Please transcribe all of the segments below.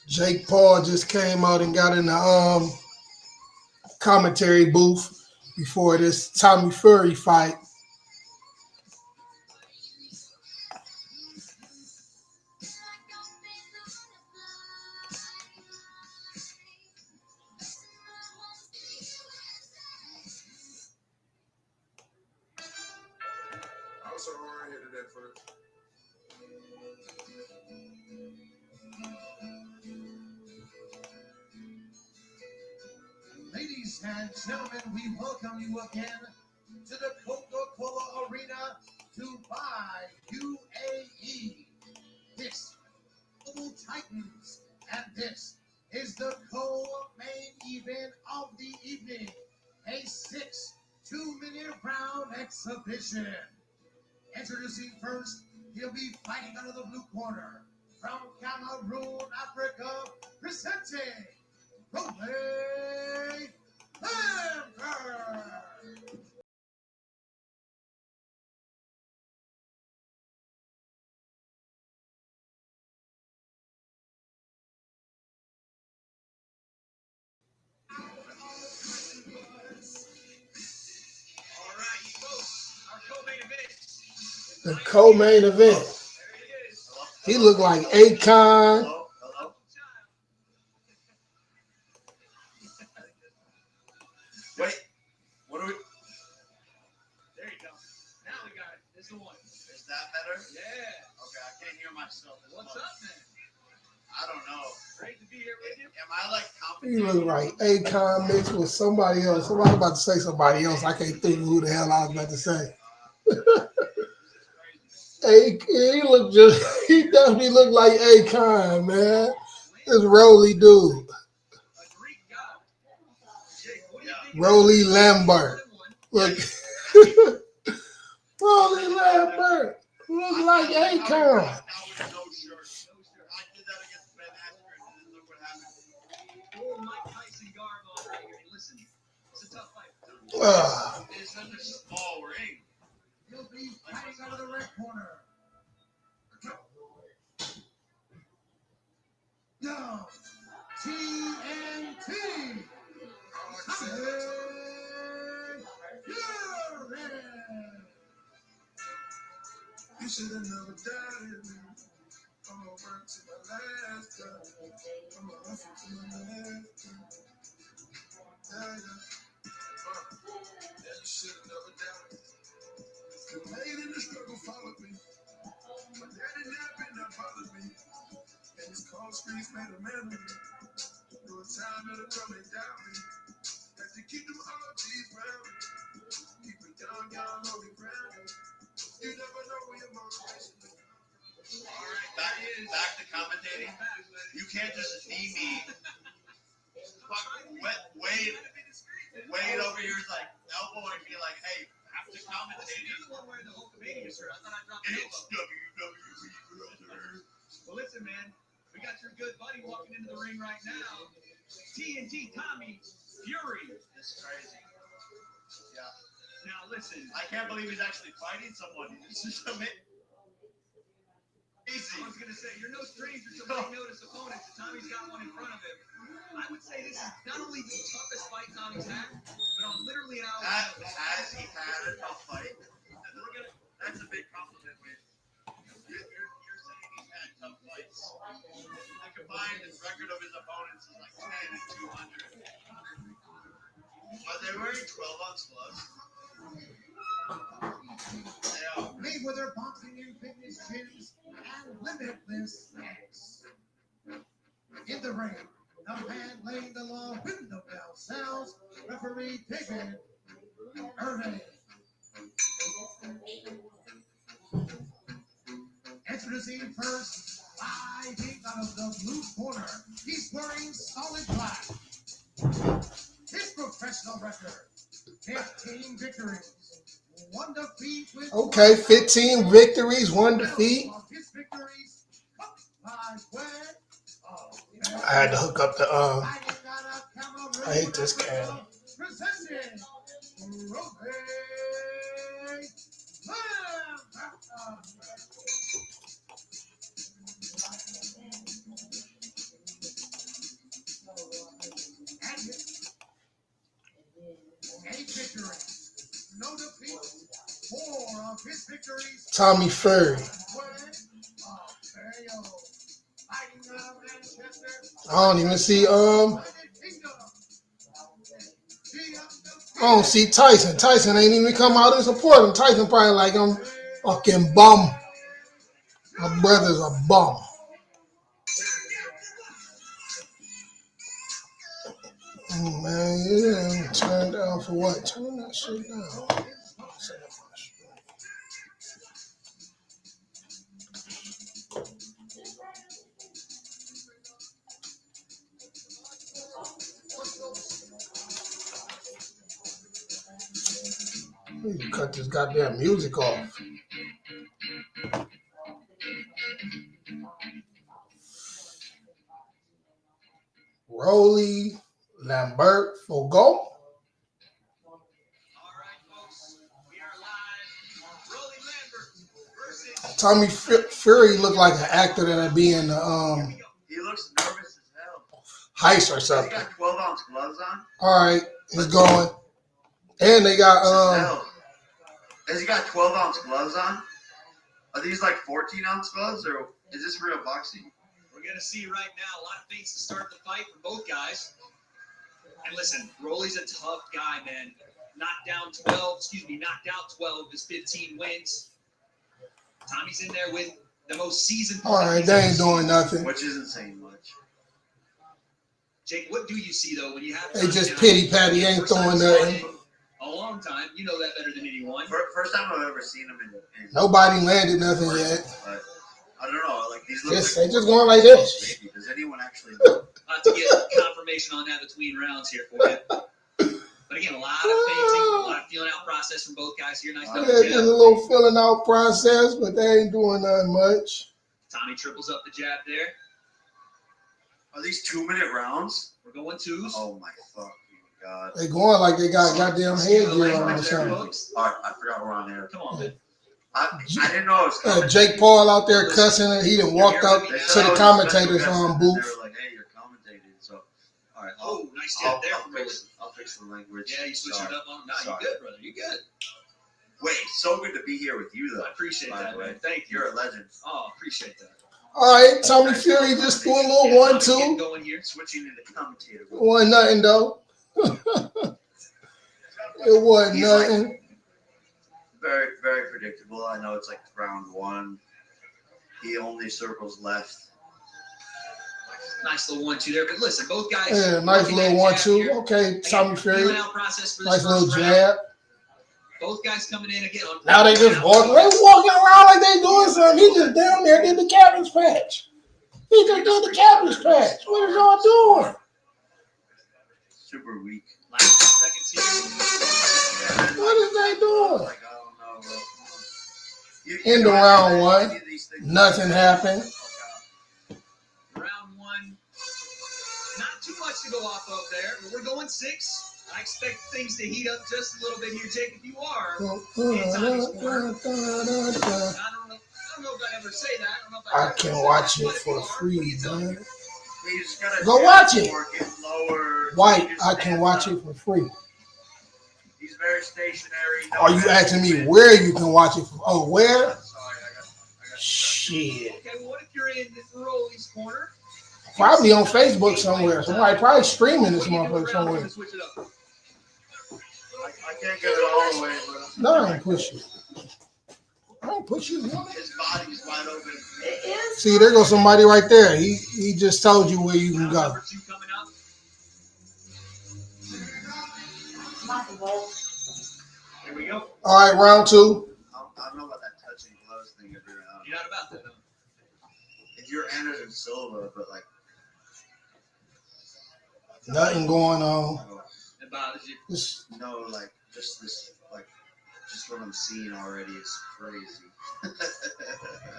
Jake Paul just came out and got in the commentary booth before this Tommy Fury fight. Ladies and gentlemen, we welcome you again to the Coca-Cola Arena, Dubai, UAE. This Global Titans, and this is the co-main event of the evening, a 6 2-minute round exhibition. Introducing first, he'll be fighting out of the blue corner from Cameroon, Africa, presenting Floyd Mayweather. The co-main event. He looked like Akon. Hello? Hello? Wait, what are we? There you go. Now we got it. This is the one. Is that better? Yeah. Okay, I can't hear myself. What's up, man? I don't know. Great to be here with you. Am I like He competent? looked like Akon mixed with somebody else. Somebody about to say somebody else. I can't think of who the hell I was about to say. He looked just. He definitely looked like Akon, man. This Roly dude, Roly Lambert. Look, Roly Lambert look like Akon. It's such a small ring. He'll be fighting out of the red corner. Now, TNT. You should have never doubted me. I'm gonna work to my last time. I'm gonna hustle to my last time. Yeah. Yeah, you should have never doubted me. The pain and the struggle followed me. My daddy never not bothered me. And his cold streets made a man of me. Through a time it'll come and doubt me. Had to keep them OGs round me. Keep it young, holy grounded. You never know where your motivation is. All right, back to commentating. You can't just see me. Wade over here is like elbowing me like, hey, back to commentating. You're the one wearing the Hulkamania shirt. I thought I dropped it. It's WWE, brother. Well, listen, man. We got your good buddy walking into the ring right now. TNT Tommy Fury. This is crazy. Yeah. Now, listen. I can't believe he's actually fighting someone. This is amazing. I was going to say, you're no stranger to late notice opponents. Tommy's got one in front of him. I would say this is not only the toughest fight Tommy's had, but on literally an hour. Has he had a tough fight? That's a big compliment, man. You're saying he's had tough fights. The combined record of his opponents is like 10 and 200. Are they wearing 12-ounce gloves? They are. Mayweather boxing in fitness gyms and limitless acts. In the ring, the man laying the law with the bell sounds, referee David Irving. Introducing first, fighting out of the blue corner. He's wearing solid black. His professional record, 15 victories, 1 defeat with Okay, 15 victories, 1 defeat. His victories come by way of I had to hook up the I hate this can. presenting Floyd Mayweather. 8 victories, no defeat. 4 of his victories. Tommy Fury. I don't even see I don't see Tyson. Tyson ain't even come out and support him. Tyson probably like I'm fucking bum. My brother's a bum. Oh, man, yeah, turn down for what? Turn that shit down. We need to cut this goddamn music off. Rolly, Lambert, Fogo. Tommy Fury looked like an actor that'd be in the He looks nervous as hell. Heist or something. He's got 12-ounce gloves on. All right, he's going. And they got Has he got 12-ounce gloves on? Are these like 14-ounce gloves, or is this real boxing? We're gonna see right now a lot of feints to start the fight for both guys. And listen, Rolly's a tough guy, man. Knocked out 12 of his 15 wins. Tommy's in there with the most seasoned. all right, they ain't doing nothing. Which isn't saying much. Jake, what do you see though when you have? They just pity patty, ain't throwing nothing. A long time, you know that better than anyone. First time I've ever seen him in Nobody landed nothing yet. But I don't know, like these look They like just going like this. maybe. Does anyone actually I'll have to get confirmation on that between rounds here for you. But again, a lot of feinting, a lot of feeling out process from both guys here. Nice Yeah, double just a jab. little filling out process, but they ain't doing nothing much. Tommy triples up the jab there. Are these 2-minute rounds? We're going twos. Oh my fucking god. They going like they got goddamn headgear on or Language there, something. folks. Alright, I forgot we're on air. Come on, man. I didn't know it was coming. Jake Paul out there cussing and he done walked up They to said I the was commentators special guest, and booth. They were like, hey, you're commentating. So, alright. Oh, nice jab there from Rolly. I'll fix the language. Yeah, you switched it up on him. Nah, you Sorry. good, brother. You good. Wait, so good to be here with you, though. I appreciate by that, the way. man. Thank you. You're a legend. Oh, appreciate that. All right, Tommy Fury just doing a little Yeah, 1-2. getting going here. Switching into commentator. 1-0 though. It wasn't He's like- nothing. Very, very predictable. I know it's like round 1. He only circles left. Nice little 1-2 there. But listen, both guys. Yeah, nice working little that jab 1-2. here. Okay, Again, Tommy Fury. feeling out process for this Nice little first round. jab. Both guys coming in again. Now they just walking. They walking around like they doing something. He just down there did the cabbage patch. He just did the cabbage patch. What is y'all doing? Super weak. Last seconds here. What is they doing? Like, I don't know, bro. Into know, round any one, of these things- nothing happened. Round 1. Not too much to go off of there, but we're going 6. I expect things to heat up just a little bit here, Jake. If you are, I don't know if I ever say that. I don't know if I ever can say watch that, it but if for you are, free, what are you telling man. me? You just gotta Go watch it. work lower. White, He just I can stands watch up. it for free. He's very stationary. No Are you asking me where you can watch it? Oh, where? Sorry, I got Shit. Okay, well, what if you're in Rolly's corner? Probably on Facebook somewhere. Somebody probably streaming this What do you do motherfucker around somewhere. to switch it up? I can't get it all the way, but No, I ain't push you. I ain't push you. his body's wide open. See, there goes somebody right there. He just told you where you can Round go. number 2 coming up. Here we go. All right, round 2. I don't know about that touching gloves thing if you're You're not about that, though. if you're Anderson Silva, but like Nothing going on. It bothers you. Just, no, like just this, like just what I'm seeing already is crazy.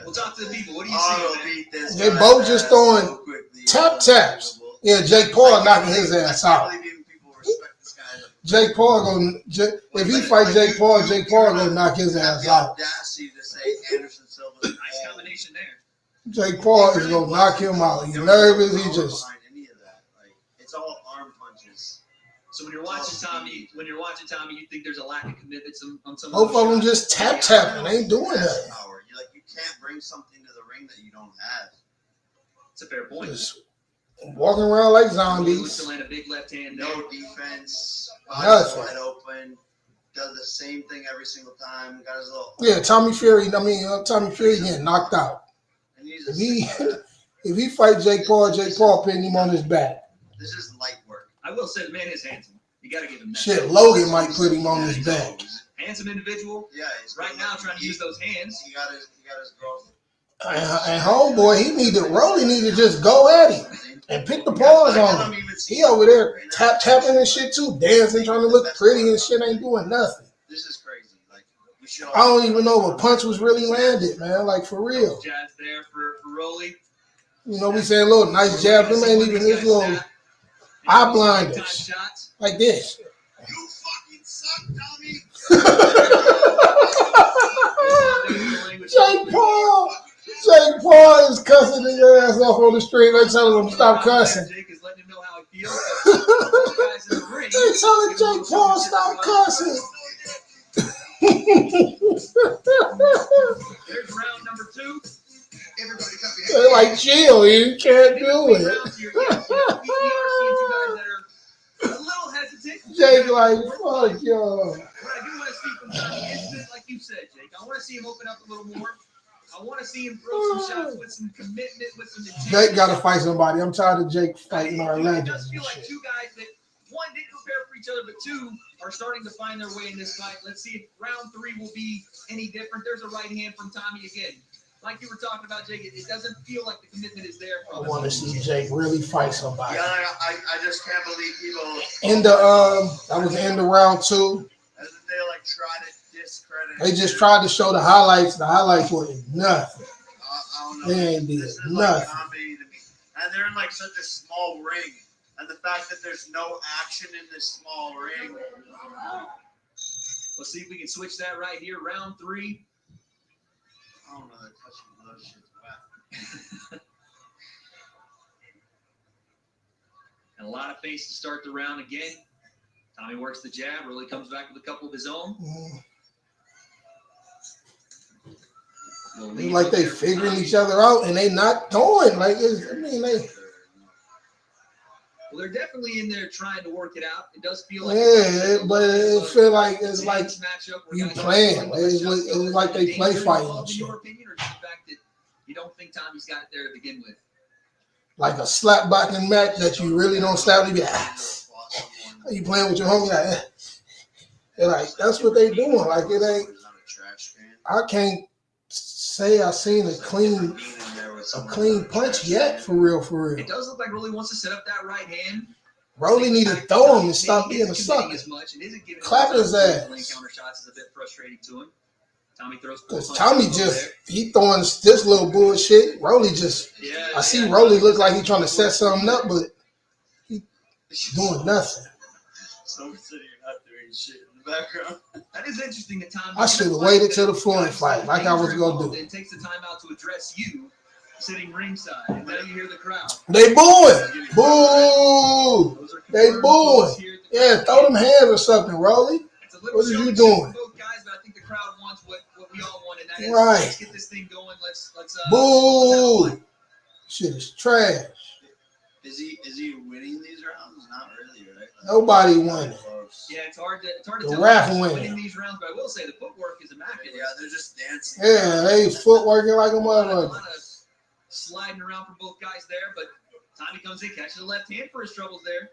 We'll talk to the people. What do you Oh, see, man? beat this They guy's both just ass throwing so quickly. tap It's taps. unbelievable. yeah, Jake Paul knocking his ass I out. can't believe even people respect this guy. Jake Paul gonna if he fight Jake Paul gonna knock his Have ass the out. audacity to say Anderson Silva. Nice combination there. Jake Paul is gonna knock him out. He's nervous. He just behind any of that. Like it's all arm punches. So when you're you're watching Tommy, you think there's a lack of commitment on some. Both of them just tapping. They ain't doing that. Power. You can't bring something to the ring that you don't have. It's a fair point. Just walking around like He zombies. to land a big left hand. No defense. Nothing. Wide open. Does the same thing every single time. Got his little. Yeah, Tommy Fury getting knocked out. And he's If he fight Jake Paul pinned him on his back. This is light work. I will say the man is handsome. You got to give him that. Shit, Logan might put him on his back. Handsome individual. Yeah, he's Right now trying to use those hands. He got his girl. And homeboy, Rolly need to just go at him and pick the paws on him. He over there tapping and shit too, dancing, trying to look pretty and shit, ain't doing nothing. This is crazy. Like we should. I don't even know if a punch was really landed, man. Like for real. Jabs there for Rolly. You know, we saying little nice jab. Them ain't even his little eye blinders. Like this. You fucking suck, Tommy. Jake Paul is cussing your ass off on the street. They telling him stop cussing. Jake is letting him know how he feels. They telling Jake Paul stop cussing. There's round number 2. Everybody come here. They're like, chill, you can't do it. We are seeing two guys that are a little hesitant. Jake like, fuck y'all. What I do want to see from Tommy is, like you said, Jake, I want to see him open up a little more. I want to see him throw some shots with some commitment, with some intent. Jake got to fight somebody. I'm tired of Jake fighting our It legends. does feel like two guys that, one, didn't prepare for each other, but two, are starting to find their way in this fight. Let's see if round 3 will be any different. There's a right hand from Tommy again. Like you were talking about, Jake, it doesn't feel like the commitment is there. I want to see Jake really fight somebody. Yeah, I just can't believe people. That was the end of round 2. They like try to discredit. They just tried to show the highlights. The highlights were nothing. I don't know. They ain't did This is nothing. like comedy to me. And they're in like such a small ring. And the fact that there's no action in this small ring. Let's see if we can switch that right here. Round 3. I don't know. That touching glove shit's whack. And a lot of face to start the round again. Tommy works the jab, really comes back with a couple of his own. It's like they figuring each other out and they not throwing. Like, well, they're definitely in there trying to work it out. It does feel like but it feel like it's like you guys playing. It's like they play fighting and in shit. your opinion, or just the fact that you don't think Tommy's got it there to begin with? Like a slap boxing match that you really don't slap. You be you playing with your homie like, they're like that's what they doing. Like it ain't. I can't say I seen a clean punch yet for real. It does look like Rolly wants to set up that right hand. Rolly need to throw him and stop being a sucker. Clap his ass. Counter shots is a bit frustrating to him. Tommy throws. Because Tommy he throwing this little bullshit. Rolly I see Rolly look like he trying to set something up, but he doing nothing. Someone sitting out doing shit in the background. That is interesting that Tommy. I should have waited till the Floyd fight, like I was gonna do. It takes the time out to address you, sitting ringside, and now you hear the crowd. They booing, boo! They booing. Yeah, throw them hands or something, Rolly. What are you doing? Both guys, but I think the crowd wants what we all want, and that is right. Let's get this thing going. Let's boo! Shit is trash. Is he winning these rounds? Not really, right? Nobody winning. Yeah, it's hard to the tell ref who's winning. winning these rounds, but I will say the footwork is immaculate. Yeah, they're just dancing. Yeah, they footworking like a A motherfucker. lot of sliding around for both guys there, but Tommy comes in, catches the left hand for his troubles there.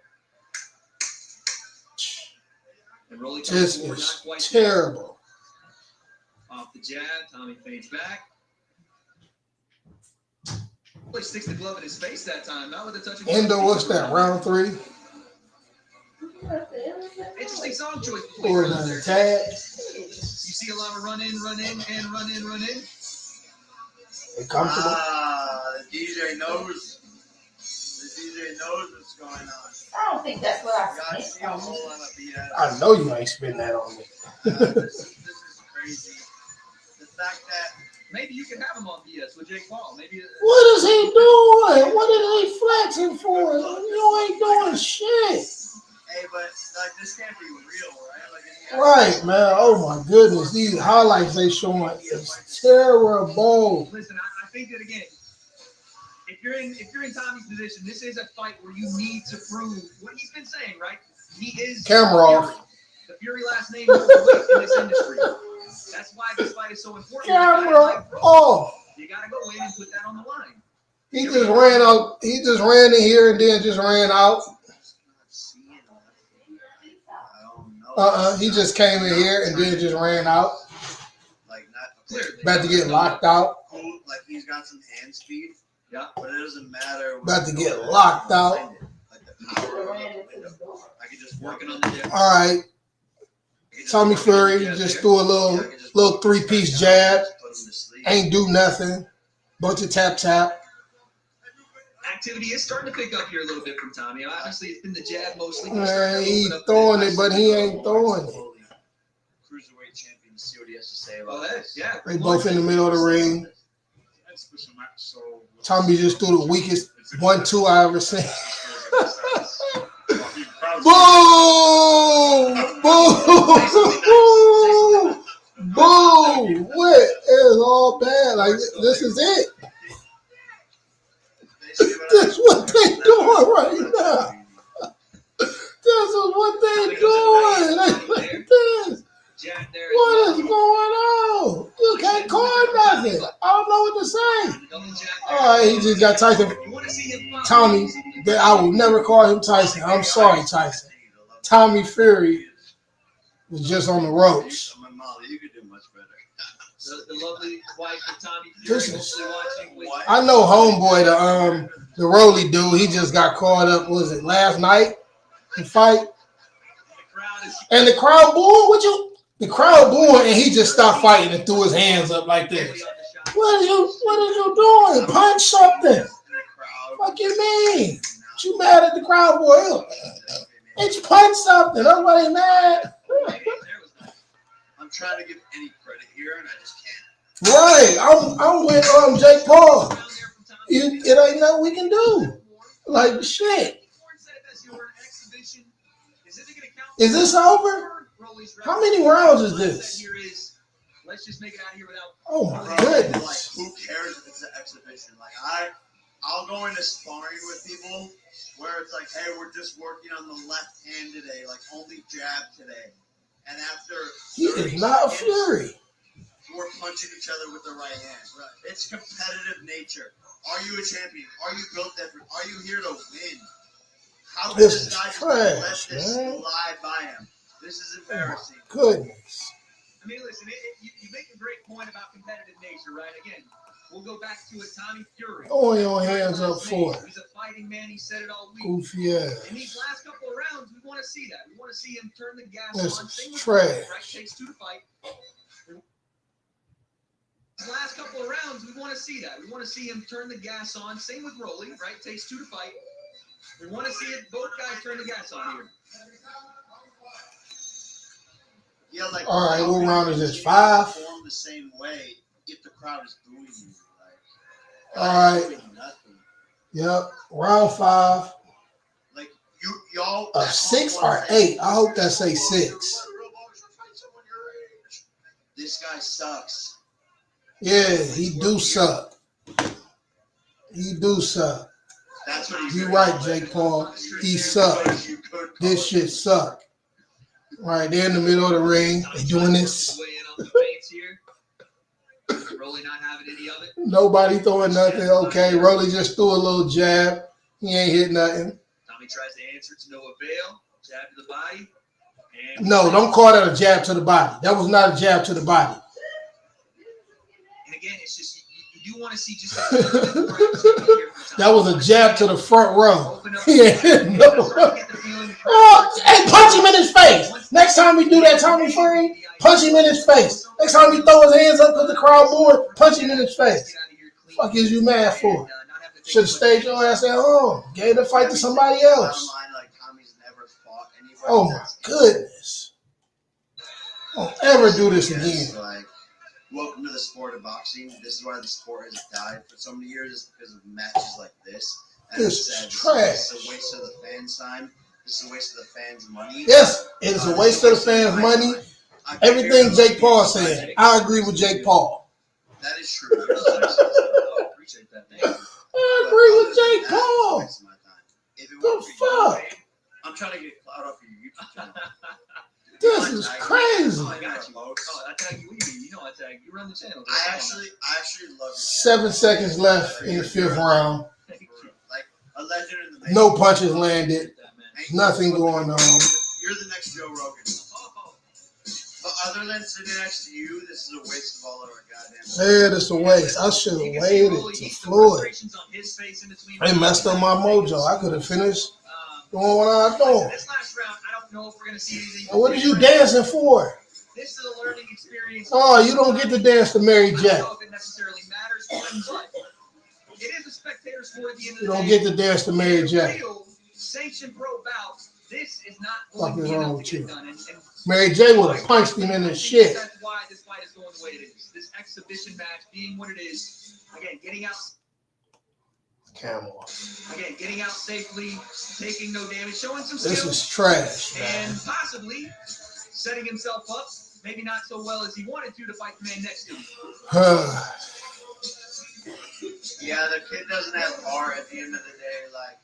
And Rolly comes This forward, is not quite terrible. there. Off the jab, Tommy fades back. Rolly sticks the glove in his face that time, not with a touch of Endo, what's that? Round 3? Interesting song choice. Or another tag? You see a lot of run in, run in. They comfortable? The DJ knows. The DJ knows what's going on. I don't think that's what I I said. see a whole lot of BS. I know you ain't spitting that on me. This is crazy. The fact that maybe you can have him on BS with Jake Paul. Maybe. What is he doing? What are they flexing for? You ain't doing shit. Hey, but like this can't be real, right? Like, Right, man. Oh my goodness, these highlights they showing is terrible. Listen, I think that again, if you're in Tommy's position, this is a fight where you need to prove what he's been saying, right? He is Camera off. The Fury last name is overweight in this industry. That's why this fight is so important. Camera off. You gotta go in and put that on the line. He just ran out. He just ran in here and then just ran out. He just came in here and then just ran out. Like not About to get locked out. Like he's got some hand speed. Yeah. But it doesn't matter. About to get locked out. Like the power of the window. I can just Working on the dip. All right. Tommy Fury just threw a little three-piece jab. Ain't do nothing. Bunch of tap. Activity is starting to pick up here a little bit from Tommy. Obviously, it's been the jab mostly. He's throwing it, but he ain't throwing it. Cruiserweight champion, see what he has to say Well, about this. yeah. They both in the middle of the ring. Tommy just threw the weakest 1-2 I ever seen. Boom! Boom! Boom! What? It's all bad. Like, this is it. That's what they doing right now. This is what they doing. Like this. What is going on? You can't call nothing. I don't know what to say. All right, he just got Tyson. Tommy, I will never call him Tyson. I'm sorry, Tyson. Tommy Fury was just on the ropes. You could do much better. The lovely wife of Tommy Fury. I know homeboy, the Rolly dude. He just got caught up. Was it last night? The fight, and the crowd booing. The crowd booing, and he just stopped fighting and threw his hands up like this. What are you doing? Punch something. What you mean? What you mad at the crowd boy? It's punch something. That's why they mad. I'm trying to give any credit here, and I just can't. Right. I'm with Jake Paul. It ain't nothing we can do. Like shit. Is this over? How many rounds is this? Let's just make it out of here without. Oh my goodness! Like, who cares if it's an exhibition? Like I'll go into sparring with people where it's like, hey, we're just working on the left hand today, like only jab today, and after he is not a Fury. We're punching each other with the right hand. Right. It's competitive nature. Are you a champion? Are you built different? Are you here to win? How can this guy just let this slide by him? This is embarrassing. Oh goodness. I mean, listen, you make a great point about competitive nature, right? Again, we'll go back to it. Tommy Fury. Throwing your hands up for it. He's a fighting man. He said it all week. Goofy ass. In these last couple of rounds, we want to see that. We want to see him turn the gas this on. This is trash. Right? Takes two to fight. Last couple of rounds, we want to see that. We want to see him turn the gas on. Same with Rolly, right? Takes two to fight. We want to see it. Both guys turn the gas on here. Yeah, like, all right, what round is this? 5? Perform the same way if the crowd is booing you. Like, all right. Yep. Round 5. Like y'all. 6 or 8? I hope that say 6. This guy sucks. Yeah, he do suck. He do suck. That's what you're right, Jake Paul. He sucks. This shit suck. Right there in the middle of the ring, they doing this. Nobody throwing nothing. Okay, Rolly just threw a little jab. He ain't hit nothing. Tommy tries to answer to no avail. Jab to the body. No, don't call that a jab to the body. That was not a jab to the body. And again, it's just you do want to see just that was a jab to the front row. Yeah, no. Oh, hey, punch him in his face. Next time we do that, Tommy Fury, punch him in his face. Next time he throw his hands up because the crowd booing, punch him in his face. Fuck is you mad for? Should have stayed your ass at home. Gave the fight to somebody else. Oh my goodness. Don't ever do this again. Welcome to the sport of boxing. This is why the sport has died for so many years, is because of matches like this. And this is trash. It's a waste of the fans' time. This is a waste of the fans' money. Yes, it is a waste of the fans' money. Everything Jake Paul said, I agree with Jake Paul. That is true. I appreciate that. Thank you. I agree with Jake Paul. The fuck? I'm trying to get clout off your YouTube channel. This is crazy. Oh, I got you. Oh, I tag you. What do you mean? You know I tag you. You run the channel. I actually love your 7 seconds left in the 5th round. Thank you. Like a legend in the making. No punches landed. That, man. Nothing going on. You're the next Joe Rogan. But other than sitting next to you, this is a waste of all of our goddamn. Yeah, this a waste. I should have waited to Floyd. They messed up my mojo. I could have finished doing what I was doing. This last round, I don't know if we're gonna see anything. And what are you dancing for? This is a learning experience. Oh, you don't get to dance to Mary I J. don't know if it necessarily matters for him, but it is a spectator sport at the end of You the don't day. get to dance to Mary J. Real sanctioned pro bout. This is not Fuck going to is be wrong enough with to you? get done. And Mary J would have punched him in the shit. that's why this fight is going the way it is. This exhibition match being what it is. Again, getting out Camel. getting out safely, taking no damage, showing some This skill, is trash, man. and possibly setting himself up, maybe not so well as he wanted to fight the man next to him. Yeah, the kid doesn't have heart at the end of the day. Like,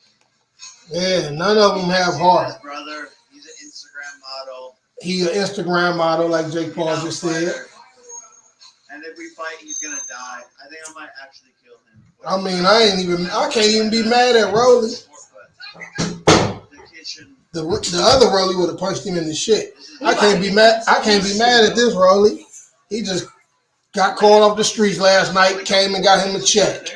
Yeah, none of them have heart. his brother, he's an Instagram model. He an Instagram model, like Jake Paul He's not a just said. fighter. And if we fight, he's gonna die. I think I might actually kill him. I mean, I can't even be mad at Rolly. The kid shouldn't. The other Rolly would have punched him in the shit. I can't be mad at this Rolly. He just got called off the streets last night, came and got him a check.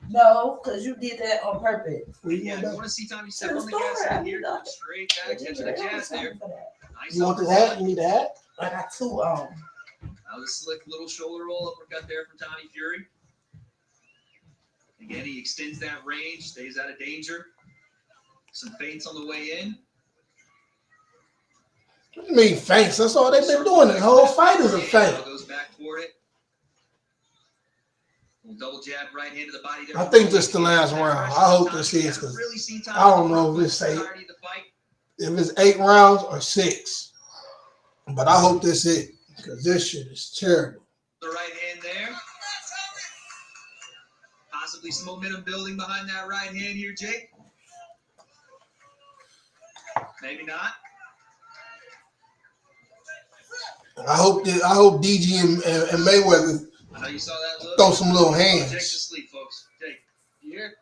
No, because you did that on purpose. Yeah, you want to see Tommy step on the gas in here, straight back, catching the jazz there. Nice You want the uppercut. hat? You need the hat? I got two That was a slick little shoulder roll uppercut there from Tommy Fury. Again, he extends that range, stays out of danger. Some feints on the way in. What do you mean feints? That's all they've been doing. The whole fight is a feint. Goes back toward it. Little double jab, right hand to the body there. I think this is the last round. I hope this is, because I don't know if it's if it's 8 rounds or 6. But I hope this is it, because this shit is terrible. The right hand there. Possibly some momentum building behind that right hand here, Jake. Maybe not. I hope Deji and Mayweather I know you saw that look. throw some little Jake's hands. asleep, folks. Jake, you here?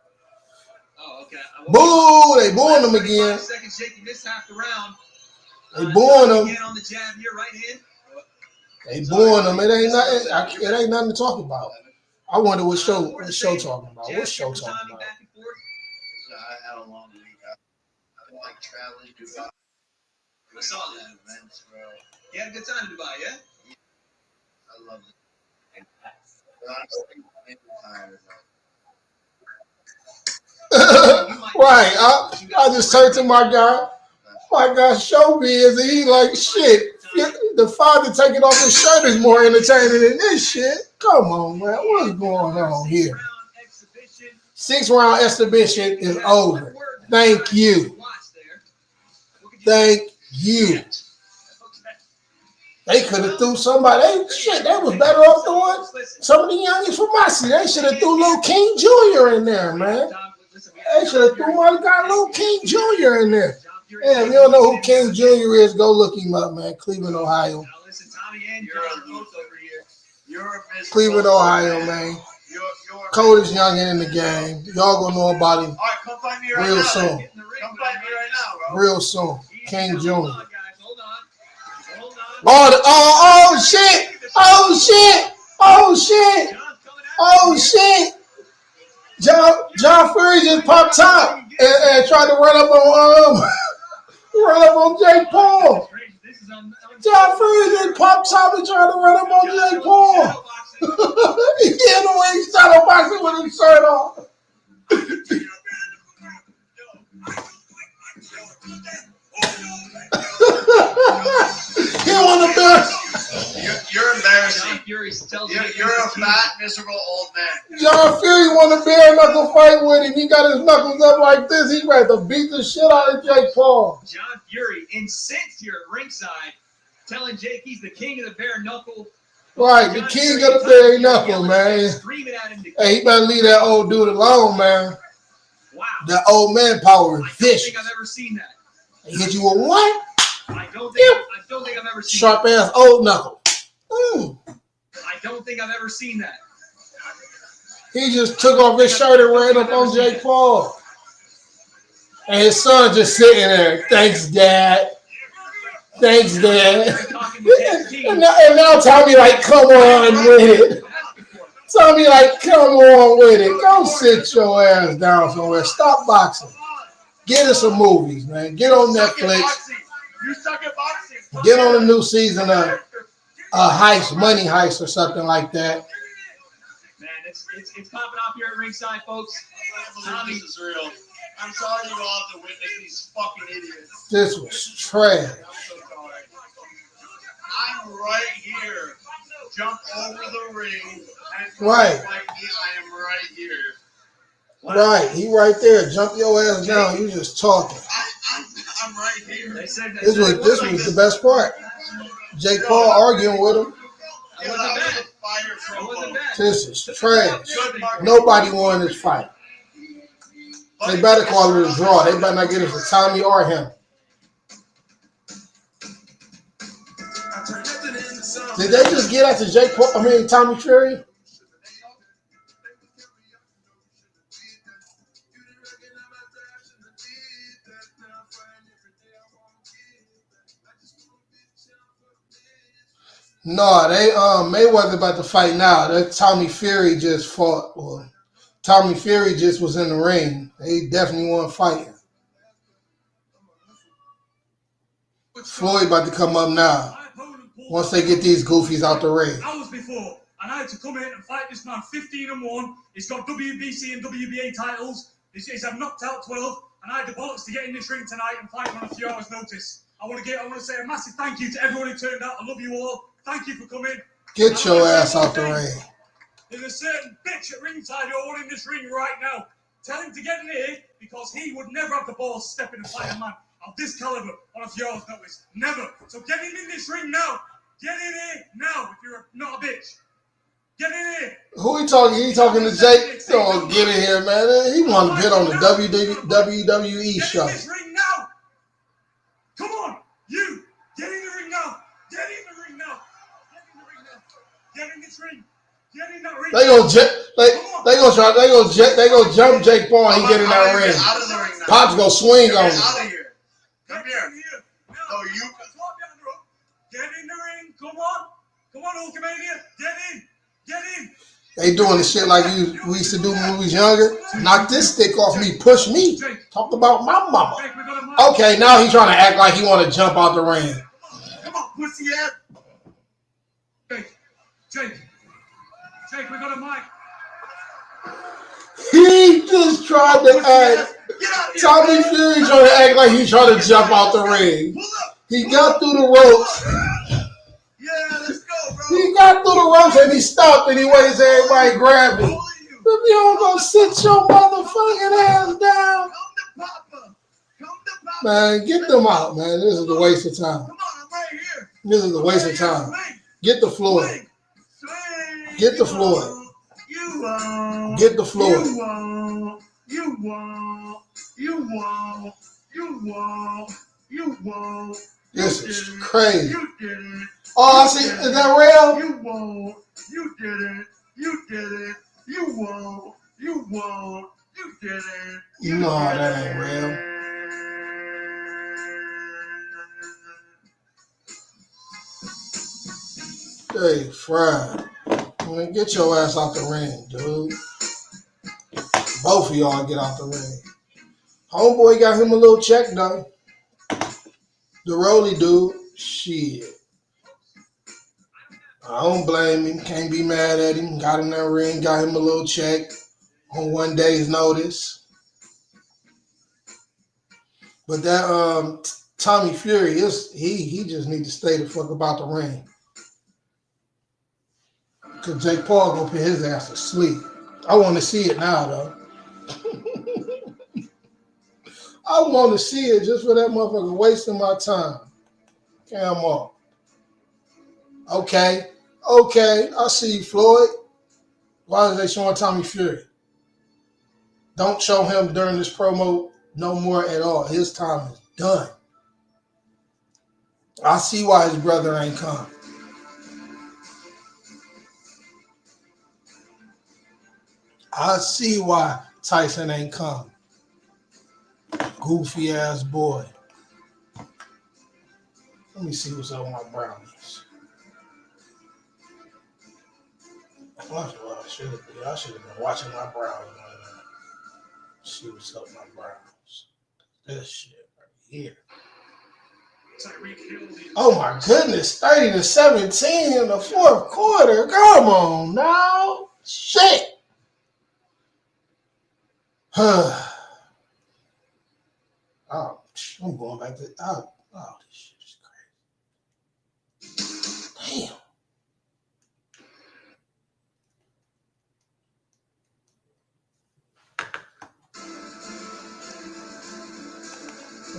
Oh, okay. Boo! They booing him again. 35 seconds, Jake. You missed half the round. They booing him. Again on the jab here, right hand. They booing him. It ain't nothing to talk about. I wonder what show talking about. What show talking about? Back and forth. I had a long week. I've been like traveling to Dubai. I saw that. Events, bro. You had a good time in Dubai, yeah? I love it. But honestly, I'm tired. Right. I just turned to my guy. My guy Showbiz, and he like, shit. The father taking off his shirt is more entertaining than this shit. Come on, man. What's going on here? 6-round exhibition is over. Thank you. Thank you. They could have threw somebody. They was better off throwing some of the youngest from my city. They should have threw Lil King Jr. in there, man. They should have threw my guy Lil King Jr. in there. Yeah, if you don't know who King Jr. is, go look him up, man. Cleveland, Ohio. Cleveland, Ohio, man. Coldest youngin' in the game. Y'all gonna know about him All right, come find me right real now. soon. Come find me right now, bro. Real soon. King Jr. Hold on. Oh shit! Oh shit! Oh shit! Oh shit! John Fury just popped top and tried to run up on Jake Paul. John Fury just popped top and tried to run up on Jake Paul. He did the way he shadow boxing with his shirt off. He on the bench. You're embarrassing. Fury tells you You're a fat, miserable old man. John Fury want to bare knuckle fight with him. He got his knuckles up like this. He's ready to beat the shit out of Jake Paul. John Fury incensed here at ringside, telling Jake he's the king of the bare knuckle. Right, the king of the bare knuckle, man. Hey, he better leave that old dude alone, man. Wow. That old man power is vicious. I don't think I've ever seen that. He hit you with what? I don't think I've ever seen sharp that. ass old knuckle. I don't think I've ever seen that. He just took off his shirt and ran up on Jake Paul. And his son just sitting there. Thanks, Dad. Thanks, Dad. And now Tommy like, come on with it. Tommy like, come on with it. Go sit your ass down somewhere. Stop boxing. Get us some movies, man. Get on Netflix. You suck at boxing. Get on a new season of Heist, Money Heist or something like that. Man, it's popping off here at ringside, folks. Tommy, this is real. I'm sorry you all have to witness these fucking idiots. This was trash. I'm so sorry. I'm right here. Jump over the ring and right. Like me, I am right here. Wow. Right, he right there. Jump your ass down. You just talking. I'm right here. This was the best part. Jake Paul arguing with him. This is trash. Nobody won this fight. They better call it a draw. They better not get it to Tommy or him. Did they just get after Jake Paul? Tommy Fury? No, they Mayweather about to fight now. That Tommy Fury just fought. Well, Tommy Fury just was in the ring. They definitely want fighting. Floyd about to come up now. Once they get these goofies out the ring. Hours before, and I had to come in and fight this man 15-1. He's got WBC and WBA titles. He's had knocked out 12, and I had the bollocks to get in this ring tonight and fight on a few hours' notice. I want to say a massive thank you to everyone who turned out. I love you all. Thank you for coming. Get your ass out the ring. There's a certain bitch at ringside who are in this ring right now. Tell him to get in here because he would never have the balls to step in and fight a man of this caliber on a few hours' notice. Never. So get him in this ring now. Get in here now if you're not a bitch. Get in here. Who he talking? He talking to Jake? Oh, get in here, man. He want to get on the WWE show. Get in this ring now. Come on. You. Get in the ring now. Get in the ring now. Get in the ring now. Get in this ring. Get in that ring. They gonna jump Jake Paul and he get in that ring. Out of the ring now. Pop's gonna swing on him. Out of here. Come here. No, you. Get in the ring. Come on. Come on, Hulkamania. Get in. Get in. They doing the shit like we used to do when we was younger. Knock this stick off me. Push me. Talk about my mama. Okay, now he's trying to act like he want to jump out the ring. Come on, pussy ass. Jake, we got a mic. He just tried to act. Tommy Fury trying to act like he's trying to jump out the ring. He got through the ropes. Yeah, let's go, bro. He got through the ropes and he stopped and he waited till everybody grabbed him. If you don't go sit your motherfucking ass down. Come to Papa. Man, get them out, man. This is a waste of time. Come on, I'm right here. This is a waste of time. Get the Floyd. Get the Floyd. You won't. Get the Floyd. You won't. This is crazy. You did it. Oh, I see. Is that real? You won't. You did it. You did it. You won't. You won't. You did it. No, that ain't real. Hey, fried. Man, get your ass out the ring, dude. Both of y'all get out the ring. Homeboy got him a little check, though. The Rolly dude, shit. I don't blame him. Can't be mad at him. Got him that ring, got him a little check on one day's notice. But that Tommy Fury, he just need to stay the fuck about the ring. Because Jake Paul gonna put his ass to sleep. I want to see it now, though. I want to see it just for that motherfucker wasting my time. Cam off. Okay. I see you, Floyd. Why are they showing Tommy Fury? Don't show him during this promo no more at all. His time is done. I see why his brother ain't come. I see why Tyson ain't come. Goofy ass boy. Let me see what's up with my brownies. I should have been watching my brownies. See what's up with my brownies. This shit right here. Oh my goodness, 30-17 in the fourth quarter. Come on now. Shit. Oh, I'm going back to this shit is crazy. Damn.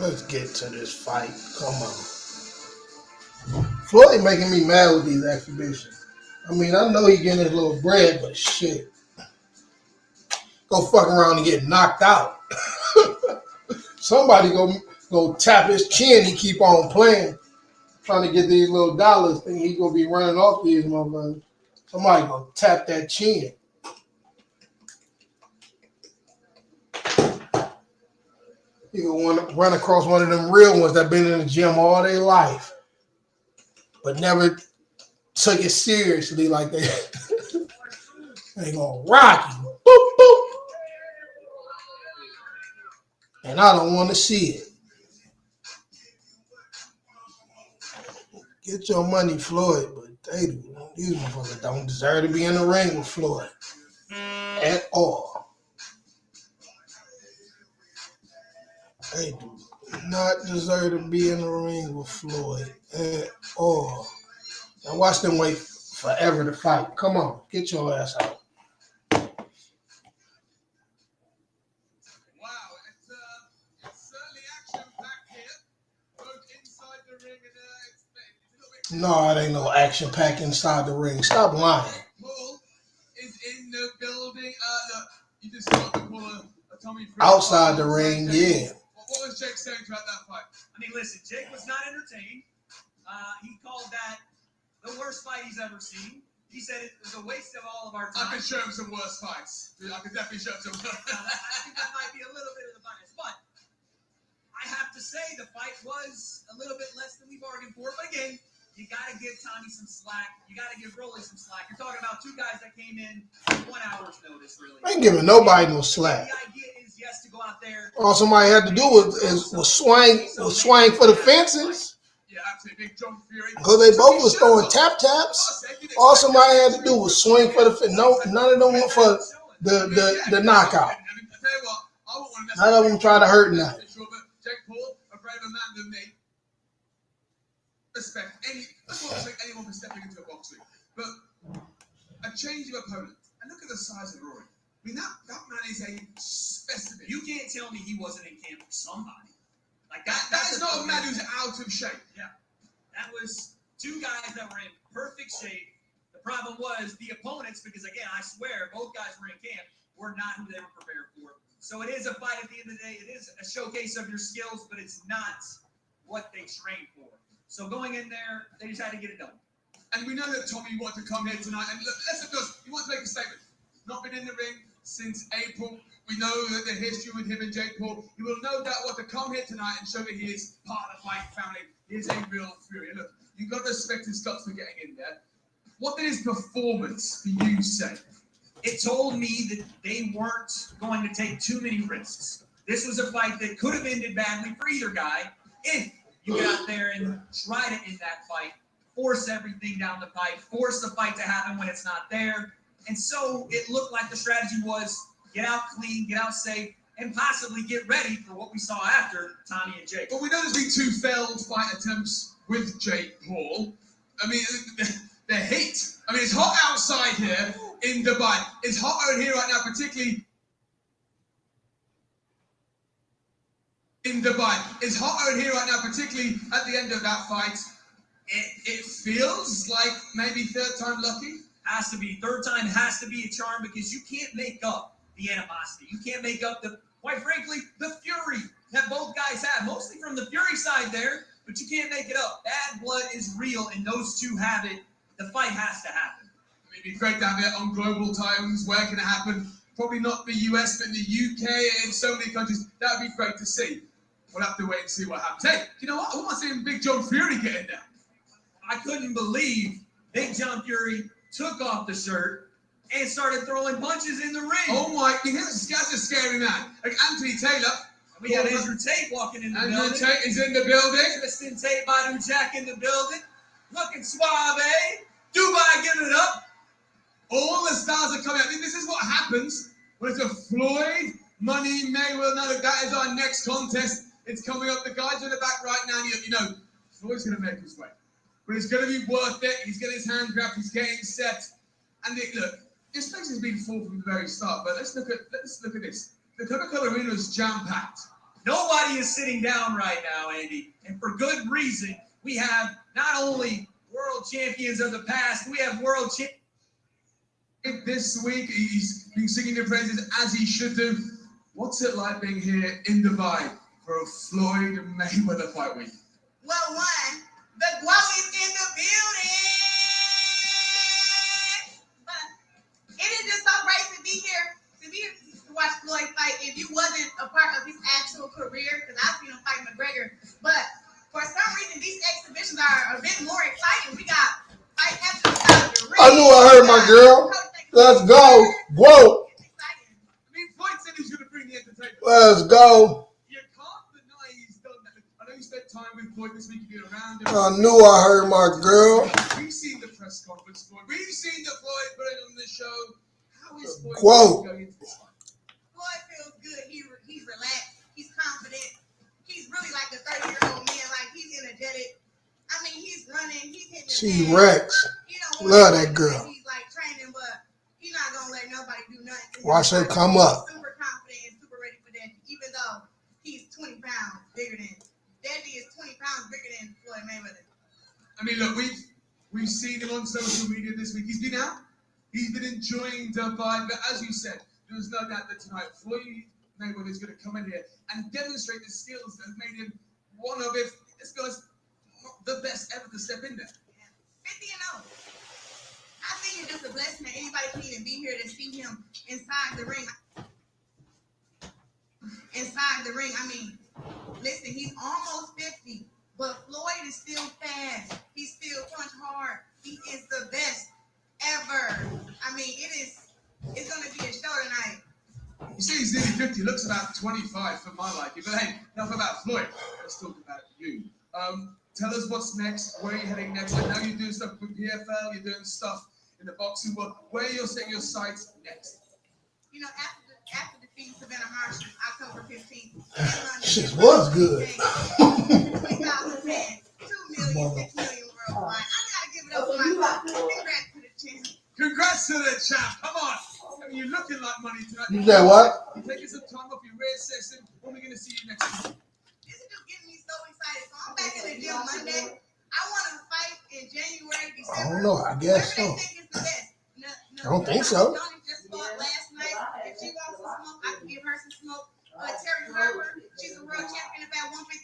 Let's get to this fight. Come on. Floyd making me mad with these exhibitions. I mean, I know he getting his little bread, but shit. Go fuck around and get knocked out. Somebody go tap his chin. He keep on playing, trying to get these little dollars. Think he gonna be running off these motherfuckers. Somebody go tap that chin. He gonna run across one of them real ones that been in the gym all their life, but never took it seriously like they. They gonna rock you. Boop, boop. And I don't want to see it. Get your money, Floyd, but these motherfuckers don't deserve to be in the ring with Floyd at all. They do not deserve to be in the ring with Floyd at all. Now watch them wait forever to fight. Come on, get your ass out. No, it ain't no action pack inside the ring. Stop lying. Paul is in the building. Look, you just got to pull a Tommy Fury. Outside the ring, yeah. What was Jake saying about that fight? I mean, listen, Jake was not entertained. He called that the worst fight he's ever seen. He said it was a waste of all of our time. I could show him some worse fights. I could definitely show him some worse. I think that might be a little bit of the bias, but I have to say the fight was a little bit less than we bargained for. But again, you got to give Tommy some slack. You got to give Rolly some slack. You're talking about two guys that came in 1 hour's notice, really. I ain't giving nobody no slack. The idea is, yes, to go out there. All somebody had to do was swing for the fences. Yeah, absolutely. Big John Fury. Because they both was throwing tap taps. All somebody had to do was swing for the fence. No, none of them went for the knockout. None of them tried to hurt nothing. Jake Paul, a braver man than me. Respect anyone for stepping into a boxing, but a change of opponent. And look at the size of Rory. I mean, that man is a specimen. You can't tell me he wasn't in camp with somebody. Like that is not a man who's out of shape. Yeah, that was two guys that were in perfect shape. The problem was the opponents, because again, I swear both guys were in camp, were not who they were prepared for. So it is a fight at the end of the day. It is a showcase of your skills, but it's not what they trained for. So going in there, they just had to get it done. And we know that Tommy wanted to come here tonight. And look, let's be honest, he wants to make a statement. Not been in the ring since April. We know that the history with him and Jake Paul. He will no doubt want to come here tonight and show that he is part of the fight family. He is a real Fury. Look, you've got to respect his guts for getting in there. What did his performance for you say? It told me that they weren't going to take too many risks. This was a fight that could have ended badly for either guy if you get out there and try to end that fight, force everything down the pipe, force the fight to happen when it's not there. And so it looked like the strategy was get out clean, get out safe, and possibly get ready for what we saw after Tommy and Jake. Well, we know there's been 2 failed fight attempts with Jake Paul. I mean, the heat. I mean, it's hot outside here in Dubai. It's hot out here right now, particularly in Dubai. It's hot out here right now, particularly at the end of that fight. It feels like maybe third time lucky. Has to be. Third time has to be a charm because you can't make up the animosity. You can't make up quite frankly, the fury that both guys have. Mostly from the Fury side there, but you can't make it up. Bad blood is real, and those two have it. The fight has to happen. I mean, it'd be great to have it on global times. Where can it happen? Probably not the US, but in the UK and so many countries. That would be great to see. We'll have to wait and see what happens. Hey, you know what? I want to see Big John Fury get in there. I couldn't believe Big John Fury took off the shirt and started throwing punches in the ring. Oh my, that's a scary man. Like Anthony Taylor. We got Andrew Tate walking in the building. Andrew Tate is in the building. Tristan Tate, Badu Jack in the building. Looking suave. Dubai giving it up. All the stars are coming out. This is what happens when it's a Floyd, Money, Mayweather. Now, look, that is our next contest. It's coming up. The guys are in the back right now. You know, Floyd's going to make his way. But it's going to be worth it. He's getting his hand grabbed. He's getting set. And look, this place has been full from the very start. But let's look at this. The Coca-Cola Arena is jam-packed. Nobody is sitting down right now, Andy. And for good reason. We have not only world champions of the past, we have world champions. This week, he's been singing their praises as he should do. What's it like being here in Dubai for a Floyd Mayweather fight week? Well, one, the glow is in the building. But it is just so great to be here to watch Floyd fight. If you wasn't a part of his actual career, because I've seen him fight McGregor, but for some reason these exhibitions are a bit more exciting. We got fight after the ring. I knew I heard my girl. Let's go. Whoa. I mean, Floyd said he's going to bring the entertainment. Let's go. You can't deny he's done that. I know you spent time with Floyd this week. You did around him. I knew I heard my girl. We've seen the press conference, Floyd. We've seen the Floyd putting on the show. How is Floyd going into this fight? Floyd feels good. He's relaxed. He's confident. He's really like a 30-year-old man. Like, he's energetic. I mean, he's running. He's hitting the T-Rex. Love that girl. He's like training, but he's not going to let nobody do nothing. Watch her come up. Super confident and super ready for Deji, even though he's 20 pounds bigger than Deji is 20 pounds bigger than Floyd Mayweather. I mean, look, we've seen him on social media this week. He's been out. He's been enjoying Dubai. But as you said, there's no doubt that tonight Floyd Mayweather is going to come in here and demonstrate the skills that have made him one of, if let's be honest, the best ever to step in there. 50-0. I think it's just a blessing that anybody can even be here to see him inside the ring. Inside the ring, I mean, listen, he's almost 50, but Floyd is still fast. He still punch hard. He is the best ever. I mean, it's going to be a show tonight. You see, he's nearly 50. Looks about 25 for my liking. But hey, enough about Floyd. Let's talk about you. Tell us what's next. Where are you heading next? I know you're doing stuff with PFL. You're doing stuff in the boxing world. Where you're setting your sights next? You know, after defeating Savannah Marshall, October 15th. Shit was good. 2010, 2 million, 6 million worldwide. I gotta give it up to my congrats to the champ. Congrats to the champ. Come on. I mean, you're looking like money tonight. You said what? You're taking some time off your reassessing. When are we going to see you next week? This is just getting me so excited. So I'm back in the gym Monday. I want to fight in January, December. I don't know. I guess so. Whoever they think is the best. I don't think so. Johnny just fought last night. If she wants some smoke, I can give her some smoke. Terry Harper, she's a world champion at 154.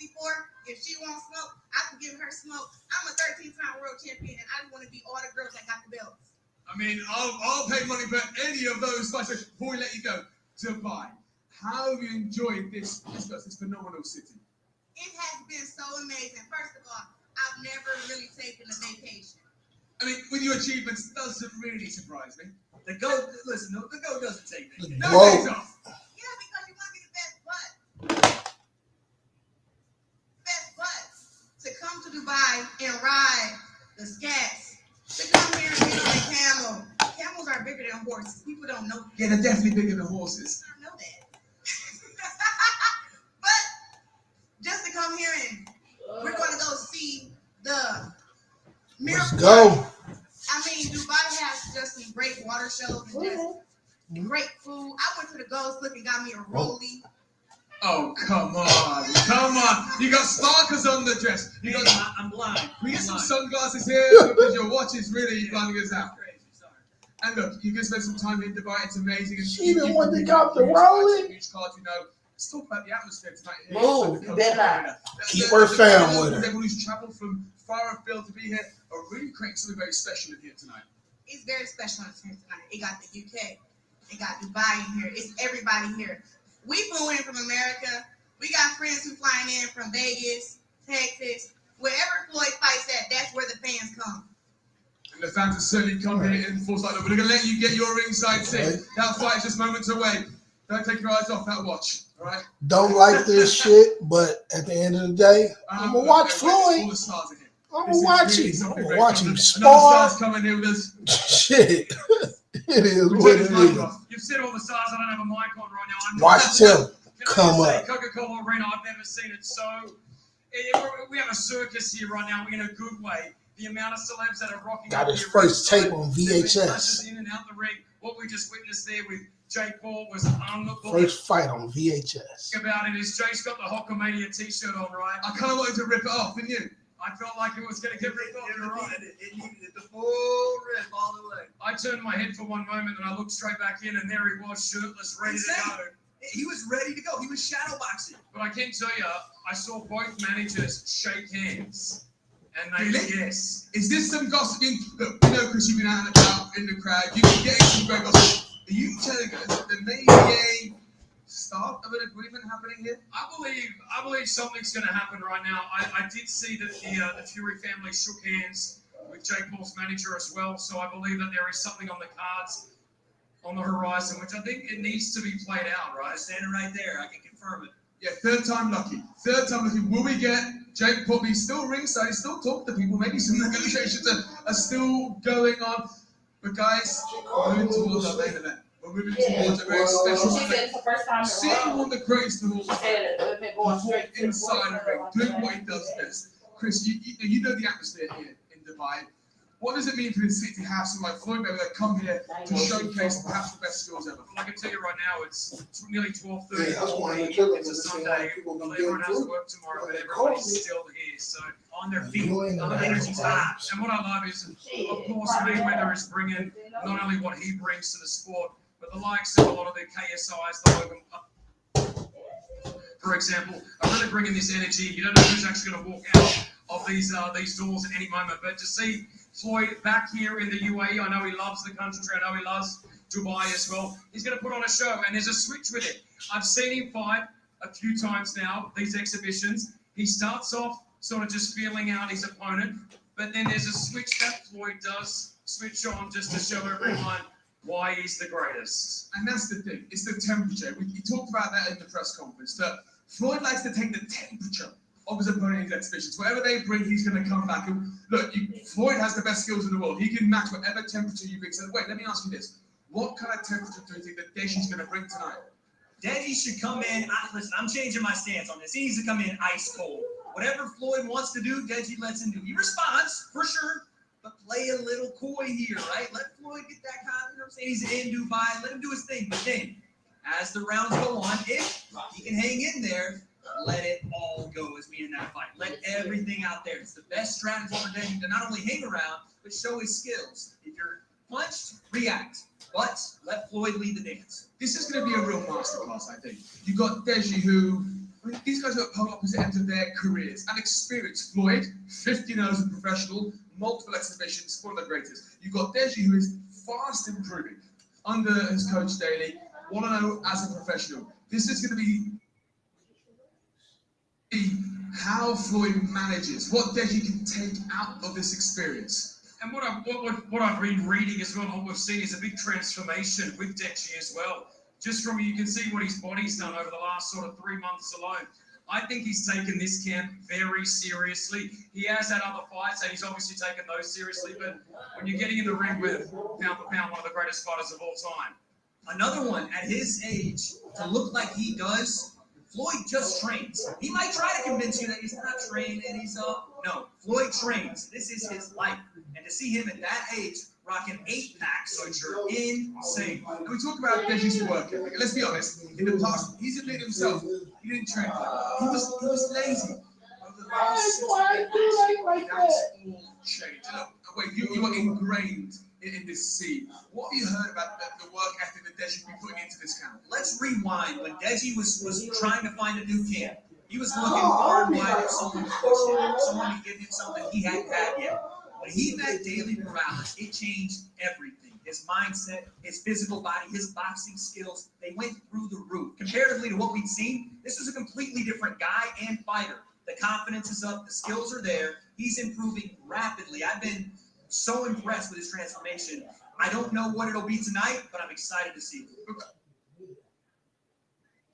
If she wants smoke, I can give her smoke. I'm a 13-time world champion, and I want to beat all the girls that got the belts. I mean, I'll pay money for any of those fights. Before we let you go, Dubai, how have you enjoyed this phenomenal city? It has been so amazing. First of all, I've never really taken a vacation. I mean, with your achievements, doesn't really surprise me. The GOAT doesn't take me. No Whoa. days off. Yeah, because you want to be the best butt. Best butts to come to Dubai and ride the scats. To come here and get on a camel. Camels are bigger than horses. People don't know that. Yeah, they're definitely bigger than horses. I don't know that. But just to come here and we're going to go see the Let's miracle. go. I mean, Dubai has just some great water shows and just great food. I went to the Ghost Look and got me a rollie. Oh, come on. Come on. You got sparkles on the dress. You got, I'm blind. we get some sunglasses here because your watch is really blinding us out. And look, you can spend some time in Dubai. It's amazing. She even wanted to cop the rollie. Huge cards, you know. Let's talk about the atmosphere tonight here. Move, you better not. Keep her fam with her. Everyone who's travelled from far afield to be here are really creating something very special in here tonight. It's very special in here tonight. It got the UK. It got Dubai in here. It's everybody here. We flew in from America. We got friends who flying in from Vegas, Texas. Wherever Floyd fights at, that's where the fans come. And the fans have certainly come here in full sight. We're going to let you get your ringside seat. That fight is just moments away. Don't take your eyes off that watch, all right? Don't like this shit, but at the end of the day, I'm going to watch Floyd. All the stars are here. I'm going to watch him. I'm going to watch him Another spar. star's coming here with us. Shit. It is what it is. You've said all the stars. I don't have a mic on right now. I'm Watch Tim come up. Coca-Cola Arena. I've never seen it so. We have a circus here right now in a good way. The amount of celebs that are rocking. Got his first tape on VHS. In and out the ring. What we just witnessed there with Jake Paul was unbelievable. First fight on VHS. About it is Jake's got the Hulkamania t-shirt on, right? I kind of wanted to rip it off, didn't you? I felt like it was going to get ripped off. You're right. It needed the full rip all the way. I turned my head for one moment and I looked straight back in, and there he was, shirtless, ready to go. He was ready to go. He was shadowboxing. But I can tell you, I saw both managers shake hands. And they Really? yes. Is this some gossiping? Look, you know, Chris, you've been out and about in the crowd. You've been getting some great gossip. Are you telling us that there may be a start of an agreement happening here? I believe something's going to happen right now. I did see that the Fury family shook hands with Jake Paul's manager as well. So I believe that there is something on the cards, on the horizon, which I think it needs to be played out, right? Standing right there, I can confirm it. Yeah, third time lucky. Third time lucky. Will we get Jake Paul? He's still ringside. He's still talking to people. Maybe some negotiations are still going on. But guys, we're moving towards our main event. We're moving towards a very special She said event. it's the first time in a Seeing row. one of the greatest of all She time. said it been going straight to the Inside the ring, doing what he does best. Chris, you know the atmosphere here in Dubai. What does it mean for the city to have someone like Floyd Mayweather come here to showcase perhaps the best skills ever? Well, I can tell you right now, it's nearly 12:30. Yeah, that's one of the killers. It's a Sunday. People Well, gonna everyone get has to food. work tomorrow, but They everybody's call me. still here. So On their feet. You ain't The gonna energy's have high. and what I love is, of course, Mayweather is bringing not only what he brings to the sport, but the likes of a lot of the KSIs, the Logan, for example, are really bringing this energy. You don't know who's actually going to walk out of these doors at any moment. But to see Floyd back here in the UAE, I know he loves the country. I know he loves Dubai as well. He's going to put on a show, and there's a switch with it. I've seen him fight a few times now, these exhibitions. He starts off sort of just feeling out his opponent, but then there's a switch that Floyd does switch on just to show everyone why he's the greatest. And that's the thing, it's the temperature. We talked about that in the press conference, that Floyd likes to take the temperature of his opponent in his exhibitions. Whatever they bring, he's going to come back. And look, Floyd has the best skills in the world. He can match whatever temperature you bring. So wait, let me ask you this. What kind of temperature do you think that Deji's going to bring tonight? Deji should come in. Listen, I'm changing my stance on this. He needs to come in ice cold. Whatever Floyd wants to do, Deji lets him do. He responds, for sure, but play a little coy here, right? Let Floyd get that kind of, you know what I'm saying? He's in Dubai. Let him do his thing. But then, as the rounds go on, if he can hang in there, let it all go as we in that fight. Let everything out there. It's the best strategy for Deji to not only hang around, but show his skills. If you're punched, react. But let Floyd lead the dance. This is going to be a real masterclass, I think. You've got Deji, who, I mean, these guys are at polar opposite ends of their careers and experience. Floyd, 15 years as a professional, multiple exhibitions, one of the greatest. You've got Deji, who is fast improving under his coach Daly, 1-0 as a professional. This is going to be how Floyd manages, what Deji can take out of this experience. And what I've been reading as well, what we've seen is a big transformation with Deji as well. Just from, you can see what his body's done over the last sort of 3 months alone. I think he's taken this camp very seriously. He has had other fights, and he's obviously taken those seriously. But when you're getting in the ring with, pound for pound, one of the greatest fighters of all time. Another one, at his age, to look like he does, Floyd just trains. He might try to convince you that he's not trained and he's no, Floyd trains. This is his life. And to see him at that age rocking 8-packs, which are insane. And we talk about Deji's work ethic. Let's be honest. In the past, he's admitted himself he didn't train hard. He was lazy. Over the last 6 to 8 months, that's all changed. And look, wait, you are ingrained in this scene. What have you heard about the work ethic that Deji will be putting into this camp? Let's rewind. When Deji was trying to find a new camp, he was looking far and wide for someone to push him, someone to give him something he hadn't had yet. When he met Daily Morales, it changed everything. His mindset, his physical body, his boxing skills, they went through the roof. Comparatively to what we'd seen, this was a completely different guy and fighter. The confidence is up, the skills are there. He's improving rapidly. I've been so impressed with his transformation. I don't know what it'll be tonight, but I'm excited to see it.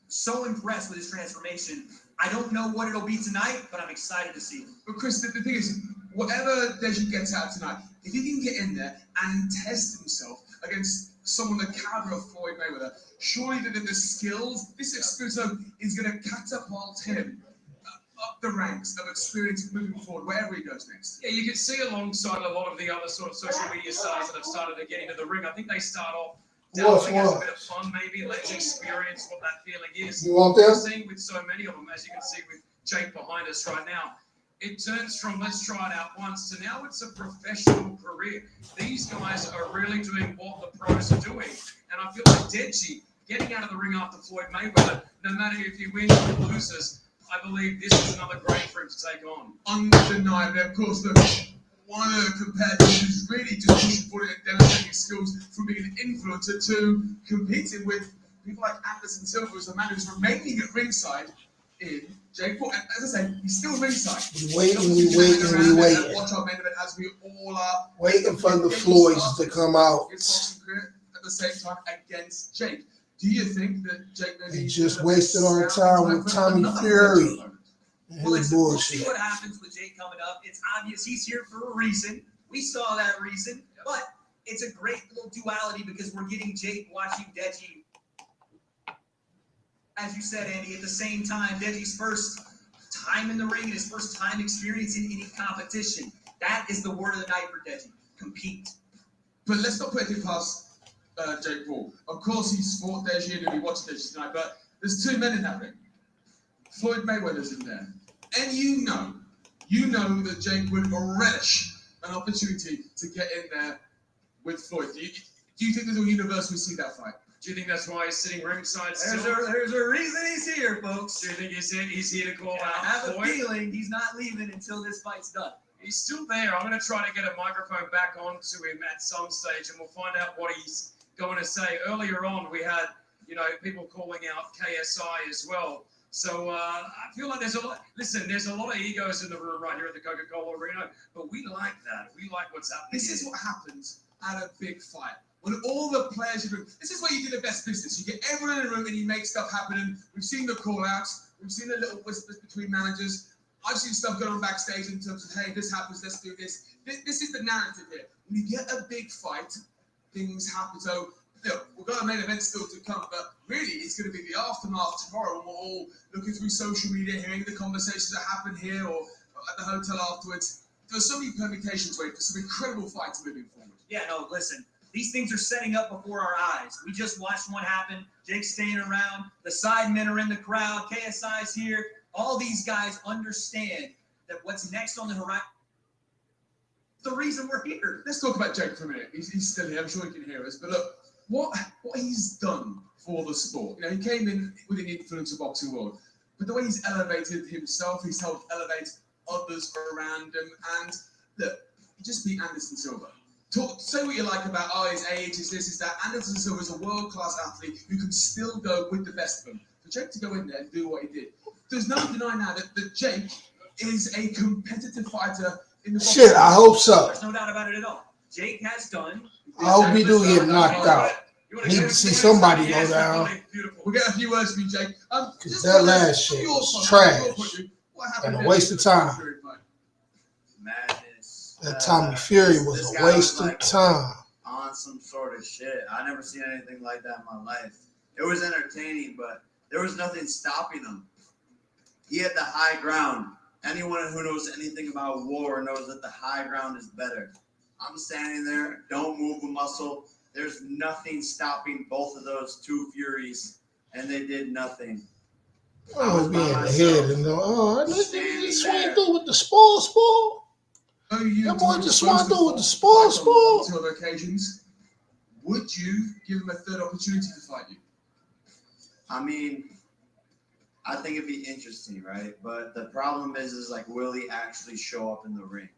So impressed with his transformation. I don't know what it'll be tonight, but I'm excited to see it. But Chris, the thing is, whatever Deji gets out tonight, if he can get in there and test himself against someone the caliber of Floyd Mayweather, surely the skills, this experience is going to catapult him up the ranks of experience moving forward, wherever he goes next. Yeah, you can see alongside a lot of the other sort of social media stars that have started to get into the ring. I think they start off dabbling as a bit of fun, maybe. Let's experience what that feeling is. You want We're that? seeing with so many of them, as you can see with Jake behind us right now. It turns from let's try it out once to now it's a professional career. These guys are really doing what the pros are doing. And I feel like Deji getting out of the ring after Floyd Mayweather, no matter if he wins or loses, I believe this is another great for him to take on. Undeniably, of course, look, one of the competitors who's really just pushing forward and demonstrating skills from being an influencer to competing with people like Anderson Silva, who's the man who's remaining at ringside in Jake Paul. And as I say, he's still ringside. We waiting. Watch our main event as we all are. Waiting for the Floyds to come out. His boxing career at the same time against Jake. Do you think that Jake maybe They just wasted our time with Tommy Fury. Well, listen, we'll see Bullshit. what happens with Jake coming up. It's obvious he's here for a reason. We saw that reason, but it's a great little duality because we're getting Jake watching Deji. As you said, Andy, at the same time, Deji's first time in the ring and his first time experiencing any competition. That is the word of the night for Deji. Compete. But let's not put anything past Jake Paul. Of course, he's fought Deji and he'll be watching Deji tonight, but there's two men in that ring. Floyd Mayweather's in there. And you know that Jake would relish an opportunity to get in there with Floyd. Do you think there's a universe we see that fight? Do you think that's why he's sitting ringside still? There's a reason he's here, folks. Do you think he's here to call And I out have a Floyd? feeling he's not leaving until this fight's done. He's still there. I'm going to try to get a microphone back onto him at some stage, and we'll find out what he's going to say. Earlier on, we had, people calling out KSI as well. So I feel like there's a lot of egos in the room right here at the Coca-Cola Arena, but we like that. We like what's happening. This is what happens at a big fight. When all the players are doing, this is where you do the best business. You get everyone in the room and you make stuff happen. And we've seen the call-outs. We've seen the little whispers between managers. I've seen stuff going on backstage in terms of, hey, this happens, let's do this. This is the narrative here. When you get a big fight, things happen. So, we've got a main event still to come, but really it's going to be the aftermath tomorrow. And we're all looking through social media, hearing the conversations that happen here or at the hotel afterwards. There's so many permutations waiting for some incredible fights moving forward. Yeah, no, listen. These things are setting up before our eyes. We just watched one happen. Jake's staying around. The sidemen are in the crowd. KSI's here. All these guys understand that what's next on the horizon. The reason we're here. Let's talk about Jake for a minute. He's still here. I'm sure he can hear us. But look, what he's done for the sport. He came in with an influence of boxing world. But the way he's elevated himself, he's helped elevate others around him. And look, he just beat Anderson Silva. Say what you like about, his age, is this, is that. Anderson Silva is a world-class athlete who can still go with the best of them. For Jake to go in there and do what he did, there's no denying now that Jake is a competitive fighter in the boxing. Shit, I hope so. There's no doubt about it at all. Jake has done. I hope he do get knocked out. Need to see somebody go down. We'll get a few words from you, Jake. Because that last shit was trash and a waste of time. Madness. That Tommy Fury was a waste of time. On some sort of shit. I never seen anything like that in my life. It was entertaining, but there was nothing stopping him. He had the high ground. Anyone who knows anything about war knows that the high ground is better. I'm standing there, don't move a muscle. There's nothing stopping both of those two Furies, and they did nothing. I was being by ahead myself, and look, standing just swing there. through with the spoil. Oh, you That boy told just the first swung through with the fight spoil. on 2 other occasions. Would you give him a third opportunity to fight you? I mean, I think it'd be interesting, right? But the problem is like, will he actually show up in the ring?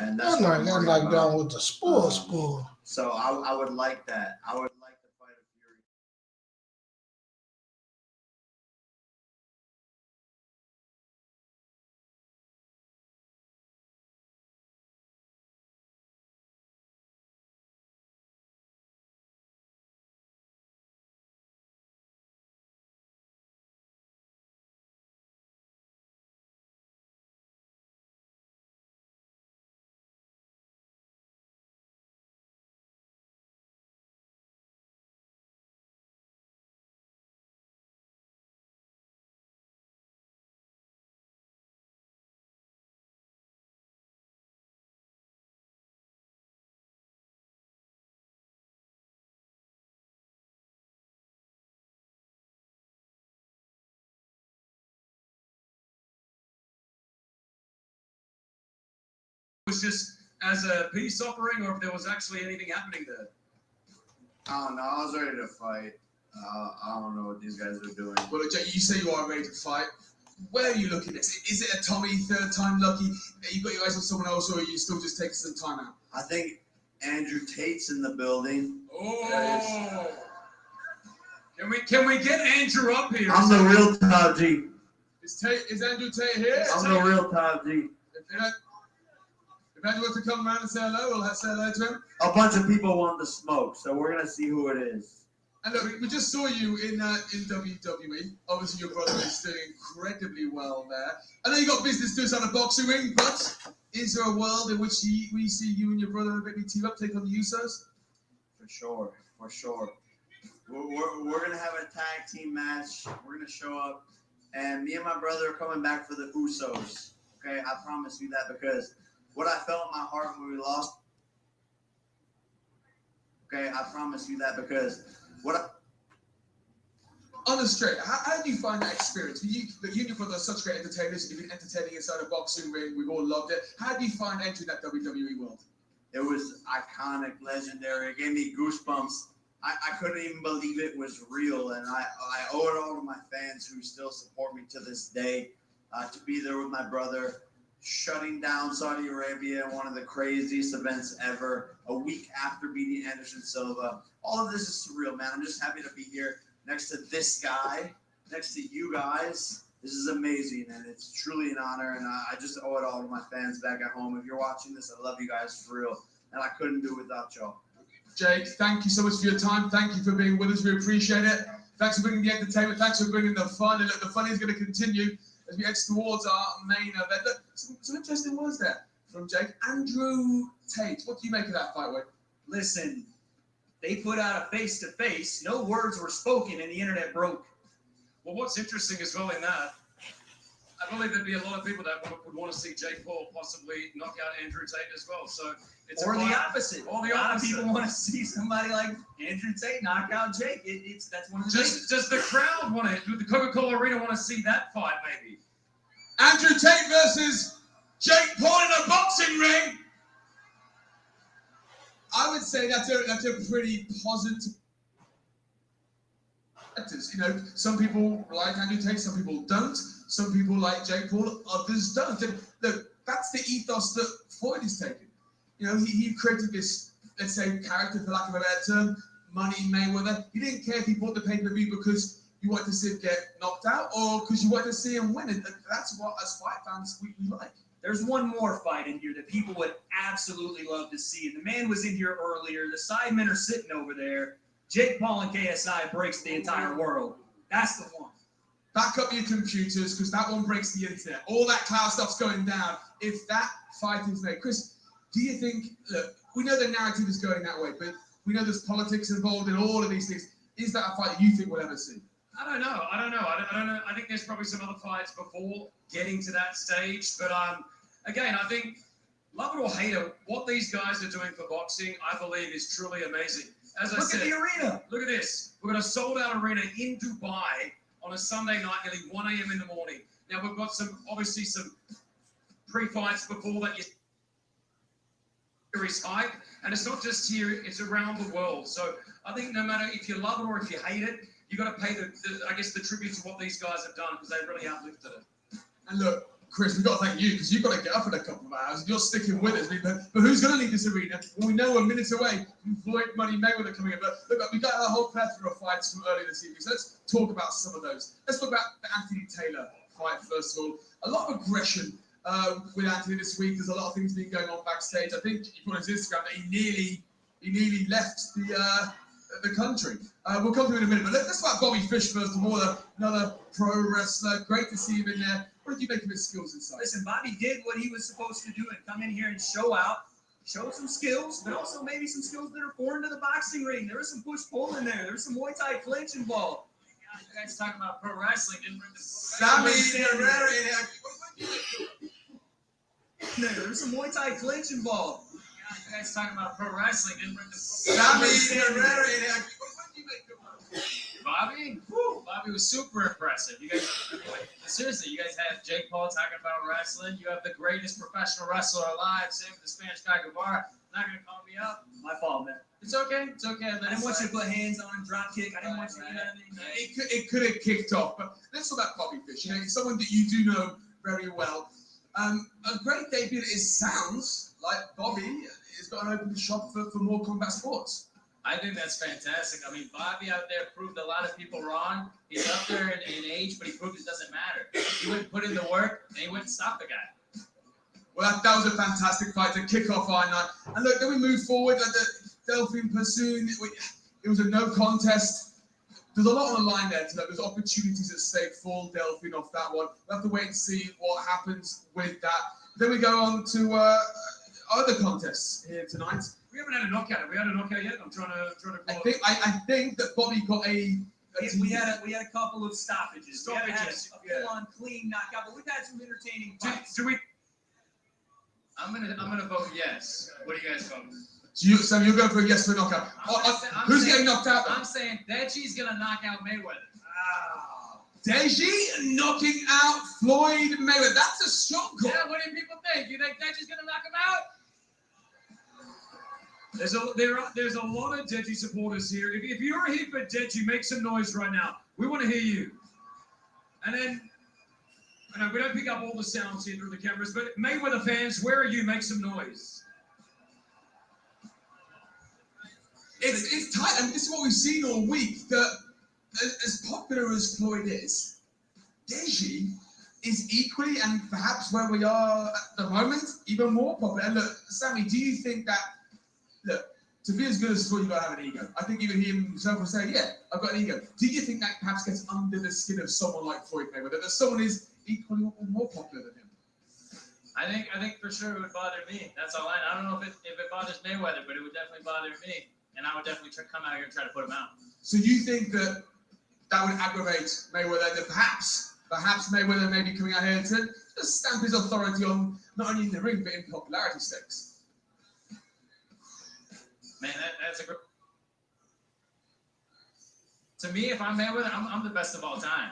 And that's I'm what not I'm gonna worried like about. down with the spoil. So I would like that. I would like to fight a Fury. Was just as a peace offering, or if there was actually anything happening there. I don't know. I was ready to fight. I don't know what these guys are doing. Well, Jay, you say you are ready to fight. Where are you looking at? Is it a Tommy third time lucky? You got your eyes on someone else, or are you still just taking some time out? I think Andrew Tate's in the building. Oh, can we get Andrew up here? I'm the real Top G. Is Andrew Tate here? I'm the real Top G. If Andrew wants to come around and say hello, we'll say hello to him. A bunch of people want the smoke, so we're gonna see who it is. And look, we just saw you in WWE. Obviously, your brother is doing incredibly well there. I know you got business to do on a boxing ring, but is there a world in which we see you and your brother maybe team up, take on the Usos? For sure. We're gonna have a tag team match. We're gonna show up, and me and my brother are coming back for the Usos. Okay, I promise you that, because what I felt in my heart when we lost. Okay, I promise you that, because On the straight, how do you find that experience? You and your brother are such great entertainers. You've been entertaining inside a boxing ring. We've all loved it. How do you find entering that WWE world? It was iconic, legendary. It gave me goosebumps. I couldn't even believe it was real, and I owe it all to my fans who still support me to this day. To be there with my brother, shutting down Saudi Arabia in one of the craziest events ever, a week after beating Anderson Silva. All of this is surreal, man. I'm just happy to be here next to this guy, next to you guys. This is amazing, and it's truly an honor, and I just owe it all to my fans back at home. If you're watching this, I love you guys for real, and I couldn't do it without y'all. Jake, thank you so much for your time. Thank you for being with us. We appreciate it. Thanks for bringing the entertainment. Thanks for bringing the fun. And look, the fun is going to continue as we head towards our main event. Look, some interesting words there from Jake. Andrew Tate, what do you make of that fight, Wade? Listen, they put out a face-to-face. No words were spoken, and the internet broke. Well, what's interesting as well in that, I believe there'd be a lot of people that would want to see Jake Paul possibly knock out Andrew Tate as well. So it's or the opposite. Or the a lot of opposite. people want to see somebody like Andrew Tate knock out Jake. That's one of the things. Does the crowd want to? Would the Coca-Cola Arena want to see that fight? Maybe. Andrew Tate versus Jake Paul in a boxing ring. I would say that's a pretty positive. You know, some people like Andrew Tate, some people don't. Some people like Jake Paul, others don't. And look, that's the ethos that Floyd is taking. You know, he created this, let's say, character, for lack of a better term, Money Mayweather. He didn't care if he bought the pay-per-view because you wanted to see him get knocked out or because you wanted to see him win. And that's what, as fight fans, we like. There's one more fight in here that people would absolutely love to see. And the man was in here earlier. The sidemen are sitting over there. Jake Paul and KSI breaks the entire world. That's the one. Back up your computers, because that one breaks the internet. All that cloud stuff's going down. If that fight is made, Chris, do you think? Look, we know the narrative is going that way, but we know there's politics involved in all of these things. Is that a fight that you think we'll ever see? I don't know. I don't know. I think there's probably some other fights before getting to that stage. But again, I think Love it or hate it, what these guys are doing for boxing, I believe, is truly amazing. As I Look said, at the arena. look at this. We've got a sold-out arena in Dubai on a Sunday night, nearly 1 a.m. in the morning. Now, we've got obviously some pre-fights before that. Series hype, and it's not just here; it's around the world. So I think no matter if you love it or if you hate it, you got to pay the tribute to what these guys have done because they really uplifted it. And look, Chris, we've got to thank you because you've got to get up in a couple of hours. You're sticking with us. But who's going to lead this arena? Well, we know we're minutes away from Floyd Mayweather coming in. But look, we got a whole plethora of fights from earlier this evening. So let's talk about some of those. Let's talk about the Anthony Taylor fight first of all. A lot of aggression with Anthony this week. There's a lot of things been going on backstage. I think he put on his Instagram that he nearly left the country. We'll come to him in a minute, but let's talk about Bobby Fish first of all. Another pro wrestler. Great to see him in there. What did you make of his skills inside? Listen, Bobby did what he was supposed to do and come in here and show some skills, but also maybe some skills that are foreign to the boxing ring. There was some push-pull in there. There was some Muay Thai clinch involved. You guys talking about pro wrestling? Didn't bring the Sammy Guerrero in here. There was some Muay Thai clinch involved. You guys talking about pro wrestling? Didn't bring the Sammy Guerrero in here. What did you make of Bobby? Woo, Bobby was super impressive. You guys, seriously, you guys had Jake Paul talking about wrestling. You have the greatest professional wrestler alive, same with the Spanish guy Guevara. Not gonna call me up. My fault, man. It's okay. It's okay. I didn't want you to put hands on, drop kick. I didn't want you to, you know what I mean? It could have kicked off, but let's talk about Bobby Fish. You know, he's someone that you do know very well. A great debut. It sounds like Bobby has got an open shop for more combat sports. I think that's fantastic. I mean, Bobby out there proved a lot of people wrong. He's up there in age, but he proved it doesn't matter. He wouldn't put in the work, and he wouldn't stop the guy. Well, that was a fantastic fight to kick off our night. And look, then we move forward. The Delphine Pursoon, it was a no contest. There's a lot on the line there tonight. There's opportunities at stake for Delphine off that one. We'll have to wait and see what happens with that. Then we go on to other contests here tonight. We haven't had a knockout. Have we had a knockout yet? I'm trying to call I think that Bobby got We had a couple of stoppages. We haven't had a full-on clean knockout, but we've had some entertaining fights. Do we? I'm gonna vote yes. What do you guys vote? So you're going for a yes for a knockout. Who's getting knocked out? I'm saying Deji's gonna knock out Mayweather. Deji knocking out Floyd Mayweather. That's a strong call. Yeah, what do people think? You think Deji's gonna knock him out? There's a lot of Deji supporters here. If you're here for Deji, make some noise right now. We want to hear you. And then, I know we don't pick up all the sounds here through the cameras, but Mayweather fans, where are you? Make some noise. It's tight, and this is what we've seen all week. That as popular as Floyd is, Deji is equally and perhaps where we are at the moment, even more popular. And look, Sammy, do you think that? Look, to be as good as Floyd, you've got to have an ego. I think even he himself will say, yeah, I've got an ego. Do you think that perhaps gets under the skin of someone like Floyd Mayweather, that someone is equally or more popular than him? I think for sure it would bother me. That's all I don't know if it bothers Mayweather, but it would definitely bother me. And I would definitely come out here and try to put him out. So you think that would aggravate Mayweather, that perhaps Mayweather may be coming out here to just stamp his authority on not only in the ring, but in popularity stakes? Man, that's a great. To me, if I'm Mayweather, I'm the best of all time.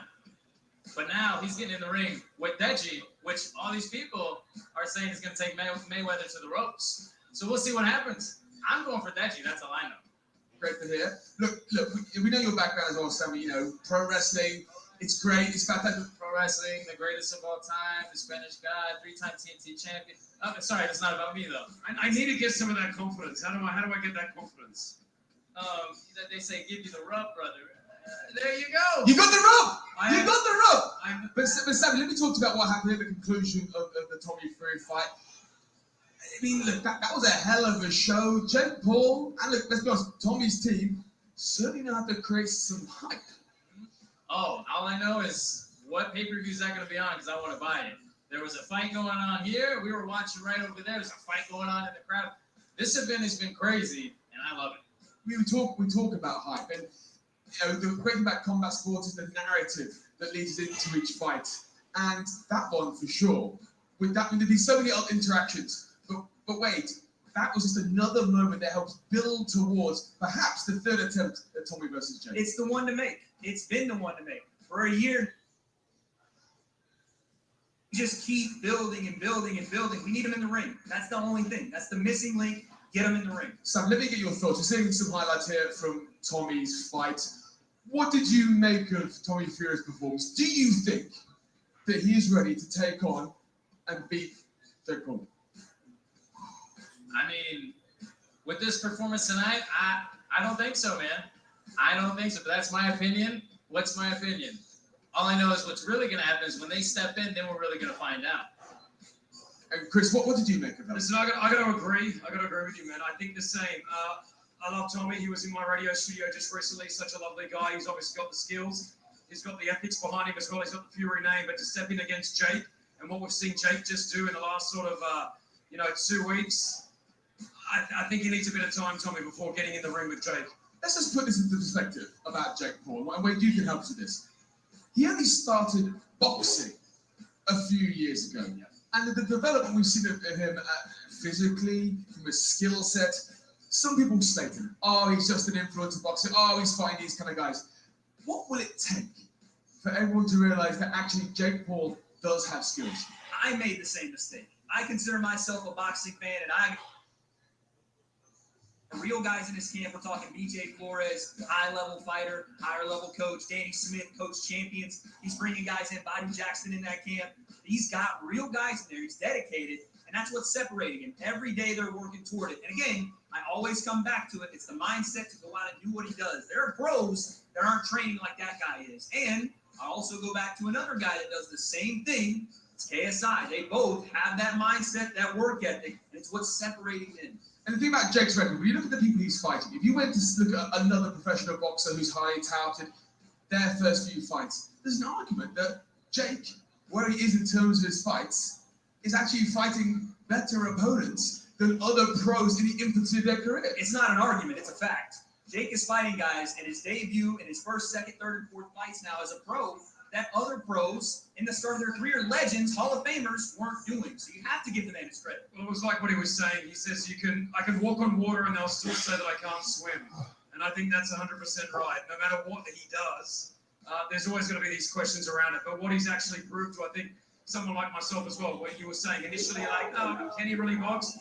But now he's getting in the ring with Deji, which all these people are saying is going to take Mayweather to the ropes. So we'll see what happens. I'm going for Deji. That's all I know. Great to hear. Look, we know your background as well, Sammy. You know, pro wrestling. It's great. It's fantastic. Pro wrestling, the greatest of all time, the Spanish guy, 3-time TNT champion. Oh, sorry, that's not about me though. I need to get some of that confidence. How do I get that confidence? They say give you the rub, brother. There you go. You got the rub. You got the rub. But Sammy, let me talk about what happened at the conclusion of the Tommy Fury fight. I mean, look, that was a hell of a show. Jake Paul, and look, let's be honest, Tommy's team certainly know how to create some hype. Oh, all I know is what pay-per-view is that going to be on because I want to buy it. There was a fight going on here. We were watching right over there. There's a fight going on in the crowd. This event has been crazy, and I love it. We talk about hype, and you know, the great thing about combat sports is the narrative that leads into each fight, and that one for sure. With that, there'd be so many other interactions. But But wait, that was just another moment that helps build towards perhaps the third attempt at Tommy versus Jake. It's the one to make. It's been the one to make. For a year, just keep building and building and building. We need him in the ring. That's the only thing. That's the missing link. Get him in the ring. Sam, let me get your thoughts. You're seeing some highlights here from Tommy's fight. What did you make of Tommy Fury's performance? Do you think that he is ready to take on and beat Jake Paul? I mean, with this performance tonight, I don't think so, man. I don't think so, but that's my opinion. What's my opinion? All I know is what's really going to happen is when they step in, then we're really going to find out. And Chris, what did you make of that? Listen, I got to agree. I got to agree with you, man. I think the same. I love Tommy. He was in my radio studio just recently. Such a lovely guy. He's obviously got the skills. He's got the ethics behind him as well. He's got the Fury name. But to step in against Jake and what we've seen Jake just do in the last sort of, 2 weeks, I think he needs a bit of time, Tommy, before getting in the ring with Jake. Let's just put this into perspective about Jake Paul, and Wade, you can help us with this. He only started boxing a few years ago. And the development we've seen of him physically, from his skill set, some people stated, oh, he's just an influencer boxer, oh, he's fighting these kind of guys. What will it take for everyone to realize that actually Jake Paul does have skills? I made the same mistake. I consider myself a boxing fan, and the real guys in this camp, we're talking BJ Flores, high-level fighter, higher-level coach, Danny Smith, coach champions. He's bringing guys in, Biden Jackson in that camp. He's got real guys in there. He's dedicated, and that's what's separating him. Every day they're working toward it. And again, I always come back to it. It's the mindset to go out and do what he does. There are pros that aren't training like that guy is. And I also go back to another guy that does the same thing. It's KSI. They both have that mindset, that work ethic, and it's what's separating them. And the thing about Jake's record, when you look at the people he's fighting, if you went to look at another professional boxer who's highly touted, their first few fights, there's an argument that Jake, where he is in terms of his fights, is actually fighting better opponents than other pros in the infancy of their career. It's not an argument, it's a fact. Jake is fighting guys in his debut, in his first, second, third, and fourth fights now as a pro, that other pros in the start of their career, legends, Hall of Famers, weren't doing. So you have to give the man his credit. Well, it was like what he was saying. He says, I can walk on water and they'll still say that I can't swim. And I think that's 100% right. No matter what he does, there's always going to be these questions around it. But what he's actually proved to, I think, someone like myself as well, what you were saying, initially like, oh, can he really box?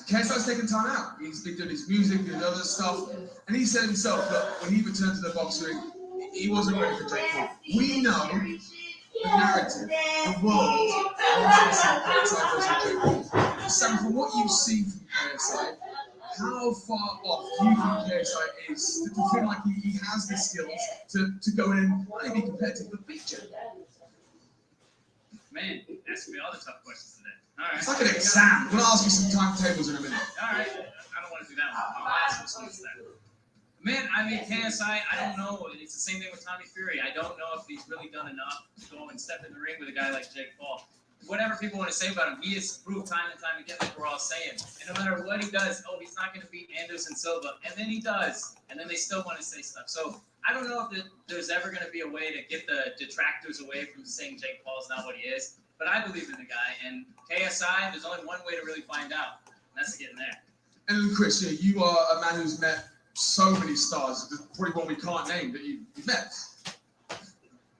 KSI's taking time out. He's been doing his music, doing other stuff. And he said himself that when he returned to the boxing ring, he wasn't ready for Jake Paul. We know the narrative, the world, wants to see KSI versus Jake Paul. Sam, from what you've seen from KSI, how far off do you think KSI is to feel like he has the skills to go in and not only be competitive, but beat Jake? Man, asking me all the tough questions today. All right. It's like an exam. I'm going to ask you some timetables in a minute. All right. I don't want to do that one. I'll ask you some of that. Man, I mean, KSI, I don't know. It's the same thing with Tommy Fury. I don't know if he's really done enough to go and step in the ring with a guy like Jake Paul. Whatever people want to say about him, he has proved time and time again, like we're all saying. And no matter what he does, oh, he's not going to beat Anderson Silva. And then he does. And then they still want to say stuff. So I don't know if there's ever going to be a way to get the detractors away from saying Jake Paul's not what he is. But I believe in the guy. And KSI, there's only one way to really find out. And that's to get in there. And Chris, you are a man who's met so many stars, there's probably one we can't name that you've met.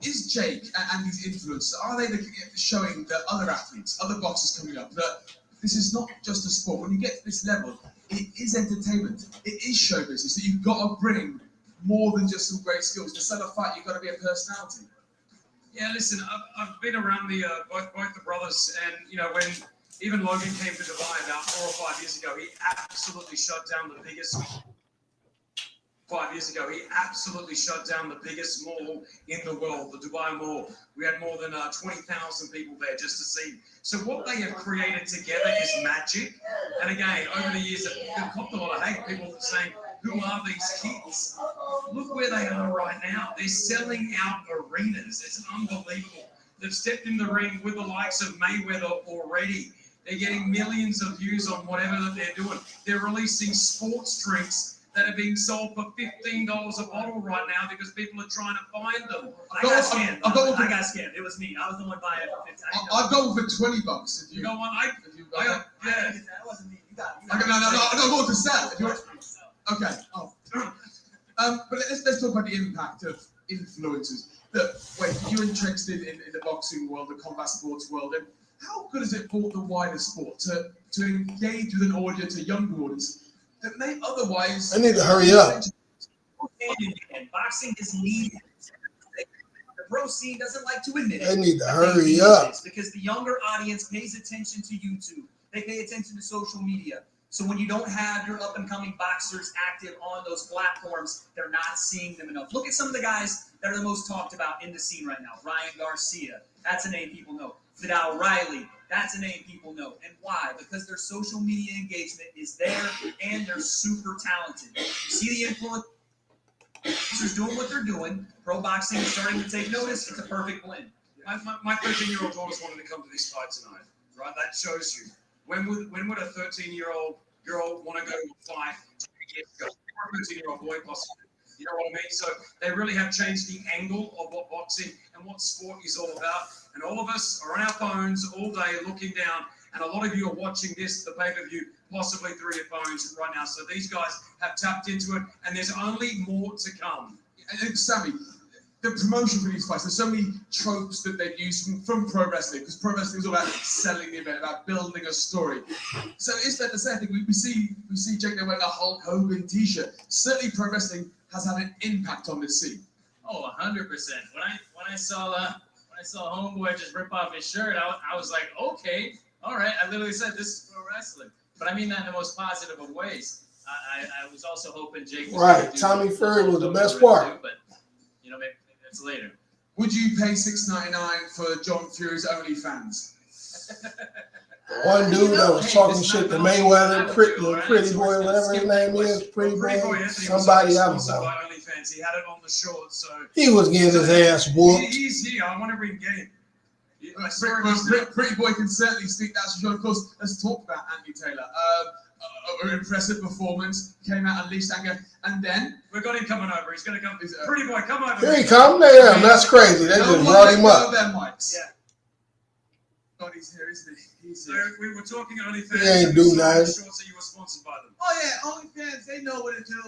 Is Jake and his influence, are they showing the other athletes, other boxers coming up, that this is not just a sport? When you get to this level, it is entertainment. It is show business. That you've got to bring more than just some great skills. To sell a fight, you've got to be a personality. Yeah, listen, I've been around the both the brothers, and when even Logan came to Dubai about 4 or 5 years ago, he absolutely shut down the biggest. 5 years ago, he absolutely shut down the biggest mall in the world, the Dubai Mall. We had more than 20,000 people there just to see. So what they have created together is magic. And again, over the years, they've copped a lot of hate. People are saying, who are these kids? Look where they are right now. They're selling out arenas. It's unbelievable. They've stepped in the ring with the likes of Mayweather already. They're getting millions of views on whatever that they're doing. They're releasing sports drinks that are being sold for $15 a bottle right now because people are trying to find them. I got scammed. I got scammed. It was me. I was the one buying it for 15. I've gone for $20 if you. You know what? Yeah. That wasn't me. You got Okay, no, I don't want to sell. If you want. Okay. Oh. But let's talk about the impact of influencers. Look, wait, you're interested in the boxing world, the combat sports world, and how good is it for the wider sport to engage with an audience, a younger audience, that may otherwise... I need to hurry up. And boxing is needed. The pro scene doesn't like to admit it. They need to hurry up. Because the younger audience pays attention to YouTube. They pay attention to social media. So when you don't have your up-and-coming boxers active on those platforms, they're not seeing them enough. Look at some of the guys that are the most talked about in the scene right now. Ryan Garcia, that's a name people know. Fidel Riley, that's a name people know. And why? Because their social media engagement is there, and they're super talented. You see the influencers doing what they're doing. Pro boxing is starting to take notice. It's a perfect blend. My 13-year-old daughter's wanting to come to this fight tonight, right? That shows you. When would a 13-year-old girl want to go to a fight 20 years ago? Or a 13-year-old boy, possibly. You know what I mean? So they really have changed the angle of what boxing and what sport is all about. And all of us are on our phones all day looking down. And a lot of you are watching this, the pay-per-view, possibly through your phones right now. So these guys have tapped into it, and there's only more to come. And Sammy, the promotion for these fights, there's so many tropes that they've used from pro wrestling, because pro wrestling is all about selling the event, about building a story. So it's fair to say, I think we see Jake there wearing a Hulk Hogan t-shirt. Certainly pro wrestling has had an impact on this scene. Oh, 100%. When I saw Homeboy just rip off his shirt, I was like, okay, all right. I literally said this is pro wrestling, but I mean that in the most positive of ways. I was also hoping Jake was Right, Tommy Fury was the best part. But you know, maybe that's later. Would you pay $6.99 for John Fury's OnlyFans? One dude that was talking shit to Mayweather, pretty boy, whatever his name is, pretty boy, somebody, I don't know. He had it on the short, so He was getting his ass whooped. He's here. I wonder if we can get him. Pretty boy can certainly speak. That's for sure. Of course, let's talk about Andy Taylor. An impressive performance, came out unleashed anger, and then we've got him coming over. He's going to come. Pretty boy, come over. Here he come. Damn, that's crazy. They just brought him up. Their mics. Yeah. God, he's here, isn't he? He's so here. we were talking OnlyFans. He ain't do nothing. Shorts that you were sponsored by them. Oh yeah, OnlyFans, they know what to do.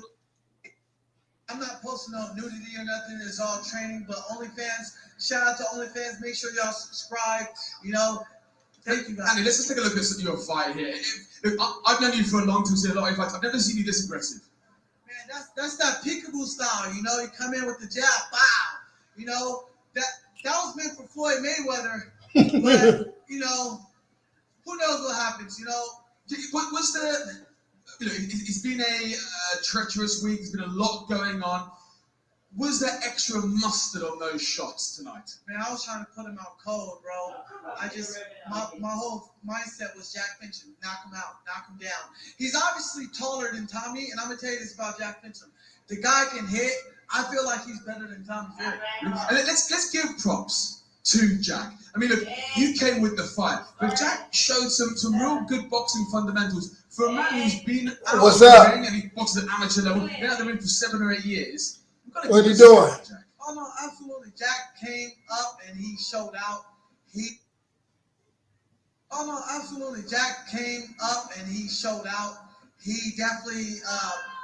I'm not posting no nudity or nothing. It's all training, but OnlyFans, shout out to OnlyFans. Make sure y'all subscribe. You know, thank you guys. Andy, let's just take a look at your fight here. Look, I've known you for a long time, see a lot of fights. I've never seen you this aggressive. Man, that's that peekaboo style. You know, you come in with the jab, bow. You know, that was meant for Floyd Mayweather. But you know, who knows what happens? You know, What's the? You know, it's been a treacherous week. There's been a lot going on. Was there extra mustard on those shots tonight? Man, I was trying to put him out cold, bro. My whole mindset was Jack Fincham. Knock him out. Knock him down. He's obviously taller than Tommy, and I'm going to tell you this about Jack Fincham. The guy can hit. I feel like he's better than Tommy Fury. And let's give props to Jack. I mean, look, you came with the fight, but Jack showed some real good boxing fundamentals. For a man who's been out of the ring and he boxes at amateur level, been out of the ring for 7 or 8 years. What are you doing? Oh no, absolutely. Jack came up and he showed out. Jack came up and he showed out. He definitely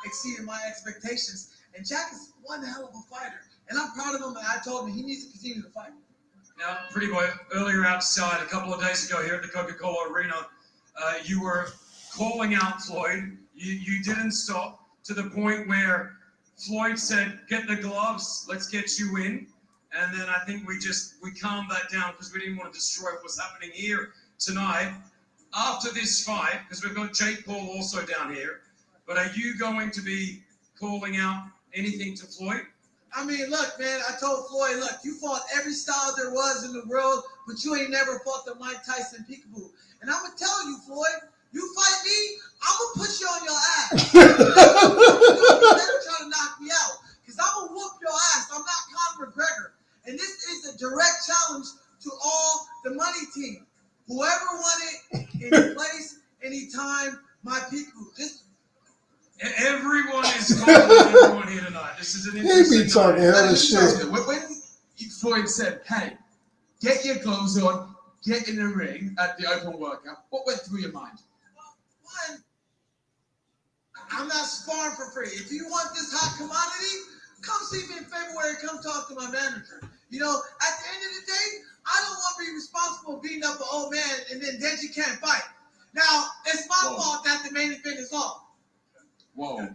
exceeded my expectations. And Jack is one hell of a fighter. And I'm proud of him, and I told him he needs to continue to fight. Now, Pretty Boy, earlier outside, a couple of days ago here at the Coca-Cola Arena, you were calling out Floyd. You didn't stop to the point where Floyd said, get the gloves, let's get you in. And then I think we calmed that down because we didn't want to destroy what was happening here tonight. After this fight, because we've got Jake Paul also down here, but are you going to be calling out anything to Floyd? I mean, look, man, I told Floyd, look, you fought every style there was in the world, but you ain't never fought the Mike Tyson peekaboo. And I'm going to tell you, Floyd, you fight me, I'm going to put you on your ass. You better try to knock me out, because I'm going to whoop your ass. I'm not Conor McGregor. And this is a direct challenge to all the money team. Whoever won it, any place, any time, my peekaboo. Everyone is calling everyone here tonight. This is an He interesting be talking night. hella shit. When Floyd said, "Hey, get your gloves on, get in the ring at the open workout," what went through your mind? One, I'm not sparring for free. If you want this hot commodity, come see me in February. Come talk to my manager. You know, at the end of the day, I don't want to be responsible for beating up an old man and then Deji can't fight. Now, it's my fault that the main event is off. Whoa.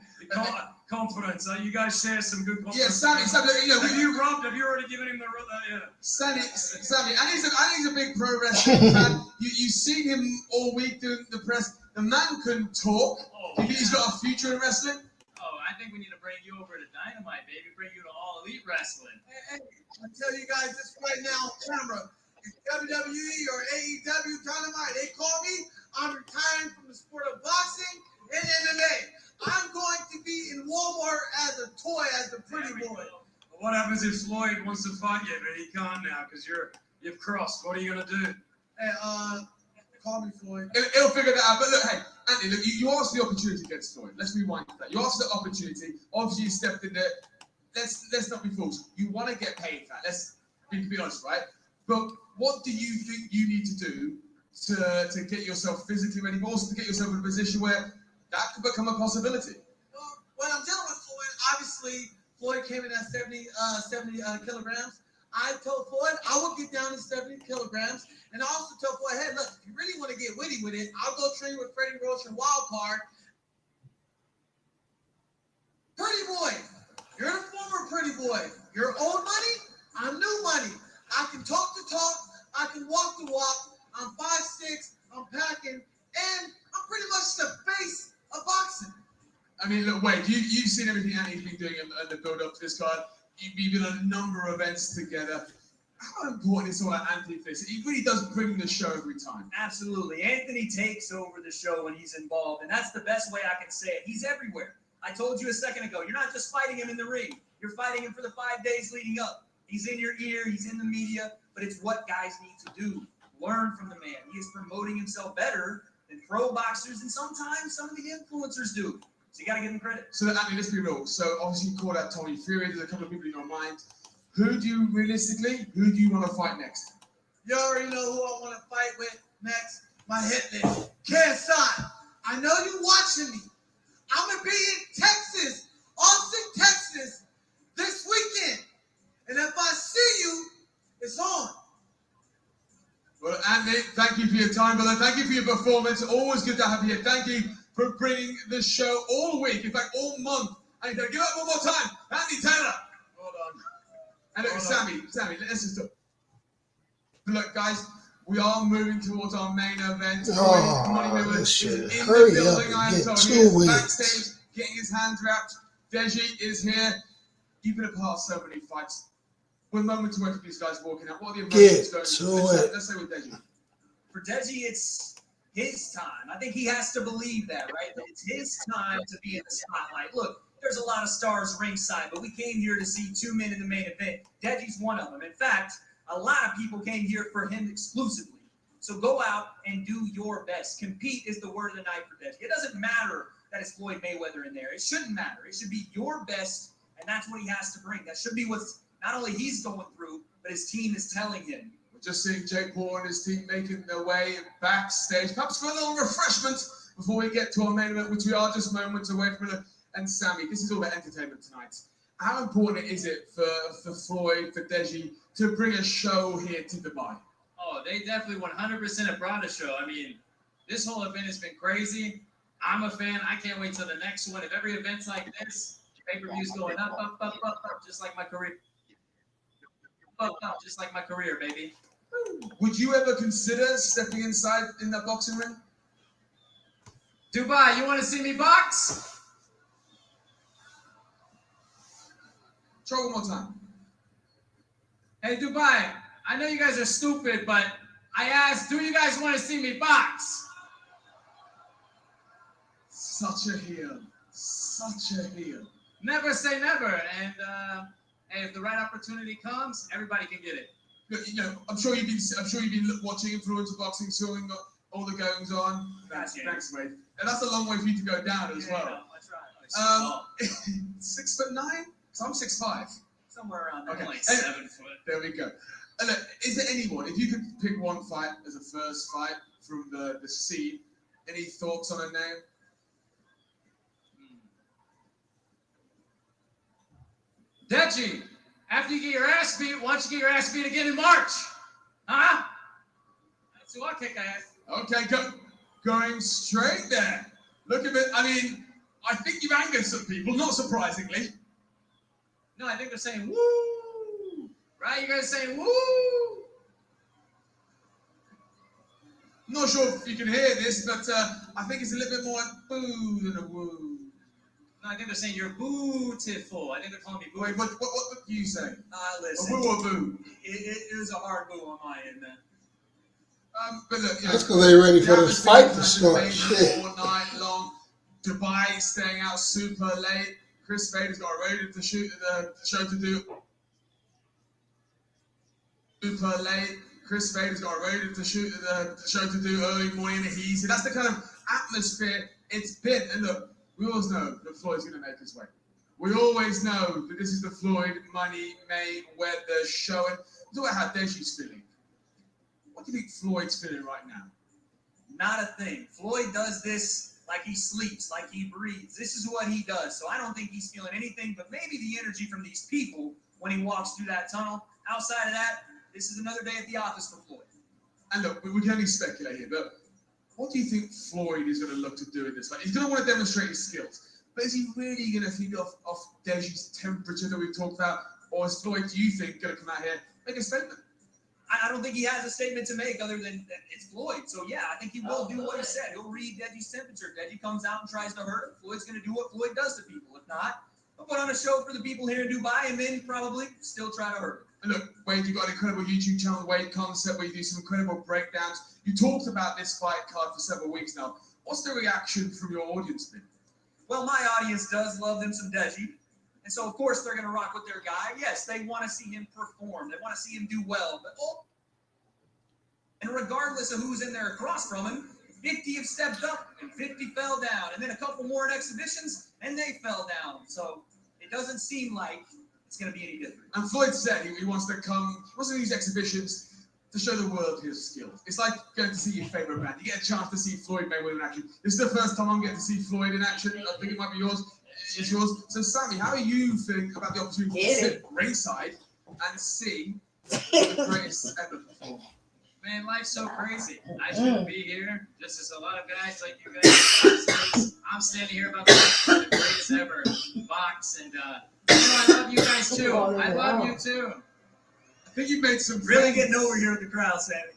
Confidence. You guys share some good confidence. Yeah, Sammy, you know, Have you robbed? Have you already given him the yeah. Sammy, and he's a big pro wrestling fan. You've seen him all week doing the press. The man can talk. Oh, Do you think he's got a future in wrestling? Oh, I think we need to bring you over to Dynamite, baby. Bring you to All Elite Wrestling. Hey, I tell you guys this right now on camera. If WWE or AEW Dynamite, they call me, I'm retiring from the sport of boxing and MMA. I'm going to be in Walmart as a toy, as a pretty boy. What happens if Floyd wants to fight you, but he can't now because you've crossed? What are you gonna do? Hey, call me Floyd. He'll figure that out. But look, hey, Anthony, look, you asked the opportunity against Floyd. Let's rewind to that. You asked the opportunity. Obviously, you stepped in there. Let's not be fools. You want to get paid for that. Let's be honest, right? But what do you think you need to do to get yourself physically ready, but also to get yourself in a position where that could become a possibility? Well, when I'm dealing with Floyd, obviously, Floyd came in at 70 kilograms. I told Floyd I would get down to 70 kilograms. And I also told Floyd, hey, look, if you really want to get witty with it, I'll go train with Freddie Roach and Wild Card. Pretty boy, you're the former pretty boy. You're old money, I'm new money. I can talk the talk, I can walk the walk. I'm 5'6", I'm packing, and I'm pretty much the face of boxing. I mean, look, Wade, you've seen everything Anthony's been doing in the build-up to this card. You've been at a number of events together. How important is all that Anthony face? He really does bring the show every time. Absolutely. Anthony takes over the show when he's involved, and that's the best way I can say it. He's everywhere. I told you a second ago, you're not just fighting him in the ring. You're fighting him for the 5 days leading up. He's in your ear, he's in the media, but it's what guys need to do. Learn from the man. He is promoting himself better than pro boxers, and sometimes some of the influencers do. So you got to give him credit. So, Anthony, let's be real. So, obviously, you called out Tommy Fury. There's a couple of people in your mind. Who do you want to fight next? You already know who I want to fight with next. My hitman, KSI. I know you watching me. I'm going to be in Texas, Austin, Texas, this weekend. And if I see you, it's on. Well, Anthony, thank you for your time, brother. Thank you for your performance. Always good to have you here. Thank you for bringing the show all week, in fact, all month. And give it up one more time. Anthony Taylor. Well done. And look, Sammy, let's just talk. Look, guys, we are moving towards our main event. This shit. In Hurry the up building, I and am get told. 2 He is weeks. backstage, getting his hands wrapped. Deji is here. You've been a part of so many fights. We're moments away from these guys walking out. What are the emotions going through? Let's say with Deji. For Deji, it's his time. I think he has to believe that, right? That it's his time to be in the spotlight. Look, there's a lot of stars ringside, but we came here to see 2 men in the main event. Deji's one of them. In fact, a lot of people came here for him exclusively. So go out and do your best. Compete is the word of the night for Deji. It doesn't matter that it's Floyd Mayweather in there. It shouldn't matter. It should be your best, and that's what he has to bring. That should be what's not only he's going through, but his team is telling him. We're just seeing Jake Paul and his team making their way backstage, perhaps for a little refreshment before we get to our main event, which we are just moments away from it. And Sammy, this is all about entertainment tonight. How important is it for Floyd, for Deji, to bring a show here to Dubai? Oh, they definitely 100% have brought a show. I mean, this whole event has been crazy. I'm a fan. I can't wait till the next one. If every event's like this, pay-per-view's going up, just like my career. Up, just like my career, baby. Would you ever consider stepping inside in that boxing ring? Dubai, you want to see me box? Try one more time. Hey, Dubai, I know you guys are stupid, but I asked, do you guys want to see me box? Such a heel. Such a heel. Never say never. And hey, if the right opportunity comes, everybody can get it. Look, you know, I'm sure you've been watching influencer boxing, seeing all the goings on. Thanks, mate. And that's a long way for you to go down as well. No, that's right. 6'9"? So I'm 6'5". Somewhere around there, Okay. like 7 foot. There we go. And look, is there anyone, if you could pick one fight as a first fight from the scene, any thoughts on a name? Deji, after you get your ass beat, why don't you get your ass beat again in March? Huh? That's who I kick ass. Okay, going straight there. Look at it. I mean, I think you've angered some people, not surprisingly. No, I think they're saying woo. Right? You guys saying woo. Not sure if you can hear this, but I think it's a little bit more boo than a woo. No, I think they're saying you're beautiful. I think they're calling me boo. Wait, what do you say? Listen. A woo or boo? It is a hard boo on my end, man. But look, you know, That's because they ready for this fight to start. Shit. All night long. Dubai staying out super late. Chris Vader's got a radio to shoot the show to do. Super late. Chris Vader's got a radio to shoot the show to do early morning in the heat. That's the kind of atmosphere it's been. And look, we always know that Floyd's going to make his way. We always know that this is the Floyd Money Mayweather show. And look at how Deji's feeling. What do you think Floyd's feeling right now? Not a thing. Floyd does this like he sleeps, like he breathes. This is what he does. So I don't think he's feeling anything, but maybe the energy from these people when he walks through that tunnel. Outside of that, this is another day at the office for Floyd. And look, we can only speculate here, but what do you think Floyd is going to look to do in this fight? He's going to want to demonstrate his skills, but is he really going to feed off Deji's temperature that we've talked about? Or is Floyd, do you think, going to come out here, make a statement? I don't think he has a statement to make other than that it's Floyd. So, yeah, I think he will do what he said. He'll read Deji's temperature. Deji comes out and tries to hurt him. Floyd's going to do what Floyd does to people. If not, he'll put on a show for the people here in Dubai and then probably still try to hurt him. And look, Wade, you've got an incredible YouTube channel, Wade Concept, where you do some incredible breakdowns. You talked about this fight card for several weeks now. What's the reaction from your audience been? Well, my audience does love them some Deji. And so, of course, they're going to rock with their guy. Yes, they want to see him perform. They want to see him do well. But and regardless of who's in there across from him, 50 have stepped up and 50 fell down. And then a couple more in exhibitions, and they fell down. So it doesn't seem like it's going to be any different. And Floyd said he wants to these exhibitions to show the world his skills. It's like going to see your favorite band. You get a chance to see Floyd Mayweather in action. This is the first time I'm getting to see Floyd in action. I think it might be yours. It's yours. So, Sammy, how are you feeling about the opportunity to sit ringside and see the greatest ever perform? Man, life's so crazy. I shouldn't be here. Just as a lot of guys like you guys. I'm standing here about the greatest ever box. And, I love you guys too. I love you too. I think you made some really getting over here with the crowd, Sammy.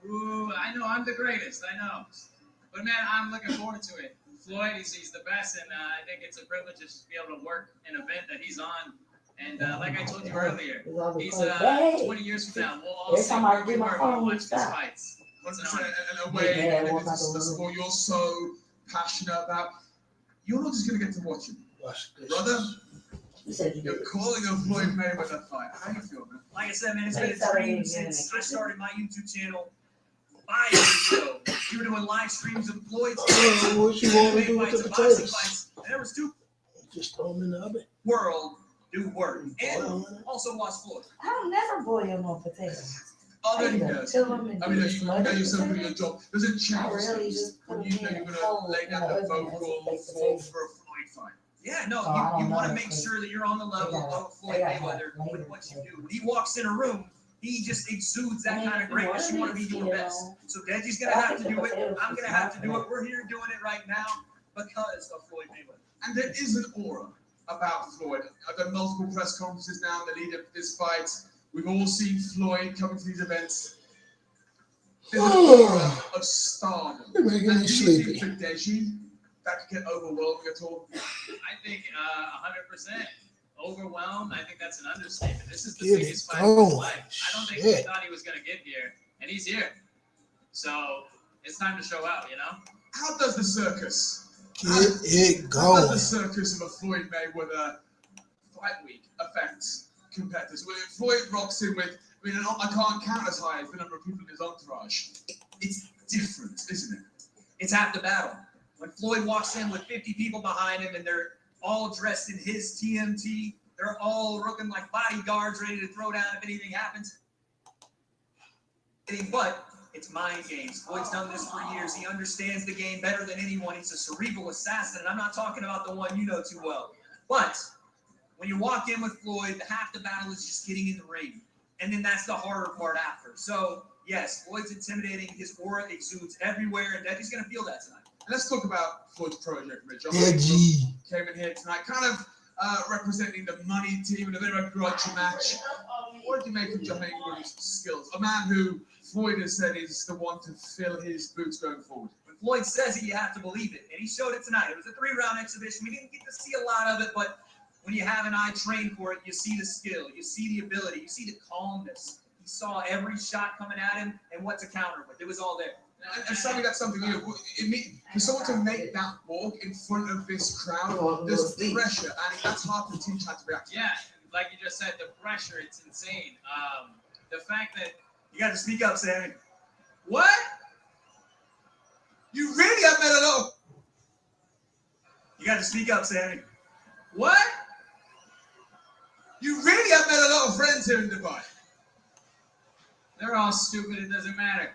Ooh, I know I'm the greatest. I know. But, man, I'm looking forward to it. Floyd, he's the best, and I think it's a privilege to be able to work an event that he's on. And like I told you earlier, he's 20 years from now, we'll all see where we were when we watch these fights. And a way the sport you're so passionate about, you're not just going to get to watch him. Brother, you're calling a Floyd Mayweather fight. How do you feel, man? Like I said, man, it's been a dream since I started my YouTube channel 5 years ago. We were doing live streams of Floyd's fights, What you want to do with the potatoes? fights, and there was two Just throw them in the oven. world do work. And also watch Floyd. I don't never boil no potatoes. Other than Either that, chill them and I mean, do you know smothered yourself doing your potatoes. job. Does it change I really things just put when them you know in you're going cold to lay down the in the oven vocal as a for a baked Floyd fight? Yeah, no, So I you don't want to know make if sure that you're on the level of Floyd Mayweather with what you do. When he walks in a room, he just exudes that kind of greatness. You want to be your best. So Deji's going to have to do it. I'm going to have to do it. We're here doing it right now because of Floyd Mayweather. And there is an aura about Floyd. I've done multiple press conferences now in the lead up to this fight. We've all seen Floyd coming to these events. There's an aura of stardom. You're making And me do you sleepy. think for Deji, that could get overwhelming at all? I think 100% overwhelmed. I think that's an understatement. This is the Get biggest it fight of his going. life. I don't think Shit. he thought he was going to get here, and he's here. So it's time to show out, you know? How does the circus? Get it How does going. the circus of a Floyd Mayweather fight week affect competitors? Well, if Floyd rocks in with, I mean, I can't count as high as the number of people in his entourage. It's different, isn't it? It's half the battle. When Floyd walks in with 50 people behind him and they're all dressed in his TMT, they're all looking like bodyguards ready to throw down if anything happens. But it's mind games. Floyd's done this for years. He understands the game better than anyone. He's a cerebral assassin, and I'm not talking about the one you know too well. But when you walk in with Floyd, half the battle is just getting in the ring. And then that's the harder part after. So, yes, Floyd's intimidating. His aura exudes everywhere, and Deji's going to feel that tonight. And let's talk about Floyd's protege, Rich. Deji Came in here tonight, kind of representing the money team in a bit of a grudge match. What did you make of John Ingram's skills? A man who Floyd has said is the one to fill his boots going forward. When Floyd says it, you have to believe it. And he showed it tonight. It was a 3-round exhibition. We didn't get to see a lot of it, but when you have an eye trained for it, you see the skill, you see the ability, you see the calmness. He saw every shot coming at him and what to counter with. It was all there. And Sammy, that's something for someone to make that walk in front of this crowd, there's pressure, and that's hard to teach how to react. Yeah, like you just said, the pressure, it's insane. The fact that You got to speak up, Sammy. What? You really have made a lot of... You got to speak up, Sammy. What? You really have made a lot of friends here in Dubai. they're all stupid, it doesn't matter.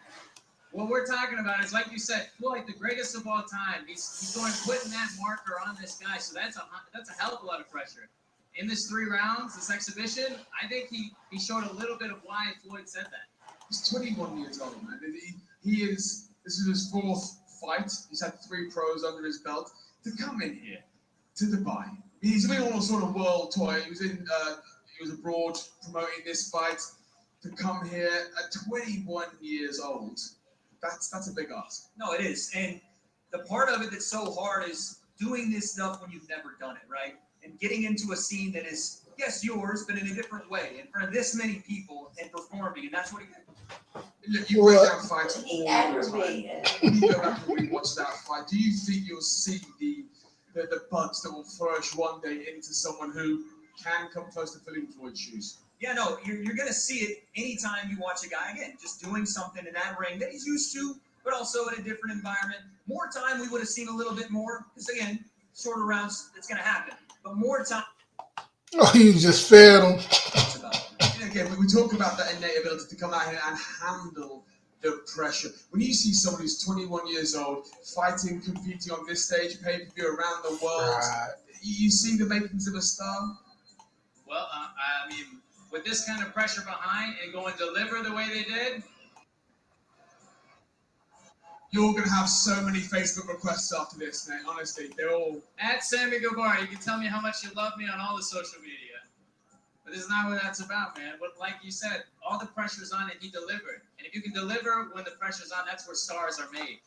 What we're talking about is, like you said, Floyd, the greatest of all time. He's going putting that marker on this guy, so that's a hell of a lot of pressure. In this 3 rounds, this exhibition, I think he showed a little bit of why Floyd said that. He's 21 years old, man. This is his 4th fight. He's had 3 pros under his belt. To come in here to Dubai, he's been on a sort of world tour. He was abroad promoting this fight. To come here at 21 years old, that's a big ask. No, it is. And the part of it that's so hard is doing this stuff when you've never done it, right? And getting into a scene that is, yes, yours, but in a different way, in front of this many people and performing. And that's what he did. Look, you break down fights all He the time. aggravated. When you go back and rewatch that fight, do you think you'll see the bugs that will flourish one day into someone who can come close to filling Floyd's shoes? Yeah, no, you're going to see it anytime you watch a guy, again, just doing something in that ring that he's used to, but also in a different environment. More time, we would have seen a little bit more, because, again, shorter rounds, it's going to happen. But more time. Oh, you just fed him. And again, we talk about that innate ability to come out here and handle the pressure. When you see someone who's 21 years old, fighting, competing on this stage, pay-per-view around the world, you see the makings of a star? Well, I mean, with this kind of pressure behind and going deliver the way they did, You're going to have so many Facebook requests after this, mate. Honestly, they're all... at Sammy Guevara, you can tell me how much you love me on all the social media. But this is not what that's about, man. But like you said, all the pressure's on and he delivered. And if you can deliver when the pressure's on, that's where stars are made.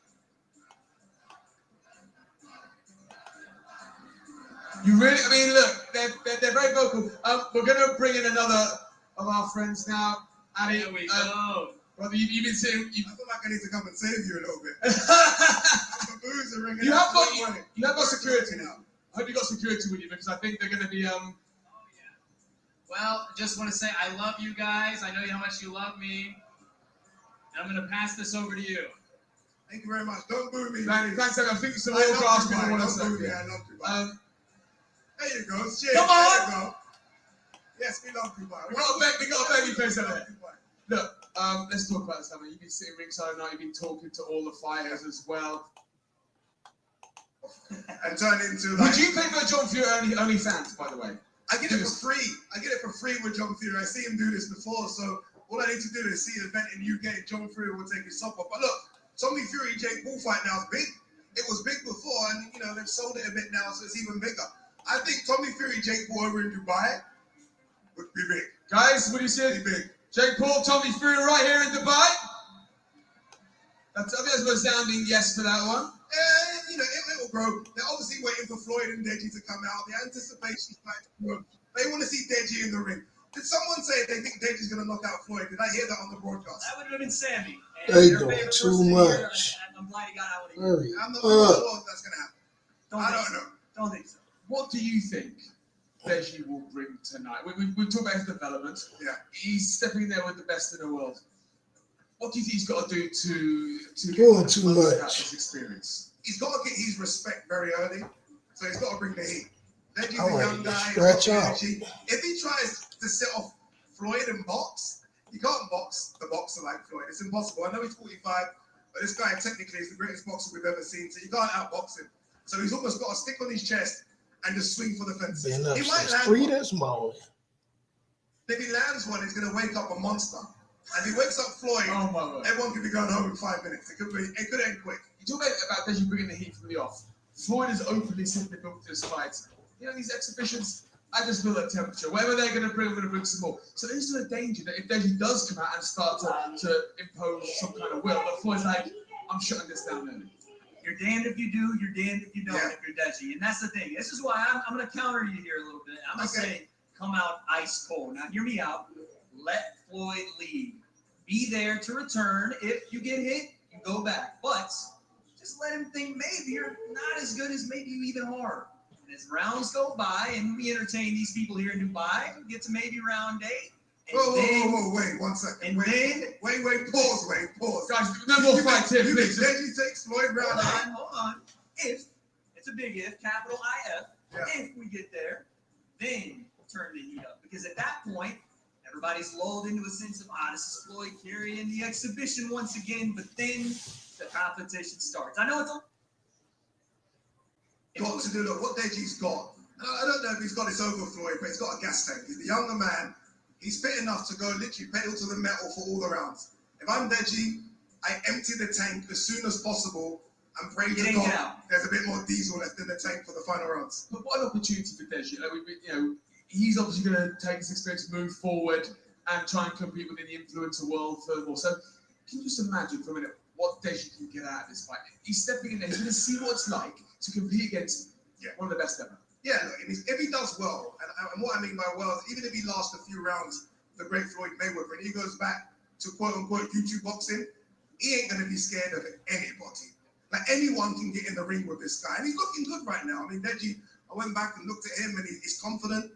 You really... I mean, look, they're very vocal. We're going to bring in another of our friends now. Ali, There we go. Brother, you've been saying... I feel like I need to come and save you a little bit. You have got security now. I hope you got security with you because I think they're going to be... Well, just want to say I love you guys. I know how much you love me. And I'm going to pass this over to you. Thank you very much. Don't boo me. Thanks, I think some I more love grass you, people want to Don't boo say. me. I love you, bye. There you go. Cheers. Come on. There you go. Yes, we love you, bye. We got a baby face over there. Look, let's talk about this, Hammer. You've been sitting ringside now. You've been talking to all the fighters as well. And turn into Would you pay for John Fury only fans, by the way? I get it for free. I get it for free with John Fury. I see him do this before, so all I need to do is see an event in the UK. John Fury will take his sock off. But look, Tommy Fury Jake Paul fight now is big. It was big before, and they've sold it a bit now, so it's even bigger. I think Tommy Fury Jake Paul over in Dubai would be big. Guys, what do you say? Be big. Jake Paul, Tommy Fury, right here in Dubai. I think that's a resounding yes for that one. It will grow. They're obviously waiting for Floyd and Deji to come out. The anticipation is they want to see Deji in the ring. Did someone say they think Deji's going to knock out Floyd? Did I hear that on the broadcast? That would have been Sammy. They Your doing favorite too person here, much. I'm glad he got out when he did. Hurry I'm not up. sure if that's going to happen. I don't know. Don't think so. What do you think Deji will bring tonight? We talk about his development. Yeah. He's stepping there with the best in the world. What do you think he's got to do to Doing too bust out much. this experience? he's got to get his respect very early, so he's got to bring the heat. Deji's I'm a ready young to guy. stretch He's got out. energy. If he tries to set off Floyd and box, you can't box the boxer like Floyd. It's impossible. I know he's 45, but this guy technically is the greatest boxer we've ever seen, so you can't outbox him. So he's almost got to stick on his chest and just swing for the fences. Been up He might since land 3 one. this morning. If he lands one, he's going to wake up a monster. And if he wakes up Floyd, Oh my word. everyone could be going home in 5 minutes. It could end quick. You talk about Deji bringing the heat from the off. Floyd has openly said they built this fight. You know, these exhibitions, I just feel that temperature. Whatever they're going to bring, we're going to bring some more. So there's still a danger that if Deji does come out and start to impose some kind of will, that Floyd's like, I'm shutting this down early. You're damned if you do, you're damned if you don't, Yeah. if you're Deji. And that's the thing. This is why I'm going to counter you here a little bit. I'm going to say, come out ice cold. Now, hear me out. Let Floyd lead. Be there to return. If you get hit, you go back. But just let him think maybe you're not as good as maybe you even are. And as rounds go by, and we entertain these people here in Dubai, we get to maybe round 8. And Whoa, wait, 1 second. And then, Wait, pause. Guys, no more fights here, You think please. Deji takes Floyd round 8? hold on. If, it's a big if, capital IF, Yeah. if we get there, then turn the heat up. Because at that point, everybody's lulled into a sense of, this is Floyd carrying the exhibition once again, but then the competition starts. I know it's a... Got to do, look, what Deji's got. I don't know if he's got his over Floyd, but he's got a gas tank. He's the younger man. He's fit enough to go literally pedal to the metal for all the rounds. If I'm Deji, I empty the tank as soon as possible and pray to God there's a bit more diesel left in the tank for the final rounds. But what an opportunity for Deji. Like, he's obviously going to take his experience, move forward, and try and compete within the influencer world furthermore. So, can you just imagine for a minute what Deji can get out of this fight? He's stepping in there. He's going to see what it's like to compete against one of the best ever. Yeah, look, if he does well, and what I mean by well is even if he lasts a few rounds, the great Floyd Mayweather, and he goes back to quote-unquote YouTube boxing, he ain't going to be scared of anybody. Like, anyone can get in the ring with this guy, and he's looking good right now. I mean, Deji, I went back and looked at him, and he's confident.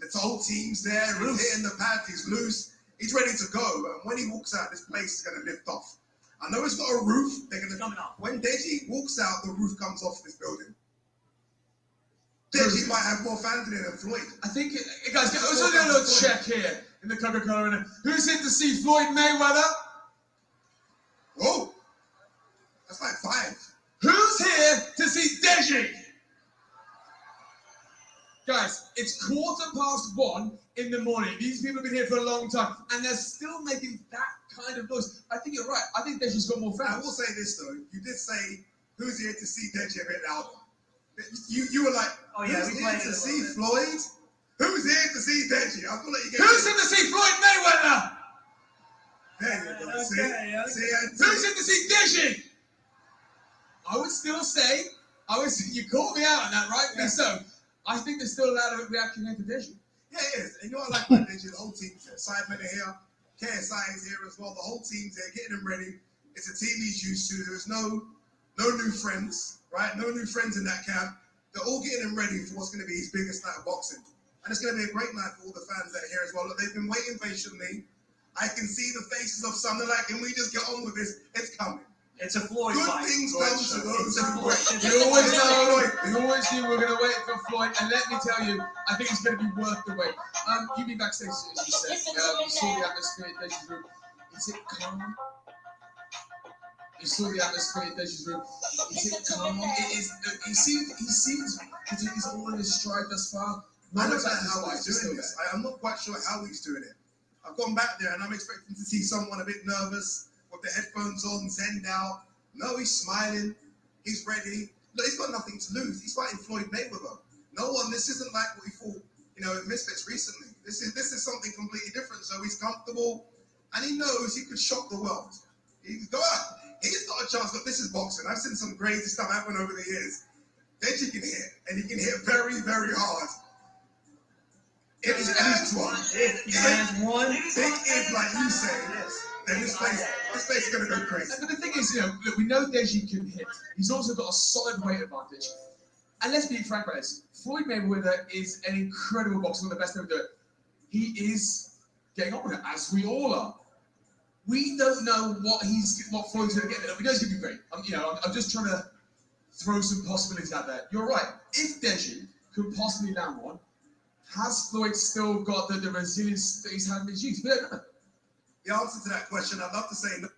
The whole team's there. He's hitting the pad. He's loose. He's ready to go. And when he walks out, this place is going to lift off. I know it's got a roof. They're going to coming off. When Deji walks out, the roof comes off this building. Deji might have more fans in it than Floyd. I think, guys, let's do a little check here in the Coca-Cola Arena. Who's in to see Floyd Mayweather? Whoa, that's like 5. Who's here to see Deji? Guys, it's 1:15 in the morning. These people have been here for a long time, and they're still making that kind of noise. I think you're right. I think Deji's got more I fans. will say this though. You did say, who's here to see Deji a bit louder? You were like, who's here to see Floyd? Who's here to see Deji? I feel like you gave Who's in to see Floyd Mayweather? There you go. Okay, See, Who's in to see Deji? I would still say, you called me out on that, rightfully so. I think there's still a lot of reaction here to Deji. Yeah, it is. And you know what I like about Deji? The whole team's here. Sidemen are here. KSI is here as well. The whole team's here, getting him ready. It's a team he's used to. There's no new friends, right? No new friends in that camp. They're all getting him ready for what's going to be his biggest night of boxing. And it's going to be a great night for all the fans that are here as well. Look, they've been waiting patiently. I can see the faces of some. They're like, can we just get on with this? It's coming. It's a Floyd Good fight. things come to those who wait. You always knew we were going to wait for Floyd, and let me tell you, I think it's going to be worth the wait. You've been backstage, as you said. You saw the atmosphere at Deji's room. Is it calm? You saw the atmosphere at Deji's room. Is it calm? It is. He seems to do this all in his stride thus far. I don't know how he's doing this. I'm not quite sure how he's doing it. I've gone back there and I'm expecting to see someone a bit nervous with the headphones on, zenned out. No, he's smiling. He's ready. Look, he's got nothing to lose. He's fighting Floyd Mayweather. No one. This isn't like what he fought, in Misfits recently. This is something completely different. So he's comfortable, and he knows he could shock the world. He can go out. He's got a chance. Look, this is boxing. I've seen some crazy stuff happen over the years. Deji can hit, and he can hit very, very hard. If he lands one, big if, like you say, then this place is going to go crazy. But the thing is, look, we know Deji can hit. He's also got a solid weight advantage. And let's be frank about this. Floyd Mayweather is an incredible boxer, one of the best ever to do it. He is getting on with it, as we all are. We don't know what Floyd's going to get. We know he's going to be great. I'm just trying to throw some possibilities out there. You're right. If Deji could possibly land one, has Floyd still got the resilience that he's had in his youth? We don't know. The answer to that question, I'd love to say no.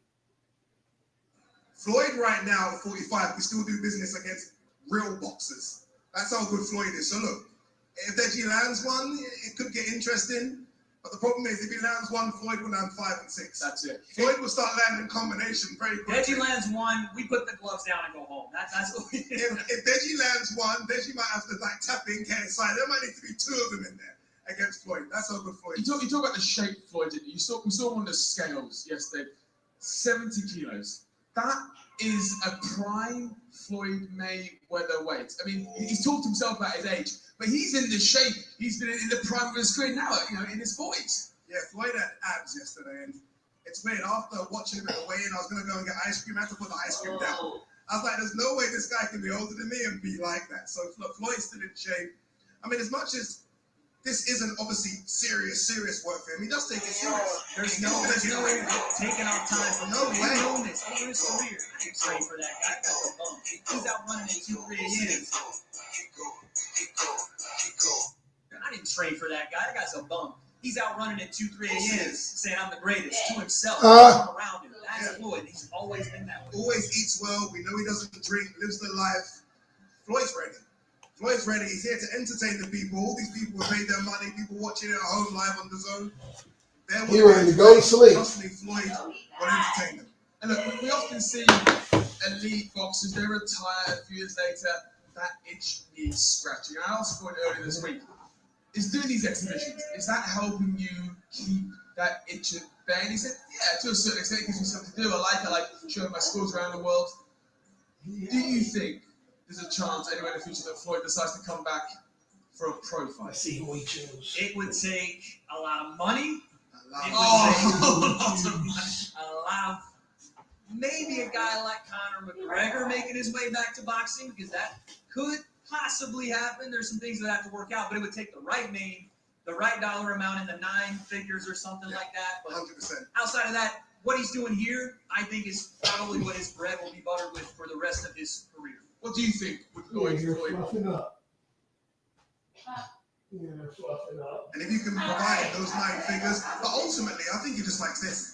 Floyd right now at 45 can still do business against real boxers. That's how good Floyd is. So look, if Deji lands one, it could get interesting. But the problem is, if he lands one, Floyd will land 5 and 6. That's it. Floyd will start landing combination very quickly. Deji lands one, we put the gloves down and go home. That's what we do. If Deji lands one, Deji might have to like tap in, get inside. There might need to be 2 of them in there against Floyd. That's how good Floyd is. You talk about the shape Floyd did. We saw him on the scales yesterday. 70 kilos. That is a prime Floyd Mayweather weight. I mean, he's talked himself about his age, but he's in the shape. He's been in the prime of his career now, in his 40s. Yeah, Floyd had abs yesterday, and it's weird. After watching him at the weigh-in, I was going to go and get ice cream. I had to put the ice cream down. I was like, there's no way this guy can be older than me and be like that. So look, Floyd's still in shape. I mean, as much as this isn't obviously serious work for him, he does take it serious. There's no taking off time from No way. over his career. I didn't train for that guy. That's a bum. He's out running at 2-3 a.m. I didn't train for that guy. That guy's a bum. He's out running at 2-3 a.m. saying I'm the greatest to himself. Around him. That's Floyd. He's always been that way. Always eats well. We know he doesn't drink, lives the life. Floyd's ready. Floyd's ready. He's here to entertain the people. All these people have paid their money. People watching it at home live on the zone. He ready to go to sleep. Trust me, Floyd will entertain them. And look, we often see elite boxers, they retire a few years later, that itch needs scratching. I asked Floyd earlier this week, is doing these exhibitions, is that helping you keep that itch at bay? And he said, yeah, to a certain extent, it gives me something to do. I like showing my skills around the world. Do you think there's a chance anywhere in the future that Floyd decides to come back for a pro fight? Let's see who he chooses. It would take a lot of money. Maybe a guy like Conor McGregor making his way back to boxing, because that could possibly happen. There's some things that have to work out, but it would take the right name, the right dollar amount in the 9 figures or something like that. But 100%. outside of that, what he's doing here, I think, is probably what his bread will be buttered with for the rest of his career. What do you think with Floyd? You're fluffing up. Yeah, fluffing up. And if you can provide those 9 figures, but ultimately, I think he just likes this.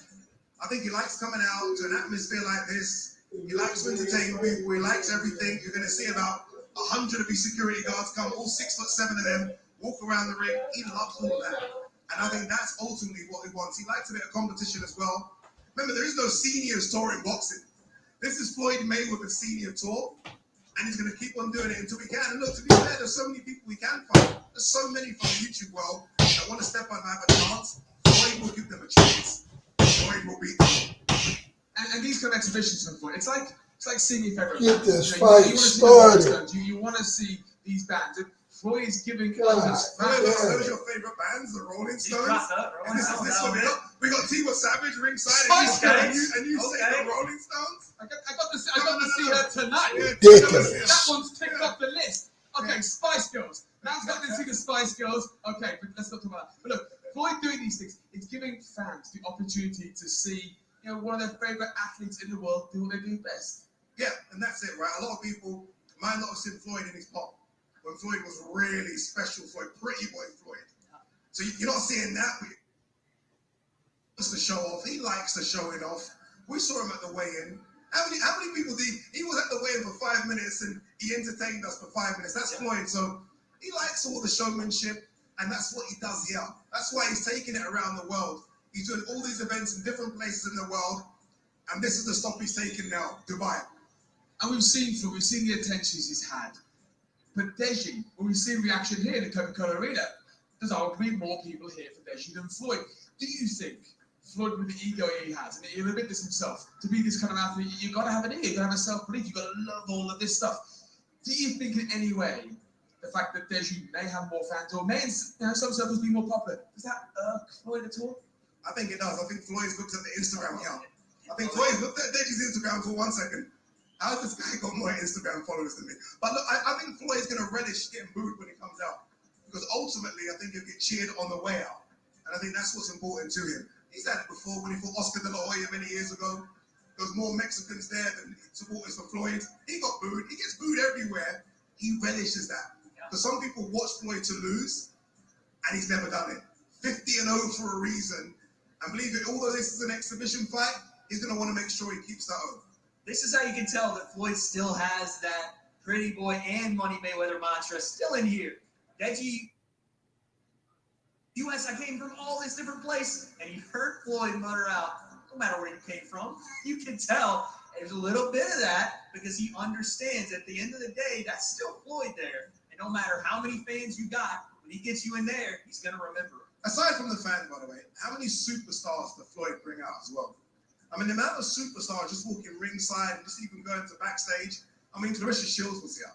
I think he likes coming out to an atmosphere like this. He likes to entertain people. He likes everything. You're going to see about 100 of these security guards come, all 6'7" of them, walk around the ring. He loves all that. And I think that's ultimately what he wants. He likes a bit of competition as well. Remember, there is no seniors tour in boxing. This is Floyd Mayweather's senior tour. And he's going to keep on doing it until we can. And look, to be fair, there's so many people we can fight. There's so many from the YouTube world that want to step up and have a chance. Floyd will give them a chance. Floyd will beat them. And these kind of exhibitions for Floyd, it's like seeing your favorite Get band. this fight started. You want to see these bands. And Floyd is giving God, us Those are your favorite bands, the Rolling Stones. And this is what we got Tiwa Savage ringside, and you say the Rolling Stones. I got to see her tonight. Ridiculous. That one's ticked off the list. Okay, Spice Girls. Now I've got to see the Spice Girls. Okay, but let's not talk about that. But look, Floyd doing these things, it's giving fans the opportunity to see, one of their favorite athletes in the world do what they do best. Yeah, and that's it, right? A lot of people might not have seen Floyd in his pop. When Floyd was really special Floyd, pretty boy Floyd. So you're not seeing that. He wants to show off. He likes to show it off. We saw him at the weigh-in. How many people did he was at the weigh-in for 5 minutes and he entertained us for 5 minutes. That's Floyd. So he likes all the showmanship, and that's what he does here. That's why he's taking it around the world. He's doing all these events in different places in the world, and this is the stop he's taking now, Dubai. And we've seen the attentions he's had. But Deji, when we see reaction here in the Coca-Cola Arena, there's arguably more people here for Deji than Floyd. Do you think Floyd, with the ego he has, and he'll admit this himself, to be this kind of athlete, you've got to have an ego, you've got to have a self-belief, you've got to love all of this stuff. Do you think in any way the fact that Deji may have more fans, or may in some circles be more popular, does that irk Floyd at all? I think it does. I think Floyd's looked at the Instagram account. I think Floyd's looked at Deji's Instagram for 1 second. How's this guy got more Instagram followers than me? But look, I think Floyd's going to relish getting booed when he comes out. Because ultimately, I think he'll get cheered on the way out. And I think that's what's important to him. He's had it before when he fought Oscar De La Hoya many years ago. there was more Mexicans there than supporters for Floyd. He got booed. He gets booed everywhere. He relishes that. Because some people watch Floyd to lose, and he's never done it. 50-0 for a reason. And believe it, although this is an exhibition fight, he's going to want to make sure he keeps that oath. This is how you can tell that Floyd still has that pretty boy and Money Mayweather mantra still in here. Deji, US, I came from all these different places. And he heard Floyd mutter out, no matter where you came from. You can tell there's a little bit of that because he understands at the end of the day, that's still Floyd there. And no matter how many fans you got, when he gets you in there, he's going to remember it. Aside from the fans, by the way, how many superstars does Floyd bring out as well? I mean, the amount of superstars just walking ringside and just even going to backstage. I mean, Clarissa Shields was here.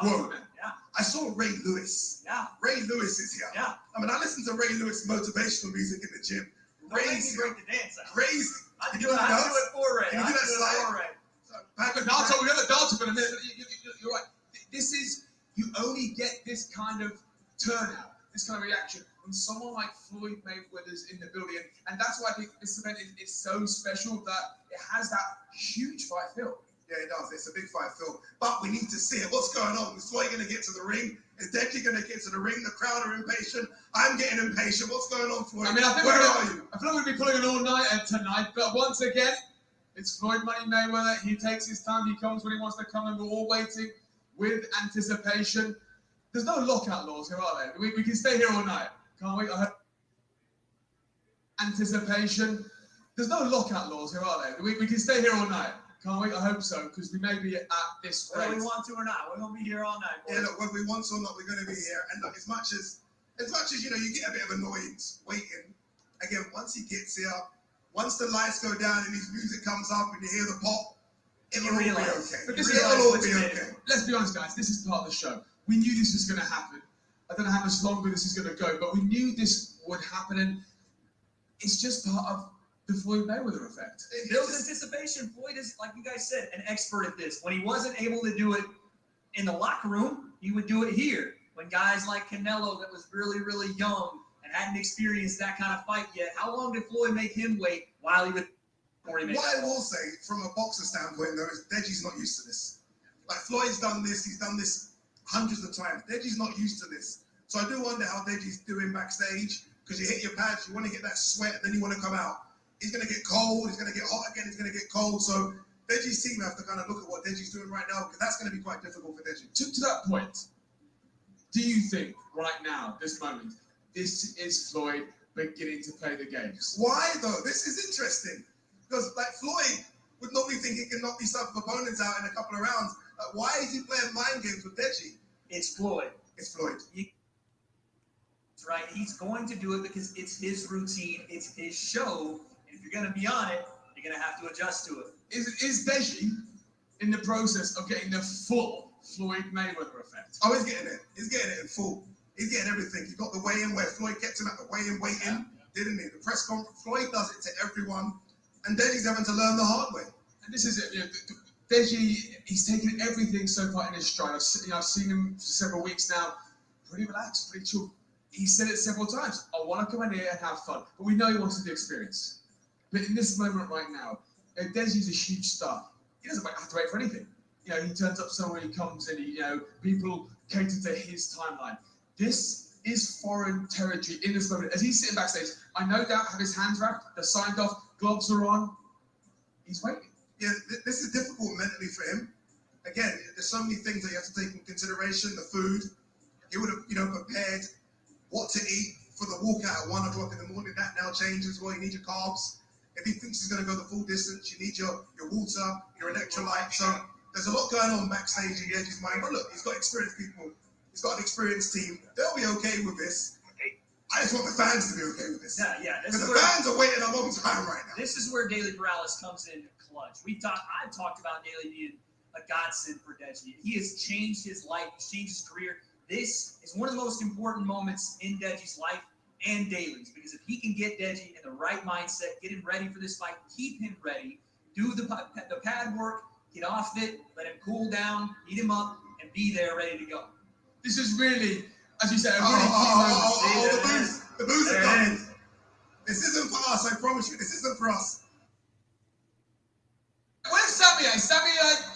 Awesome, yeah. I saw Ray Lewis. Yeah. Ray Lewis is here. Yeah. I mean, I listen to Ray Lewis motivational music in the gym. Don't make me break the dance out. Crazy. I do it for Ray. Can you do that slide? We got the dance for a minute. You're right. This is, you only get this kind of turnout, this kind of reaction when someone like Floyd Mayweather's in the building. And that's why I think this event is so special that it has that huge fight feel. Yeah, it does. It's a big fight, Phil. But we need to see it. What's going on? Is Floyd going to get to the ring? Is Deji going to get to the ring? The crowd are impatient. I'm getting impatient. What's going on, Floyd? I mean, I feel Where like are you? we're going to be pulling an all-nighter tonight. But once again, it's Floyd Money Mayweather. He takes his time. He comes when he wants to come, and we're all waiting with anticipation. There's no lockout laws here, are there? We can stay here all night. Can't we? Anticipation. There's no lockout laws here, are there? We can stay here all night. Can't we? I hope so, because we may be at this rate. Whether we want to or not, we're going to be here all night. Boys. Yeah, look, whether we want to or not, we're going to be here. And look, as much as you know, you get a bit of annoyance waiting. Again, once he gets here, once the lights go down and his music comes up and you hear the pop, it'll all be okay. But It'll all be okay. Let's be honest, guys. This is part of the show. We knew this was going to happen. I don't know how much longer this is going to go, but we knew this would happen, and it's just part of the Floyd Mayweather effect. It builds anticipation. Floyd is, like you guys said, an expert at this. When he wasn't able to do it in the locker room, he would do it here. When guys like Canelo, that was really, really young and hadn't experienced that kind of fight yet, how long did Floyd make him wait while he would? What I will say, from a boxer standpoint, though, is Deji's not used to this. Like, Floyd's done this, he's done this hundreds of times. Deji's not used to this. So I do wonder how Deji's doing backstage, because you hit your pads, you want to get that sweat, then you want to come out. He's going to get cold, he's going to get hot again, he's going to get cold. So Deji's team have to kind of look at what Deji's doing right now, because that's going to be quite difficult for Deji. To that point, do you think right now, this moment, this is Floyd beginning to play the games? Why, though? This is interesting. Because, like, Floyd would normally think he can knock these tough opponents out in a couple of rounds. Like, why is he playing mind games with Deji? It's Floyd. It's Floyd. That's right. He's going to do it because it's his routine. It's his show. And if you're going to be on it, you're going to have to adjust to it. Is Deji in the process of getting the full Floyd Mayweather effect? Oh, he's getting it. He's getting it in full. He's getting everything. He got the weigh-in where Floyd kept him at the weigh-in waiting, didn't he? The press conference, Floyd does it to everyone. And Deji's having to learn the hard way. And this is it. You know, Deji, he's taken everything so far in his stride. I've seen him for several weeks now. Pretty relaxed, pretty chill. He said it several times. I want to come in here and have fun. But we know he wants the experience. But in this moment right now, Deji's a huge star. He doesn't have to wait for anything. You know, he turns up somewhere, he comes in, people cater to his timeline. This is foreign territory in this moment. As he's sitting backstage, I no doubt have his hands wrapped, they're signed off, gloves are on. He's waiting. Yeah, this is difficult mentally for him. Again, there's so many things that you have to take into consideration. The food. He would have, prepared what to eat for the walkout at 1 o'clock in the morning. That now changes. Well, you need your carbs. If he thinks he's going to go the full distance, you need your water, your electrolyte. So there's a lot going on backstage in Deji's mind. But look, he's got experienced people. He's got an experienced team. They'll be okay with this. I just want the fans to be okay with this. Yeah. Because the fans are waiting a long time right now. This is where Daily Morales comes in clutch. I've talked about Daily being a godsend for Deji. He has changed his life. He's changed his career. This is one of the most important moments in Deji's life and Daily's, because if he can get Deji in the right mindset, get him ready for this fight, keep him ready, do the pad work, get off it, let him cool down, heat him up, and be there ready to go. This is really, as you said, a really key moment. The booze are coming. This isn't for us, I promise you. This isn't for us. Where's Sammy at? Is Sammy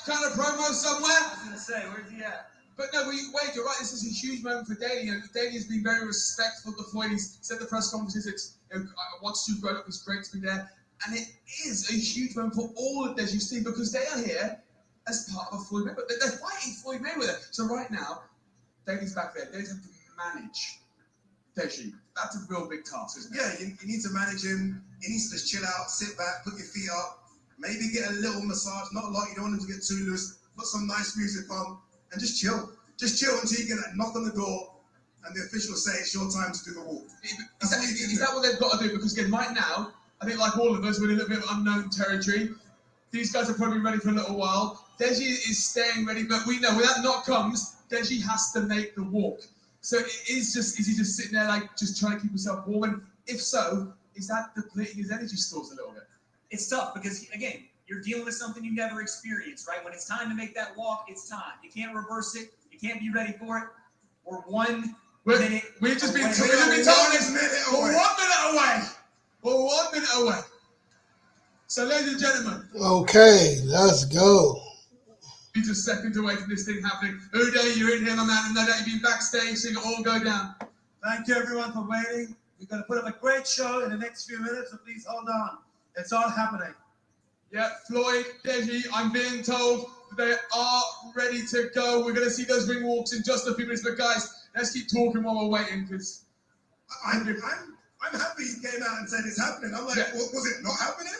kind of promo somewhere? I was gonna say, where's he at? But no, wait, you're right. This is a huge moment for Deji. And Deji has been very respectful to Floyd. He's said the press conferences. I watched you grow up. It's great to be there. And it is a huge moment for all of Deji's team because they are here as part of Floyd Mayweather. They're fighting Floyd Mayweather. So right now, Deji's back there. Deji's have to manage Deji. That's a real big task, isn't it? Yeah, you need to manage him. He needs to just chill out, sit back, put your feet up, maybe get a little massage. Not a lot. You don't want him to get too loose. Put some nice music on. And just chill. Just chill until you get a knock on the door and the officials say it's your time to do the walk. Is that what they've got to do? Because again, right now, I think like all of us, we're in a little bit of unknown territory. These guys are probably ready for a little while. Deji is staying ready, but we know when that knock comes, Deji has to make the walk. So is he just sitting there like just trying to keep himself warm? And if so, is that depleting his energy stores a little bit? It's tough because, again, you're dealing with something you never experienced, right? When it's time to make that walk, it's time. You can't reverse it. You can't be ready for it. We're 1 minute. We've just been told this. We're 1 minute away. We're 1 minute away. So, ladies and gentlemen. Okay, let's go. You're just seconds away from this thing happening. Uday, you're in here, my man. No doubt you've been backstage, seeing it all go down. Thank you, everyone, for waiting. We're going to put up a great show in the next few minutes, so please hold on. It's all happening. Yeah, Floyd, Deji, I'm being told they are ready to go. We're going to see those ring walks in just a few minutes. But guys, let's keep talking while we're waiting because I'm happy he came out and said it's happening. I'm like, was it not happening?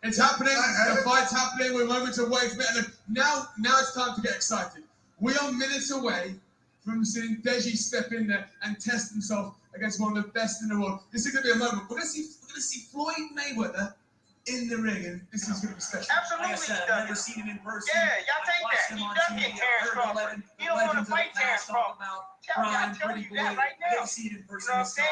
It's happening. The fight's happening. We're moments away from it. And now it's time to get excited. We are minutes away from seeing Deji step in there and test himself against one of the best in the world. This is going to be a moment. We're going to see Floyd Mayweather in the ring, and this is going to be special. Absolutely, like I said, I've never seen him in person. Yeah, y'all take that. He does get Terrence Crawford. You don't want to fight Terrence Crawford. I'm telling you that right now. I get to see it in person this time.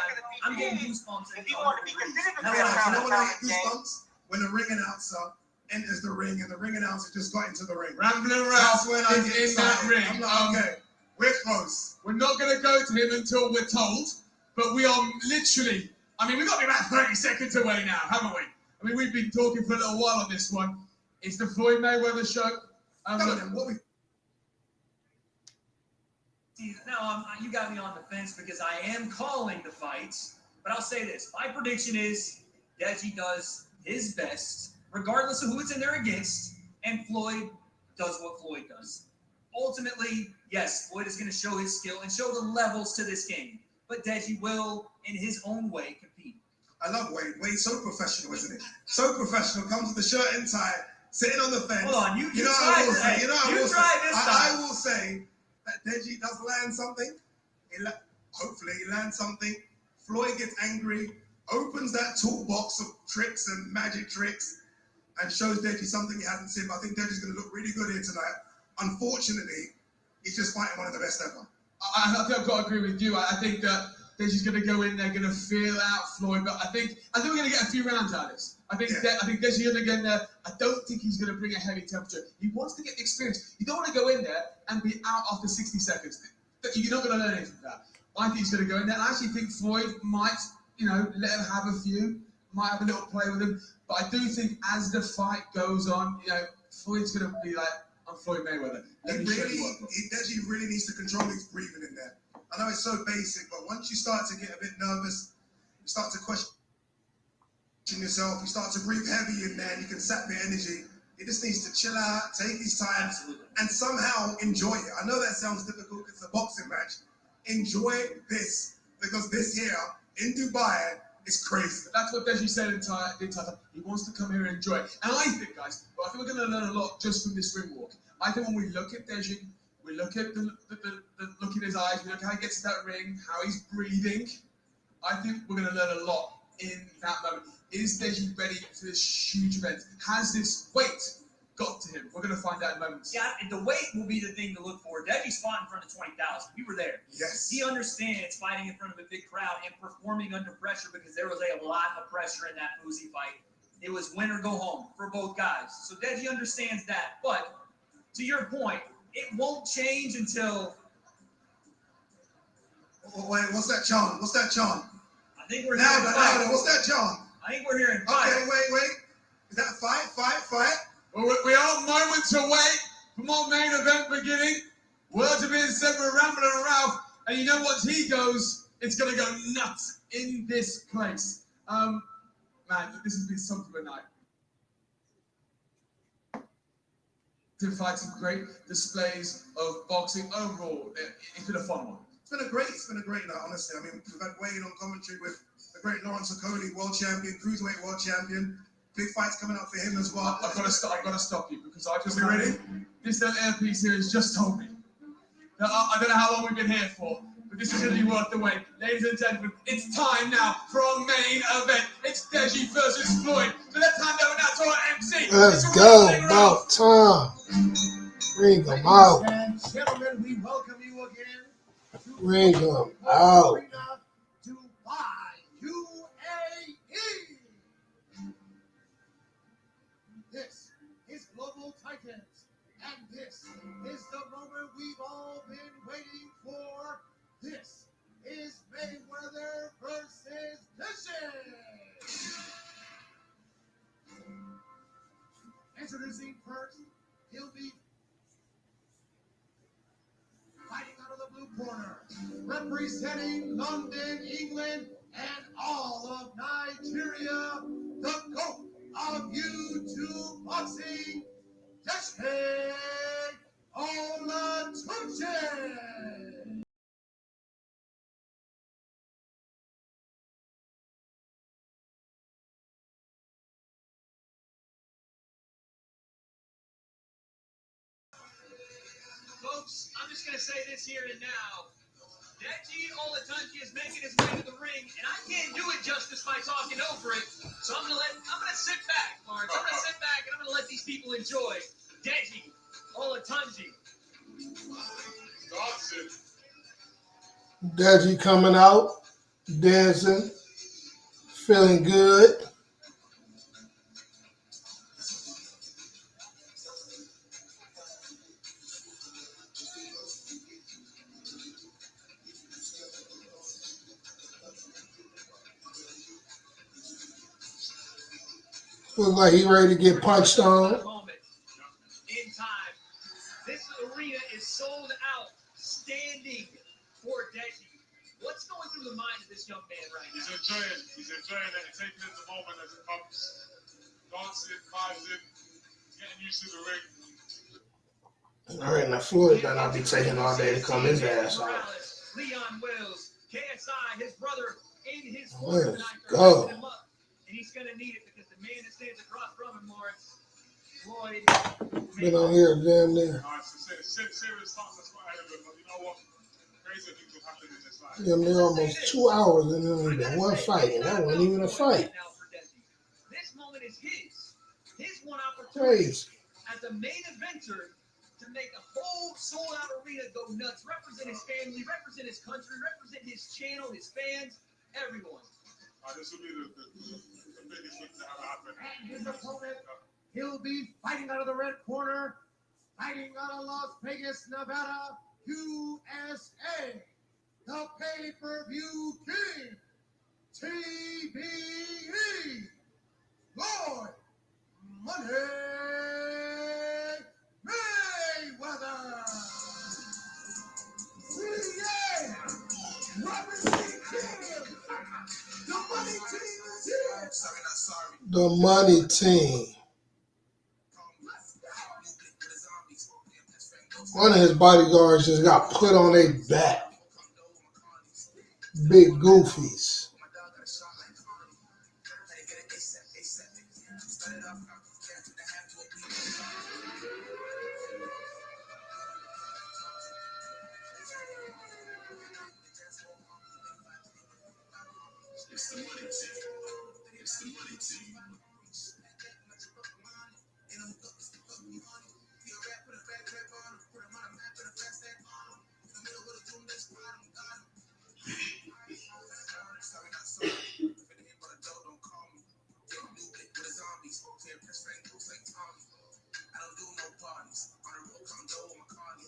I'm getting goosebumps. If he want to be considered the You know when I get game. goosebumps? When the ring announcer enters the ring and the ring announcer just got into the ring. Rambling around That's when I get in that excited. ring. I'm like, okay, we're close. We're not going to go to him until we're told, but we are literally, we've got to be about 30 seconds away now, haven't we? We've been talking for a little while on this one. It's the Floyd Mayweather show. Now, you got me on the fence because I am calling the fights, but I'll say this. My prediction is Deji does his best, regardless of who it's in there against, and Floyd does what Floyd does. Ultimately, yes, Floyd is going to show his skill and show the levels to this game, but Deji will, in his own way, compete. I love Wade. Wade's so professional, isn't it? So professional. Comes with the shirt and tie, sitting on the fence. Hold on, you know tried what I this. will say? I will say that Deji does land something. Hopefully he lands something. Floyd gets angry, opens that toolbox of tricks and magic tricks, and shows Deji something he hasn't seen. But I think Deji's going to look really good here tonight. Unfortunately, he's just fighting one of the best ever. I think I've got to agree with you. I think that Deji's going to go in there, going to feel out Floyd, but I think we're going to get a few rounds out of this. I think Deji's going to get in there. I don't think he's going to bring a heavy temperature. He wants to get the experience. You don't want to go in there and be out after 60 seconds. You're not going to learn anything from that. I think he's going to go in there. And I actually think Floyd might, let him have a few, might have a little play with him. But I do think as the fight goes on, Floyd's going to be like, I'm Floyd Mayweather. Deji really needs to control his breathing in there. I know it's so basic, but once you start to get a bit nervous, you start to question yourself, you start to breathe heavy in there, and you can sap the energy. He just needs to chill out, take his time, and somehow enjoy it. I know that sounds difficult, it's a boxing match. Enjoy this, because this here in Dubai is crazy. That's what Deji said the entire time. He wants to come here and enjoy it. And I think, guys, I think we're going to learn a lot just from this ring walk. I think when we look at Deji, we look at the look in his eyes, we look at how he gets to that ring, how he's breathing. I think we're going to learn a lot in that moment. Is Deji ready for this huge event? Has this weight got to him? We're going to find out in moments. Yeah, and the weight will be the thing to look for. Deji's fought in front of 20,000. We were there. Yes. He understands fighting in front of a big crowd and performing under pressure because there was a lot of pressure in that Uzi fight. It was win or go home for both guys. So Deji understands that. But to your point, it won't change until... Wait, what's that chant? What's that chant? I think we're hearing louder. What's that chant? I think we're hearing fight. Okay, wait. Is that fight? Well, we are moments away from our main event beginning. Words are being said, we're rambling around, and you know once he goes, it's going to go nuts in this place. Man, this has been something of a night. To fight some great displays of boxing overall. It's been a fun one. It's been a great night, honestly. I mean, we've had weighing on commentary with the great Lawrence Okoli, world champion, cruiserweight world champion. Big fights coming up for him as well. I've got to stop you because I just... Are we ready? This little earpiece here has just told me that I don't know how long we've been here for, but this is going to be worth the wait. Ladies and gentlemen, it's time now for our main event. It's Deji versus Floyd. So let's hand over now to our MC. Let's go. About time. Ring them out. And gentlemen, we welcome you again to Ring them out. Dubai, UAE. This is Global Titans, and this is the moment we've all been waiting for. This is Mayweather versus Deji. Introducing first, he'll be fighting out of the blue corner, representing London, England, and all of Nigeria, the GOAT of YouTube boxing, Deji Olatunji. Folks, I'm just going to say this here and now. Deji Olatunji is making his way to the ring, and I can't do it justice by talking over it. So I'm going to sit back, Lawrence. I'm going to sit back, and I'm going to let these people enjoy Deji Olatunji. Deji coming out, dancing, feeling good. Looks like he ready to get punched on. In time, this arena is sold out, standing for Deji. What's going through the mind of this young man right now? He's enjoying it, taking in the moment as it comes. Dancing, vibing, getting used to the ring. All right, now Floyd better not be taking all day to come his ass out. Leon Wells, KSI, his brother, in his Let's go. him up, and he's going to need it because the man that stands across from him, Lawrence, Floyd Been on here damn near. Serious thoughts that's what I have, but you know what? Crazy things will happen in this life. Damn near almost 2 hours and then only been one fight, and that wasn't even a fight. This moment is his one opportunity Crazy. as a main eventer to make a whole sold-out arena go nuts, represent his family, represent his country, represent his channel, his fans, everyone. This will be the biggest thing to ever happen. And his opponent, he'll be fighting out of the red corner, fighting out of Las Vegas, Nevada, USA, the pay-per-view king, TBE, Floyd Money Mayweather. Yeah, representing the money team is here. The money team. One of his bodyguards just got put on their back. Big goofies. It's the money team. It's the money team.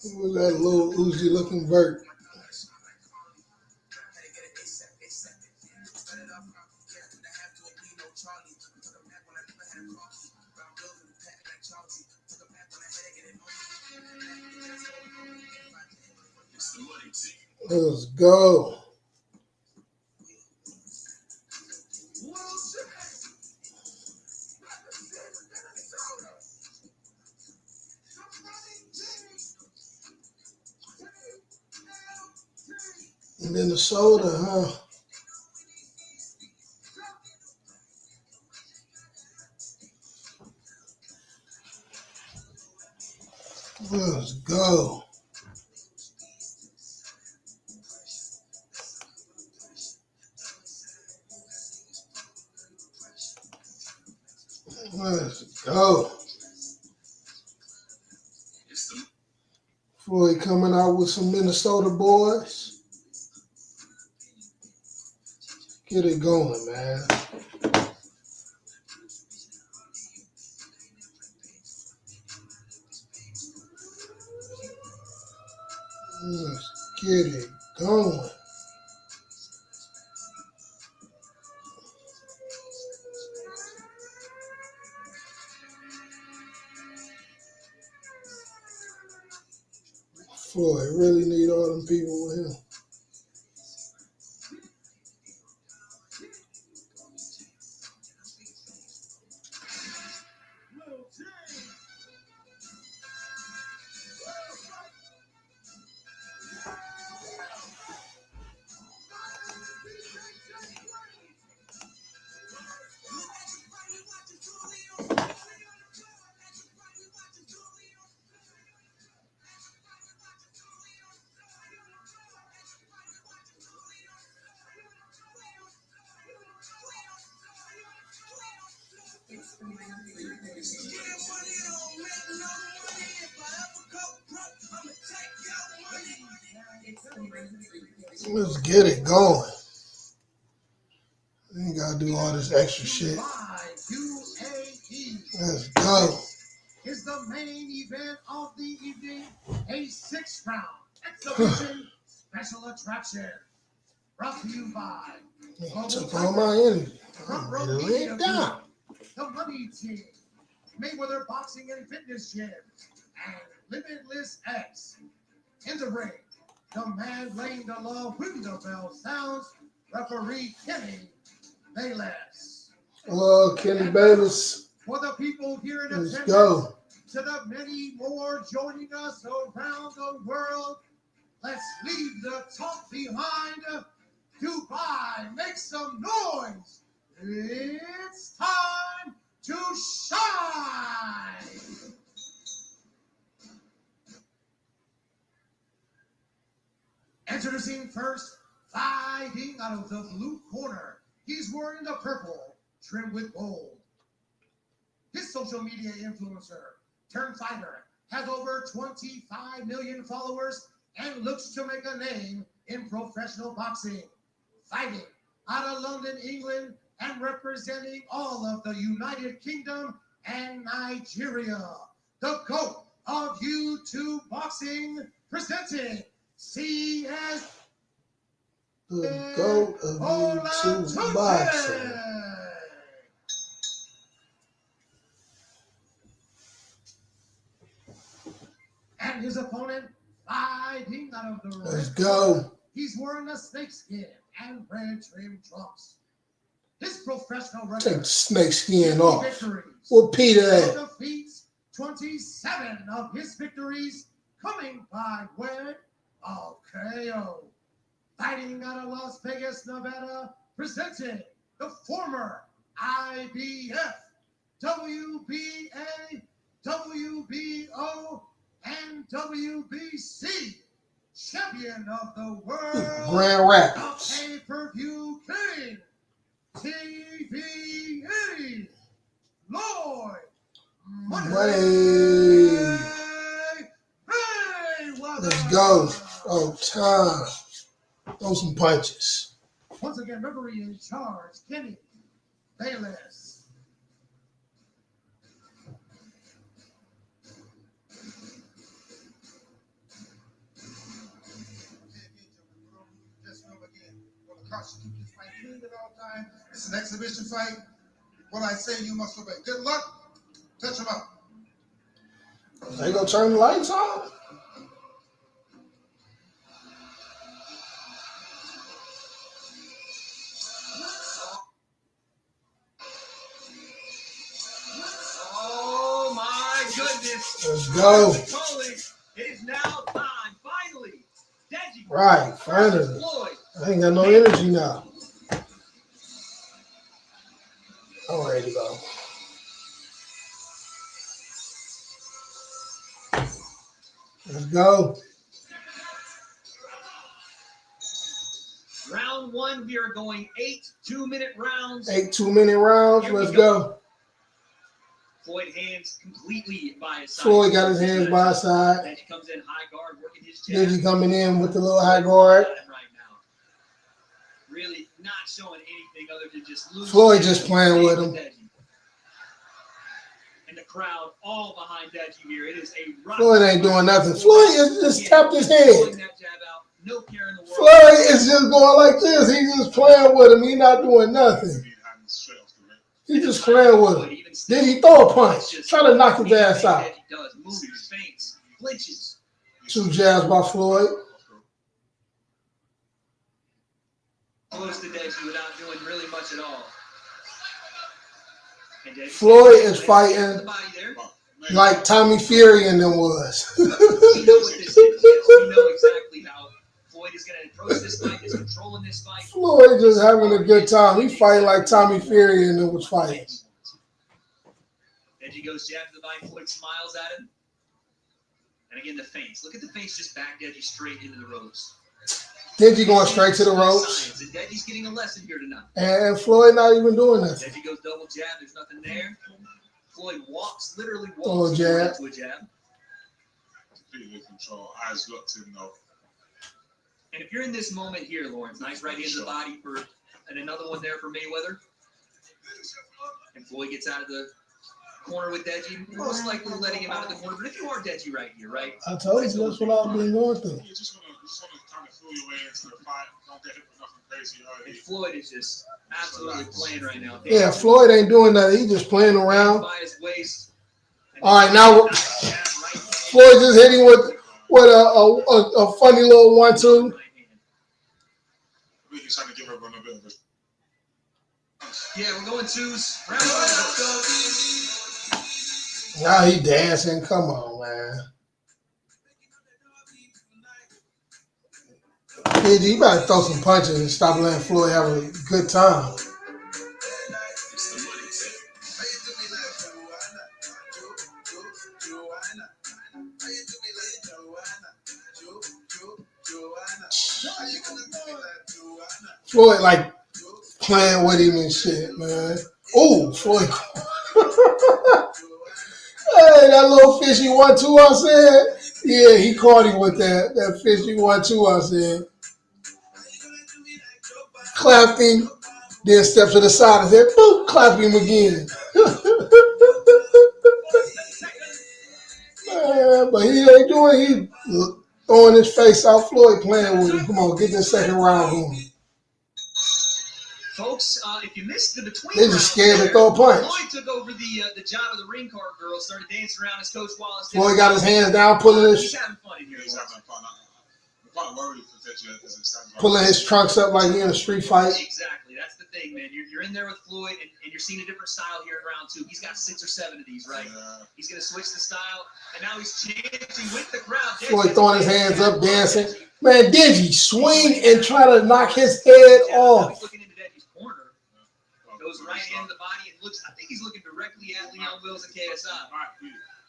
Who was that little Uzi looking vert? Let's go. Minnesota, huh? Let's go. Let's go. Floyd coming out with some Minnesota boys. Get it going, man. Let's get it going. Floyd really need all them people with him. Let's get it going. You ain't gotta do all this extra shit. Let's go. Is the main event of the evening a 6-round exhibition special attraction brought to you by Took all my energy. Lay it down. The Money Team, Mayweather Boxing and Fitness Gym, and Limitless X. In the ring, the man laying the law when the bell sounds, referee Kenny Bayless. Oh, Kenny Bayless. For the people here in Let's attendance, go. to the many more joining us around the world, let's leave the talk behind. Dubai, make some noise. It's time to shine. Introducing first, fighting out of the blue corner. He's wearing the purple, trimmed with gold. His social media influencer turned fighter has over 25 million followers and looks to make a name in professional boxing. Fighting out of London, England, and representing all of the United Kingdom and Nigeria. The GOAT of YouTube boxing, presenting CS. The GOAT of YouTube boxing. And his opponent fighting out of the Let's red go. corner. He's wearing a snakeskin and red trim trunks. His professional record. Take the snake skin off. Victories. Where Peter at? Defeats, 27 of his victories coming by way of KO. Fighting out of Las Vegas, Nevada, presenting the former IBF, WBA, WBO, and WBC champion of the world, Grand Rapids. the pay-per-view king, TVE, Floyd Mayweather. Let's go. Oh, time. Throw some punches. Once again, referee in charge, Kenny Bayless. It's an exhibition fight. What I say, you must obey. Good luck. Touch them up. They gonna turn the lights on? this. Let's go. It is now time, finally. Deji. Right, finally. Floyd. I ain't got no energy now. I'm ready to go. Let's go. Round one, we are going 8 2-minute rounds. 8 2-minute rounds. Let's go. Floyd hands completely by his side. Floyd got his hands by his side. Deji comes in high guard, working his jab. Deji coming in with the little high guard. Right now. Really not showing anything other than just losing. Floyd just playing with him. And the crowd all behind Deji here. It is a Floyd ain't doing nothing. Floyd is just tapped his head. No care in the world. Floyd is just going like this. He's just playing with him. He's not doing nothing. He's just playing with him. Then he throw a punch. Try to knock his ass out. He does. Moves, feints, flinches. 2 jabs by Floyd. Close to Deji without doing really much at all. Floyd is fighting like Tommy Fury and them was. We know what this is. We know exactly how Floyd is going to approach this fight. He's controlling this fight. Floyd just having a good time. He fighting like Tommy Fury and them was fighting. Deji goes jab to the body. Floyd smiles at him. And again, the feints. Look at the feints just back Deji straight into the ropes. Deji going straight to the ropes. And Deji's getting a lesson here tonight. And Floyd not even doing nothing. Deji goes double jab. There's nothing there. Floyd literally Oh, walks jab. into a jab. Completely control. Eyes locked in though. And if you're in this moment here, Lawrence, nice right hand to the body and another one there for Mayweather. And Floyd gets out of the corner with Deji, most likely letting him out of the corner. But if you are Deji right here, right? I told you that's what I've been going through. You just want to kind of feel your way into the fight. Don't get hit with nothing crazy early. And Floyd is just absolutely playing right now. Yeah, Floyd ain't doing nothing. He's just playing around. By his waist. All right, now Floyd just hit him with a funny little 1-2. I think he's trying to give everyone a bit of a... Yeah, we're going twos. Now he dancing. Come on, man. Deji, you better throw some punches and stop letting Floyd have a good time. Floyd like playing with him and shit, man. Oh, Floyd. Hey, that little fishy 1-2 I said. Yeah, he caught him with that fishy 1-2 I said. Clapped him, then stepped to the side and said, boop, clap him again. Man, but he ain't doing, he throwing his face out. Floyd playing with him. Come on, get this second round going. Folks, if you missed the between they just scared to throw a punch. Floyd took over the job of the ring card girl, started dancing around as Coach Wallace did. Floyd got his hands down, pulling his... He's having fun in here. He's having fun. I'm quite worried for Deji as it stands right pulling his trunks up like he in a street fight. Exactly. That's the thing, man. You're in there with Floyd, and you're seeing a different style here in round 2. He's got 6 or 7 of these, right? Yeah. He's going to switch the style, and now he's chanting with the crowd. Floyd throwing his hands up, dancing. Man, Deji swing and try to knock his head off. He's looking into Deji's corner. Goes right into the body and looks. I think he's looking directly at Leon Wills and KSI.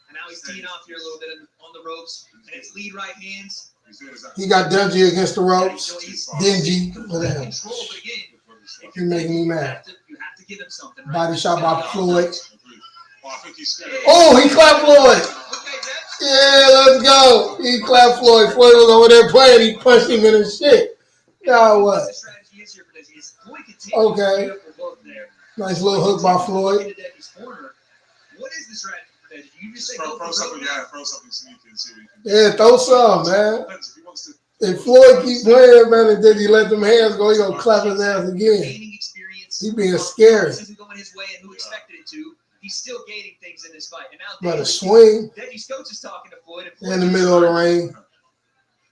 And now he's teeing off here a little bit on the ropes, and it's lead right hands. He got Deji against the ropes. Dingy. Control, but again, You're making me mad. you have to give him something. Right? Body shot by Floyd. Oh, I think he's scared. Oh, he clapped Floyd. Yeah, let's go. He clapped Floyd. Floyd was over there playing. He punched him in his shit. Now what? Okay. Nice little hook by Floyd. What is the strategy for Deji? You just say Throw something, throw something sneaky and see what you can do. Yeah, throw some, man. If Floyd keep playing, man, and then he let them hands go, he gonna clap his ass again. He being scary. This isn't going his way, and who expected it to? He's still gaining things in this fight. And now But a swing Deji's coach is talking to Floyd. in the middle of the ring.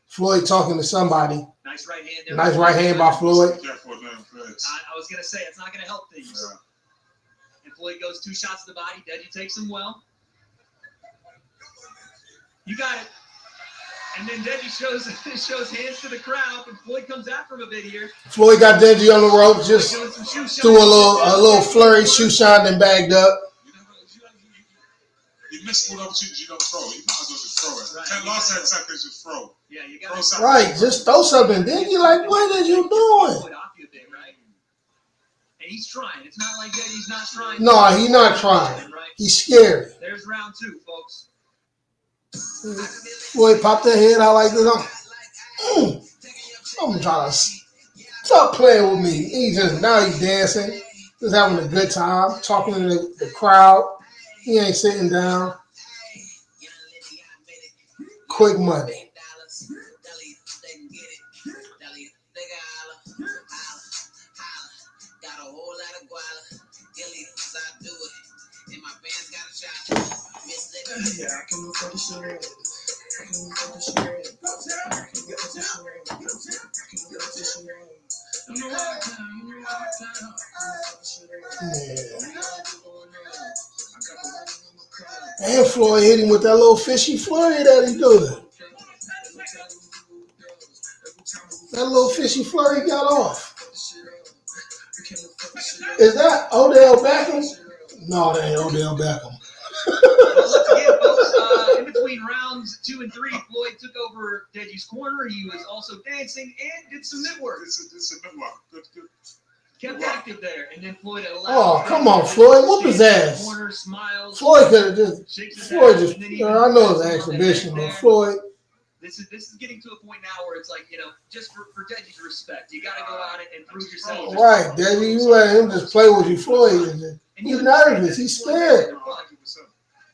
Floyd talking to somebody. Nice right hand there. Nice right hand by Floyd. I was going to say, it's not going to help things. And Floyd goes 2 shots to the body. Deji takes him well. You got it. And then Deji shows hands to the crowd, and Floyd comes after him a bit here. Floyd got Deji on the rope, just threw a little flurry, shoe shine, and bagged up. You miss all the opportunities you don't throw. You might as well just throw it. Right. Last 10 seconds, just throw. Yeah, you got it. Right, just throw something. Then you like, what are you doing? And he's trying. It's not like that he's not trying. No, he's not trying. He's scared. There's round 2, folks. Floyd popped that head out like this. I'm trying to stop playing with me. He's dancing, just having a good time, talking to the crowd. He ain't sitting down. Quick money. Yeah, I can look for the shit. I can look for the shit. I can get the shit. I can get the shit. And Floyd hit him with that little fishy flurry that he doing. That little fishy flurry got off. Is that Odell Beckham? No, that ain't Odell Beckham. Once again, folks, in between rounds 2 and 3, Floyd took over Deji's corner. He was also dancing and did some mid work. It's a mid work. Good. Kept active there, and then Floyd allowed. Oh, come on, Floyd, whoop his ass. Corner, smiles, Floyd could have just. Floyd just. I know it's an exhibition, but Floyd. This is getting to a point now where it's like, just for Deji's respect, you got to go out and prove yourself. Right, Deji, you let him just play with you, Floyd. He's nervous. He's scared.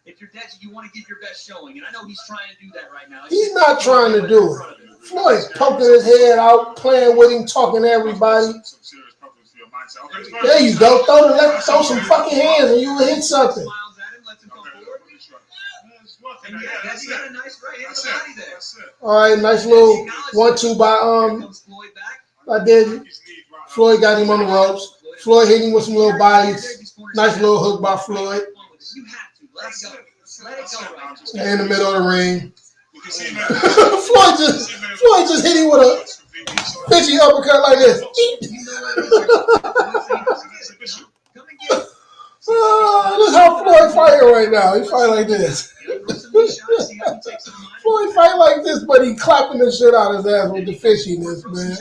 If you're Deji, you want to give your best showing, and I know he's trying to do that right now. He's not trying to do it. Floyd's poking his head out, playing with him, talking to everybody. There you go. Throw some fucking hands, and you will hit something. And Deji got a nice right hand to the body there. All right, nice little 1-2 by Deji. Floyd got him on the ropes. Floyd hit him with some little bodies. Nice little hook by Floyd. You have to let it go. Let it go right now. In the middle of the ring. Floyd just hit him with a fishy uppercut like this. Look how Floyd fighting right now. He fight like this. Floyd fight like this, but he clapping the shit out of his ass with the fishiness, man.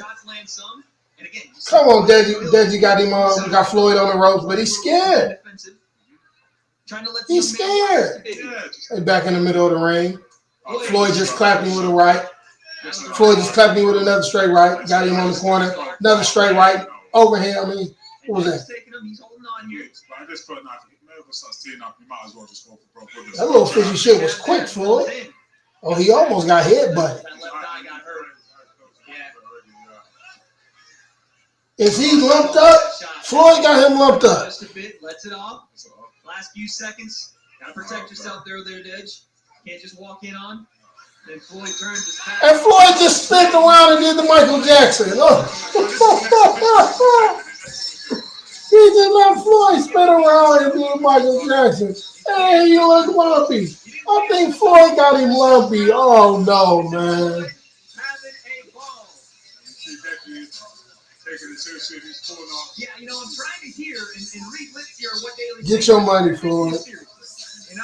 Come on, Deji got him on. Got Floyd on the ropes, but he's scared. He's scared. And back in the middle of the ring. Floyd just clapped him with a right. Floyd just clapped him with another straight right. Got him on the corner. Another straight right. Overhand. I mean, what was that? That little fishy shit was quick, Floyd. Oh, he almost got headbutted. Is he lumped up? Floyd got him lumped up. Just a bit. Lets it off. Last few seconds. Gotta protect yourself there, Deji. Can't just walk in on. Then Floyd turns his back. And Floyd just spun around and did the Michael Jackson. Oh. He just let Floyd spin around and do the Michael Jackson. Hey, you look lumpy. I think Floyd got him lumpy. Oh, no, man. Yeah, I'm trying to hear and read lips here what daily. Get your money, Floyd. And I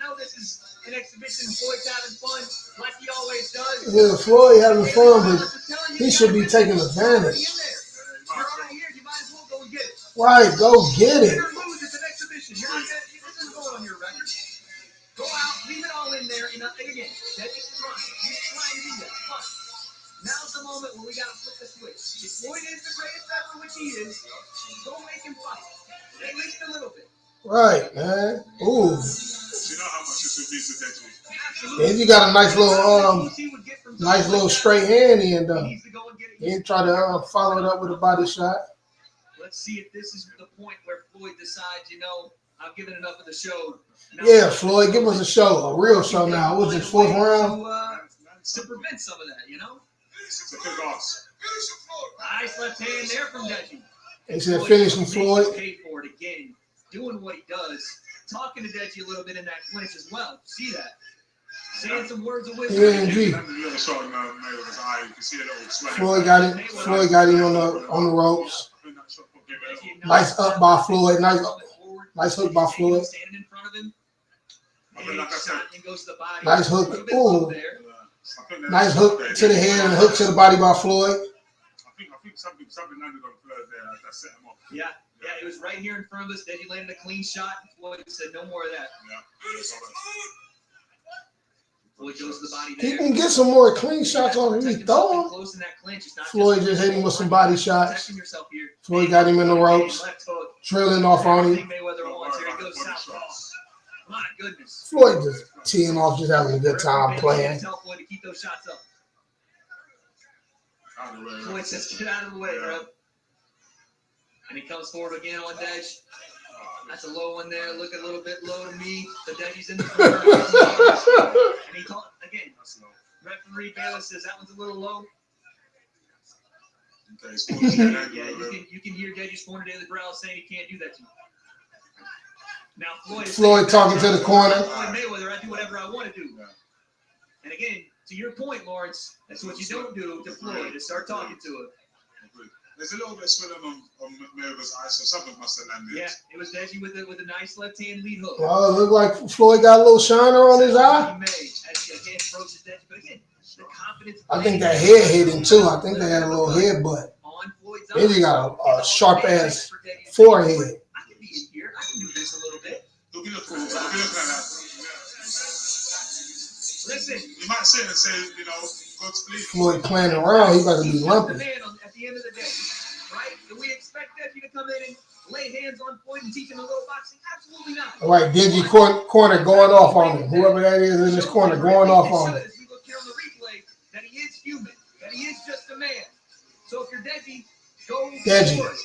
know this is an exhibition. Floyd's having fun like he always does. Yeah, Floyd having fun, but he should be taking advantage. You're already here. You might as well go and get it. Right, go get it. Win or lose, it's an exhibition. This isn't going on your record. Go out, leave it all in there, and again, that's just trying. He's trying to do that. Fun. Now's the moment where we got to flip the switch. If Floyd is the greatest ever, which he is, go make him fight. At least a little bit. Right, man. Ooh. You know how much this would be to Deji. And you got a nice little straight hand in though. He ain't try to follow it up with a body shot. Let's see if this is the point where Floyd decides, I've given enough of the show. Yeah, Floyd, give us a show, a real show now. What's it, 4th round? To prevent some of that, It's a good loss. Nice left hand there from Deji. They said finish him, Floyd. Paid for it again, doing what he does. Talking to Deji a little bit in that clinch as well. See that? saying some words of wisdom. Yeah, G. Floyd got it. Floyd got him on the ropes. Nice up by Floyd. Nice hook by Floyd. Standing in front of him. And goes to the body. Nice hook. Ooh. Nice hook to the head and hook to the body by Floyd. I think something landed on Floyd there that set him off. Yeah, it was right here in front of us. Deji landed a clean shot. Floyd said, "No more of that." Yeah. Floyd goes to the body there. He can get some more clean shots on him. He throw him. Close in that clinch. It's not Floyd just hit him with some body shots. Floyd got him in the ropes, drilling off on him. Mayweather wants. Here he goes, southpaw. My goodness. Floyd just teeing off, just having a good time playing. Tell Floyd to keep those shots up. Floyd says, "Get out of the way, bro." And he comes forward again on Dej. That's a low one there. Look a little bit low to me. The Deji's in the corner. And he called again. Referee Bayless says that one's a little low. Yeah, you can hear Deji's corner to the growl saying he can't do that to you. Now Floyd talking to the corner. Floyd Mayweather, I do whatever I want to do. And again, to your point, Lawrence, that's what you don't do to Floyd, is start talking to him. There's a little bit of swelling on Mayweather's eyes, so something must have landed. Yeah, it was Deji with a nice left hand lead hook. Oh, it looked like Floyd got a little shiner on his eye. I think that head hit him too. I think they had a little headbutt. Then he got a sharp ass forehead. I can be in here. I can do this a little bit. Look at that. Listen, you might sit and say, Godspeed. Floyd playing around, he about to be lumpy. At the end of the day, right? Do we expect Deji to come in and lay hands on Floyd and teach him a little boxing? Absolutely not. All right, Deji corner going off on him. Whoever that is in this corner going off on him. As we look here on the replay, that he is human, that he is just a man. So if you're Deji, go forward.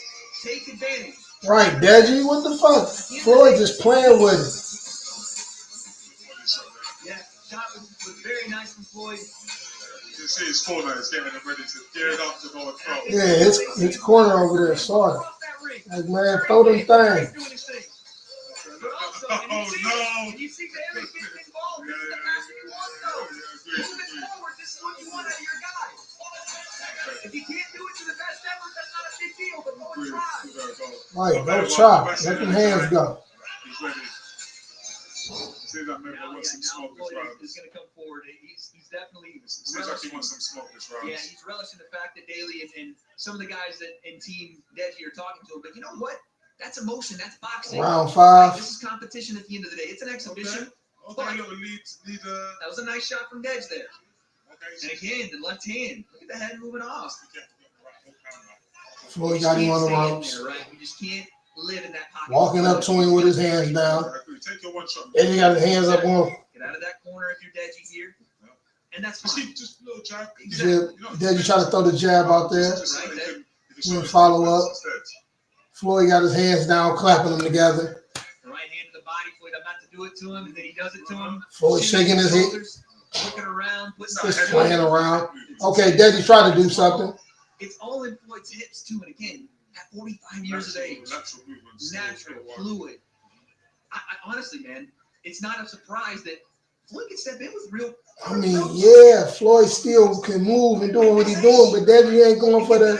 Take advantage. Right, Deji, what the fuck? Floyd just playing with it. Yeah, shot was very nice from Floyd. You can see his corner is getting ready to gear it up to go and throw. Yeah, his corner over there saw it. Like, man, throw them things. Oh, no. You see Bailey getting involved. This is the passing you want, though. Moving forward, this is what you want out of your guy. If you can't do it to the best effort, that's not a big deal, but go try. Right, go try. Let them hands go. He's ready. Seems like maybe wants some smoke this round. He's going to come forward. He's definitely. Seems like he wants some smoke this round. Yeah, he's relishing the fact that Daly and some of the guys that in Team Deji are talking to him. But you know what? That's emotion. That's boxing. Round 5. This is competition at the end of the day. It's an exhibition. Okay, lead, that was a nice shot from Dej there. And again, the left hand. Look at the head moving off. Floyd got him on the ropes. There, right? We just can't live in that pocket. Walking up to him with his hands down. And he got his hands up on him. Get out of that corner if you're Deji here. And that's fine. Just a little jab. Deji trying to throw the jab out there. Right, follow up. Floyd got his hands down, clapping them together. The right hand to the body. Floyd about to do it to him, and then he does it to him. Floyd shaking his head. Looking around. Just playing around. Okay, Deji trying to do something. It's all in Floyd's hips, too. And again, at 45 years of age. Natural, fluid. I honestly, man, it's not a surprise that Floyd can step in with real. I mean, yeah, Floyd still can move and do what he's doing, but Deji ain't going for the.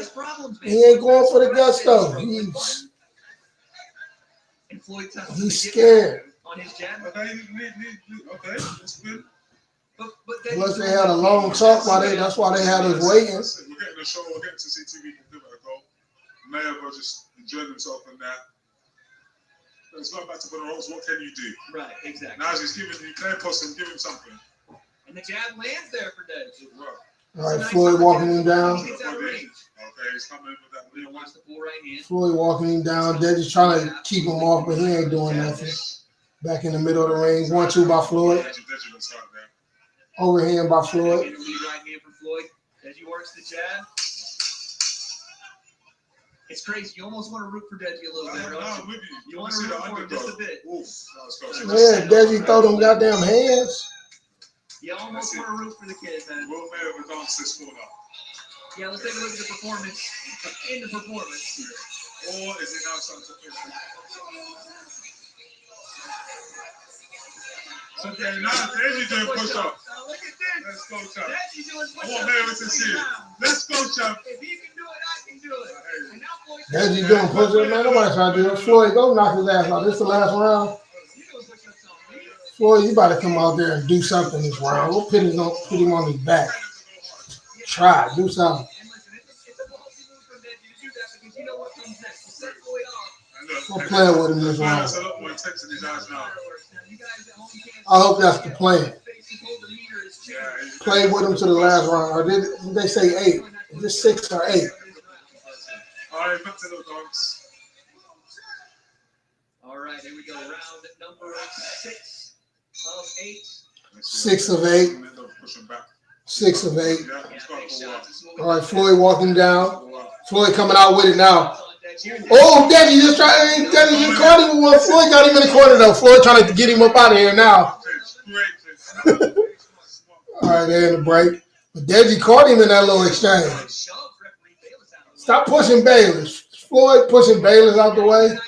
He ain't going for the gusto. He's scared. On his jab. Okay, that's good. Plus, they had a long talk. That's why they had us waiting. We're getting the show. We're getting to see TV give it a go. Mayweather just enjoying himself in that. Let's go back to the roles. What can you do? Right, exactly. Now he's giving you play post and give him something. And the jab lands there for Dej. All right, Floyd walking him down. Okay, he's coming in with that. Watch the full right hand. Floyd walking him down. Deji's trying to keep him off, but he ain't doing nothing. Back in the middle of the ring. 1-2 by Floyd. Overhand by Floyd. Right hand for Floyd. Deji works the jab. It's crazy. You almost want to root for Deji a little bit, right? You want to root for him just a bit. Yeah, Deji throw them goddamn hands. You almost want to root for the kid, man. Will Mayweather dance this corner? Yeah, let's take a look at the performance. In the performance. Or is it now something different? Okay, now Deji doing push-ups. Now look at this. Let's go, champ. Deji doing I push-ups. want Mayweather to see it. Let's go, champ. If he can do it, I can do it. And now Floyd. Deji doing push-ups, man. Nobody trying to do it. Floyd, go knock his ass out. This is the last round. Floyd, you about to come out there and do something this round. We'll put him on his back. Try, do something. We're playing with him this round. I hope that's the plan. Play with him to the last round. Or did they say 8? Is it 6 or 8? All right, back to the dogs. All right, here we go. Round number 6 of 8. 6 of 8. 6 of 8. All right, Floyd walking down. Floyd coming out with it now. Oh, Deji just trying. Deji just caught him with one. Floyd got him in the corner though. Floyd trying to get him up out of here now. All right, they're in the break. But Deji caught him in that little exchange. Stop pushing Bayless. Floyd pushing Bayless out the way.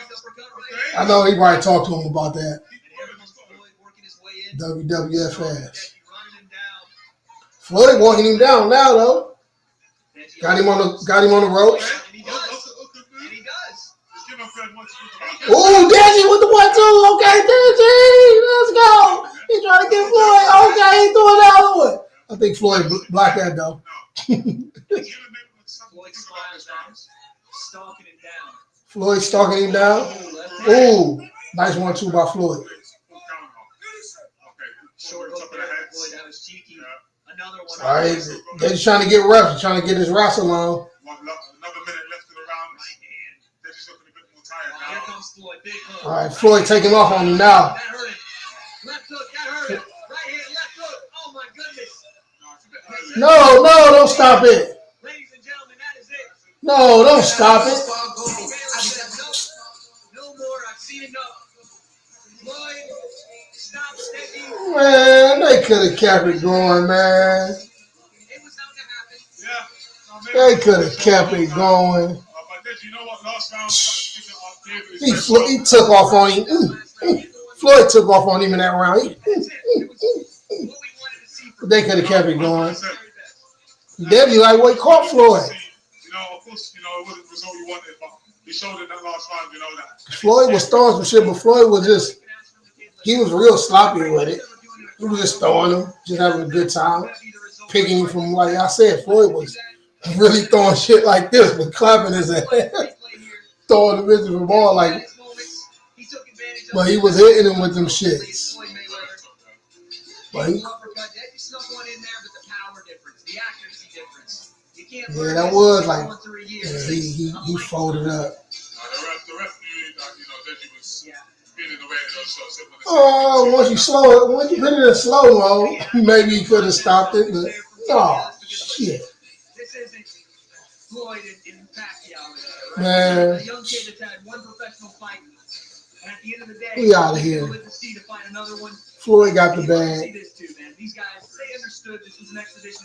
I know he probably talked to him about that. WWF ass. Floyd walking him down now though. Got him on the ropes. Oh, Deji with the 1-2. Okay, Deji, let's go. He's trying to get Floyd. Okay, he's doing the other one. I think Floyd blocked that though. Floyd stalking him down. Ooh, nice 1-2 by Floyd. All right, they're just trying to get reps, trying to get his wrestle on. All right, Floyd taking off on him now. No, don't stop it. No, don't stop it. Man, they could have kept it going, man. They could have kept it going. He took off on him. Floyd took off on him in that round. They could have kept it going. Deji lightweight caught Floyd. Of course, it wasn't the result you wanted, but he showed in that last round, that. Floyd was throwing some shit, but Floyd was he was real sloppy with it. He was just throwing him, just having a good time, picking him from, like I said, Floyd was really throwing shit like this, but clapping his ass, throwing the miserable ball like, but he was hitting him with them shits. But yeah, that was like, he folded up. Oh, once you put it in slow-mo, maybe you could have stopped it, but no, shit. This isn't Floyd in Pacquiao. Man. A young kid that's had one professional fight. And at the end of the day, we out of here. Floyd got the bag. These guys, they understood this was an exhibition.